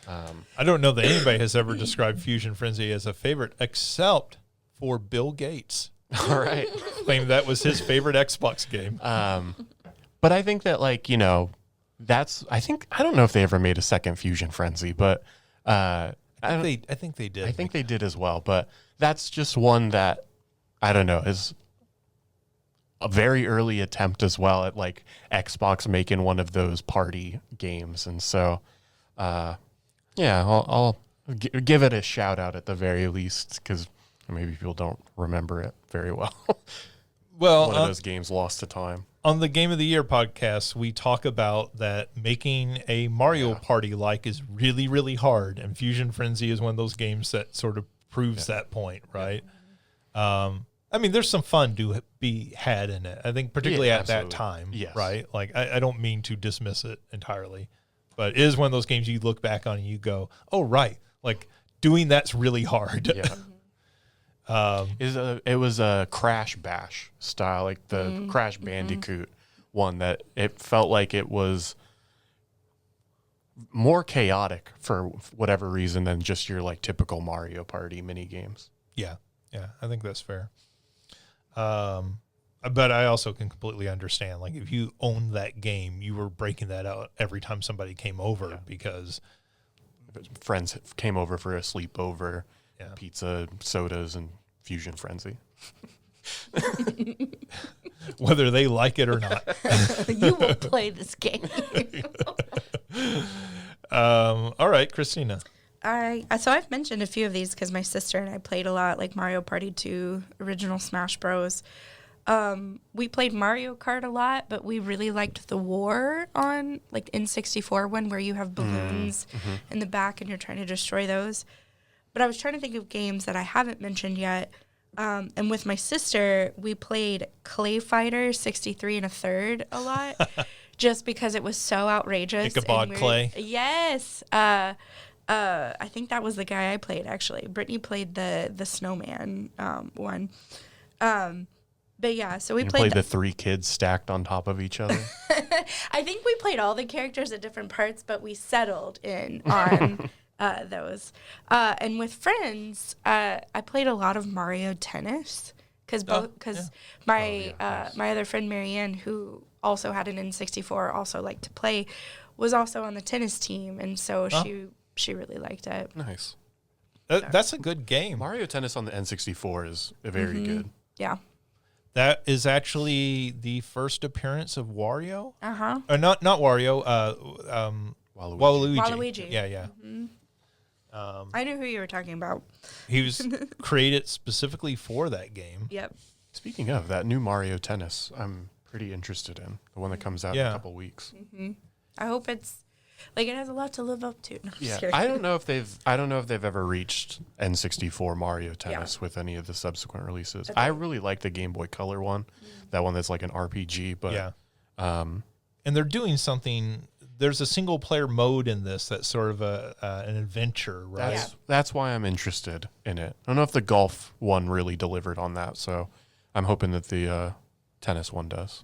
I don't know that anybody has ever described Fusion Frenzy as a favorite except for Bill Gates. All right. Claimed that was his favorite Xbox game. But I think that I don't know if they ever made a second Fusion Frenzy, but I think they did. I think they did as well, but that's just one that I don't know is a very early attempt as well at like Xbox making one of those party games. And so, I'll give it a shout out at the very least because maybe people don't remember it very well. Well, one of those games lost to time. On the Game of the Year podcast, we talk about that making a Mario Party like is really, really hard. And Fusion Frenzy is one of those games that sort of proves that point, right? There's some fun to be had in it. I think particularly at that time, right? Like, I don't mean to dismiss it entirely, but it is one of those games you look back on and you go, oh, right. Like, doing that's really hard. Yeah. It was a Crash Bash style, like the Crash Bandicoot one that it felt like it was more chaotic for whatever reason than just your like typical Mario Party mini games. Yeah, I think that's fair. But I also can completely understand, like, if you owned that game, you were breaking that out every time somebody came over because friends came over for a sleepover, Yeah. pizza, sodas, and Fusion Frenzy. whether they like it or not. You will play this game. All right, Christina. So I've mentioned a few of these because my sister and I played a lot, like Mario Party 2, original Smash Bros. We played Mario Kart a lot, but we really liked the War on, like, N64 one where you have balloons in the back and you're trying to destroy those. But I was trying to think of games that I haven't mentioned yet. And with my sister, we played Clay Fighter 63 1/3 a lot, just because it was so outrageous. Ichabod Clay. Yes. I think that was the guy I played, actually. Brittany played the snowman one. But yeah, so we played the 3 kids stacked on top of each other. I think we played all the characters at different parts, but we settled in on those. And with friends, I played a lot of Mario Tennis because my other friend Marianne, who also had an N64, also liked to play, was also on the tennis team, and so she really liked it. Nice. That's a good game. Mario Tennis on the N64 is very good. Yeah. That is actually the first appearance of Wario. Uh-huh. Not Wario. Waluigi. Waluigi. Yeah. I knew who you were talking about. He was created specifically for that game. Yep. Speaking of that new Mario Tennis, I'm pretty interested in the one that comes out in a couple weeks. I hope it's like it has a lot to live up to. No, I'm Yeah, serious. I don't know if they've ever reached N64 Mario Tennis with any of the subsequent releases. I really like the Game Boy Color one, that one that's like an RPG. But and they're doing something. There's a single player mode in this that's sort of an adventure, right? That's why I'm interested in it. I don't know if the golf one really delivered on that, so I'm hoping that the tennis one does.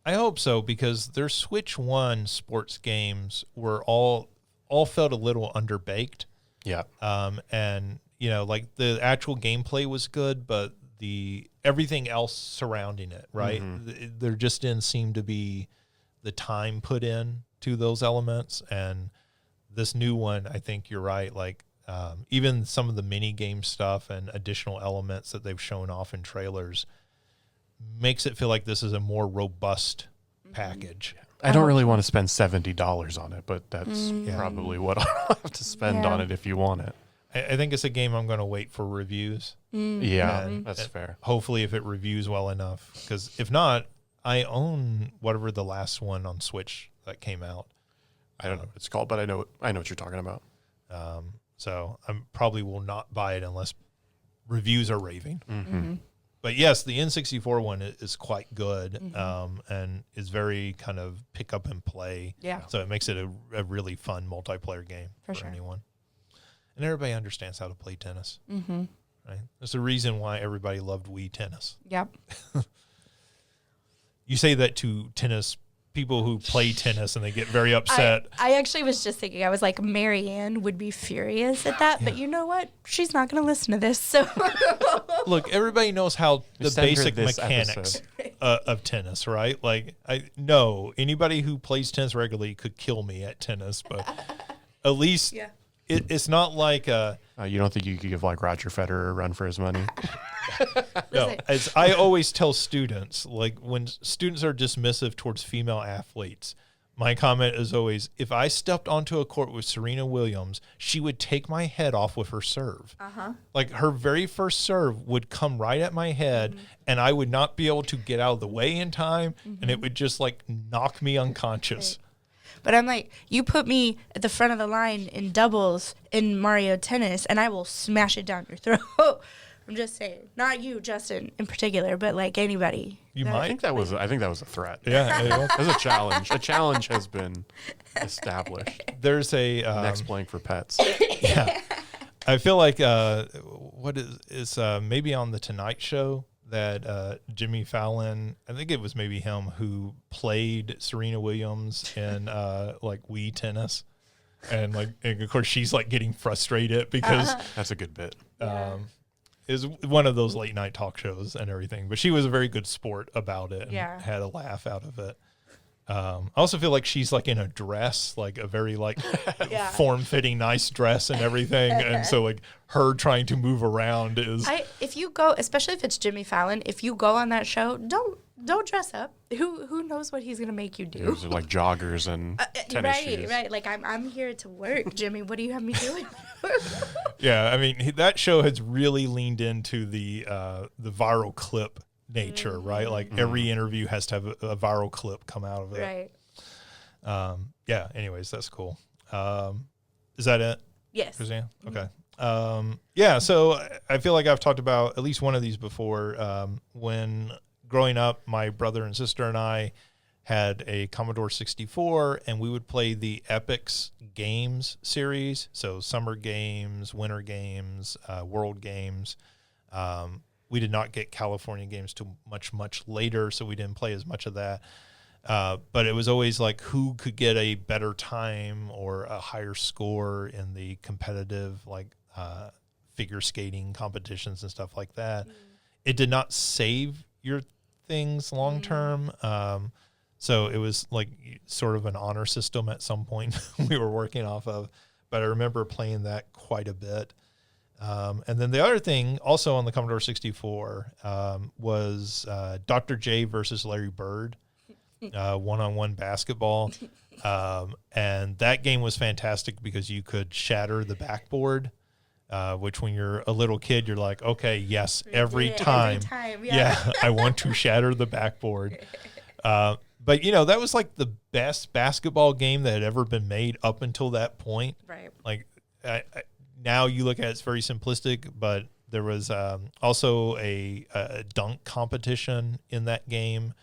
I hope so, because their Switch 1 sports games were all felt a little underbaked. Yeah. And like the actual gameplay was good, but everything else surrounding it, right? There just didn't seem to be the time put in to those elements. And this new one, I think you're right. Like even some of the mini game stuff and additional elements that they've shown off in trailers makes it feel like this is a more robust package. I don't really want to spend $70 on it, but that's probably what I'll have to spend on it if you want it. I think it's a game I'm going to wait for reviews. Yeah, that's fair. Hopefully if it reviews well enough, because if not, I own whatever the last one on Switch that came out. I don't know what it's called, but I know what you're talking about. So I probably will not buy it unless reviews are raving. But yes, the N64 one is quite good and is very kind of pick up and play. Yeah. So it makes it a really fun multiplayer game for sure. anyone. And everybody understands how to play tennis. Right? There's a reason why everybody loved Wii Tennis. Yep. You say that to tennis people who play tennis and they get very upset. I actually was just thinking, I was like, Marianne would be furious at that, but you know what? She's not going to listen to this. So Look, everybody knows how the Send her basic this mechanics of tennis, right? Like, I know anybody who plays tennis regularly could kill me at tennis, but at least it's not like you don't think you could give like Roger Federer a run for his money? No, as I always tell students, like when students are dismissive towards female athletes, my comment is always, if I stepped onto a court with Serena Williams, she would take my head off with her serve. Like her very first serve would come right at my head and I would not be able to get out of the way in time and it would just like knock me unconscious. But I'm like, you put me at the front of the line in doubles in Mario Tennis and I will smash it down your throat. I'm just saying, not you, Justin, in particular, but like anybody. You I might. think that was a threat. Yeah. There's a challenge. A challenge has been established. There's a Next playing for pets. Yeah. I feel like what is maybe on the Tonight Show that Jimmy Fallon, I think it was maybe him who played Serena Williams in like Wii Tennis, and like and of course she's like getting frustrated because That's a good bit. is one of those late night talk shows and everything. But she was a very good sport about it and Yeah. had a laugh out of it. I also feel like she's like in a dress, like a very like Yeah. form-fitting, nice dress and everything. And so like her trying to move around is If you go, especially if it's Jimmy Fallon, if you go on that show, don't dress up. Who knows what he's gonna make you do? Those are like joggers and tennis shoes. Right. Like I'm here to work, Jimmy. What do you have me doing? yeah. I mean, that show has really leaned into the viral clip nature, right? Like every interview has to have a viral clip come out of it. Right. Yeah. Anyways, that's cool. Is that it? Yes. Christina? Okay. Yeah. So I feel like I've talked about at least one of these before. When growing up, my brother and sister and I had a Commodore 64, and we would play the Epix Games series. So summer games, winter games, world games. We did not get California games till much later, so we didn't play as much of that. But it was always like who could get a better time or a higher score in the competitive like figure skating competitions and stuff like that. It did not save your things long term. So it was like sort of an honor system at some point we were working off of. But I remember playing that quite a bit. And then the other thing also on the Commodore 64 was Dr. J versus Larry Bird, one-on-one basketball. And that game was fantastic because you could shatter the backboard, which when you're a little kid, you're like, okay, yes, every time. Yeah, I want to shatter the backboard. But, you know, that was like the best basketball game that had ever been made up until that point. Right. Like, now you look at it, it's very simplistic, but there was also a dunk competition in that game.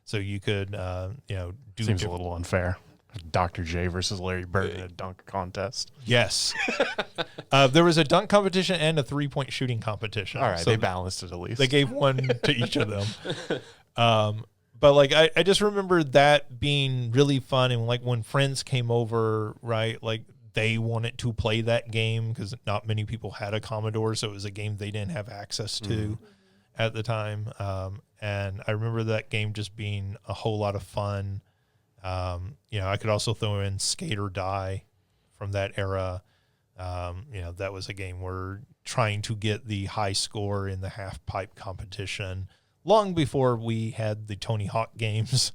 So you could, do... Seems a little unfair. Dr. J versus Larry Bird in a dunk contest. Yes. There was a dunk competition and a three-point shooting competition. All right, so they balanced it at least. they gave one to each of them. But like I just remember that being really fun, and like when friends came over, right, like they wanted to play that game because not many people had a Commodore, so it was a game they didn't have access to at the time. And I remember that game just being a whole lot of fun. I could also throw in Skate or Die from that era. That was a game where trying to get the high score in the half pipe competition long before we had the Tony Hawk games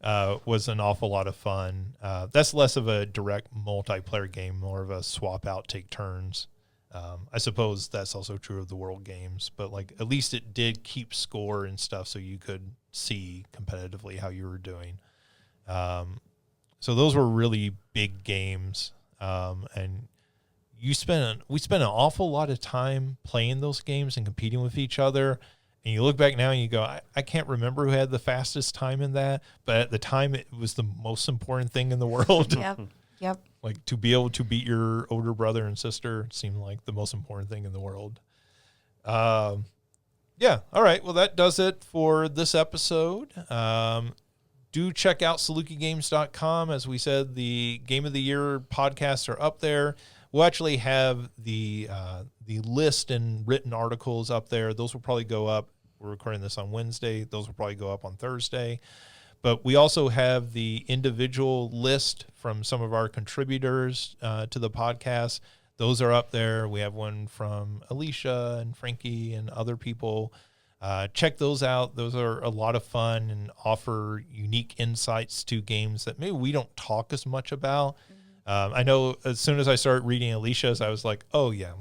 was an awful lot of fun. That's less of a direct multiplayer game, more of a swap out, take turns. I suppose that's also true of the world games, but like at least it did keep score and stuff so you could see competitively how you were doing. So those were really big games. And we spent an awful lot of time playing those games and competing with each other. And you look back now and you go, I can't remember who had the fastest time in that, but at the time it was the most important thing in the world. Yep. Like to be able to beat your older brother and sister seemed like the most important thing in the world. Yeah. All right. Well, that does it for this episode. Do check out SalukiGames.com. As we said, the Game of the Year podcasts are up there. We'll actually have the list and written articles up there. Those will probably go up. We're recording this on Wednesday. Those will probably go up on Thursday. But we also have the individual list from some of our contributors to the podcast. Those are up there. We have one from Alicia and Frankie and other people. Check those out. Those are a lot of fun and offer unique insights to games that maybe we don't talk as much about. I know as soon as I started reading Alicia's, I was like, oh yeah,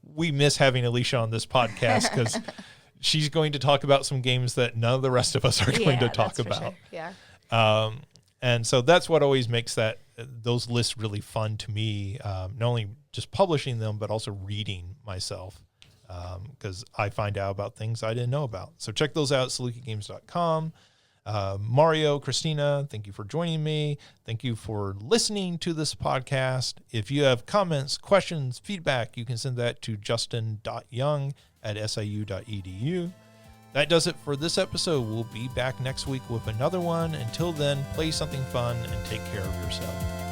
we miss having Alicia on this podcast because she's going to talk about some games that none of the rest of us are going to talk about. Sure. Yeah. And so that's what always makes those lists really fun to me. Not only just publishing them, but also reading myself. Because I find out about things I didn't know about. So check those out at SalukiGames.com. Mario, Christina, thank you for joining me. Thank you for listening to this podcast. If you have comments, questions, feedback, you can send that to justin.young@siu.edu. That does it for this episode. We'll be back next week with another one. Until then, play something fun and take care of yourself.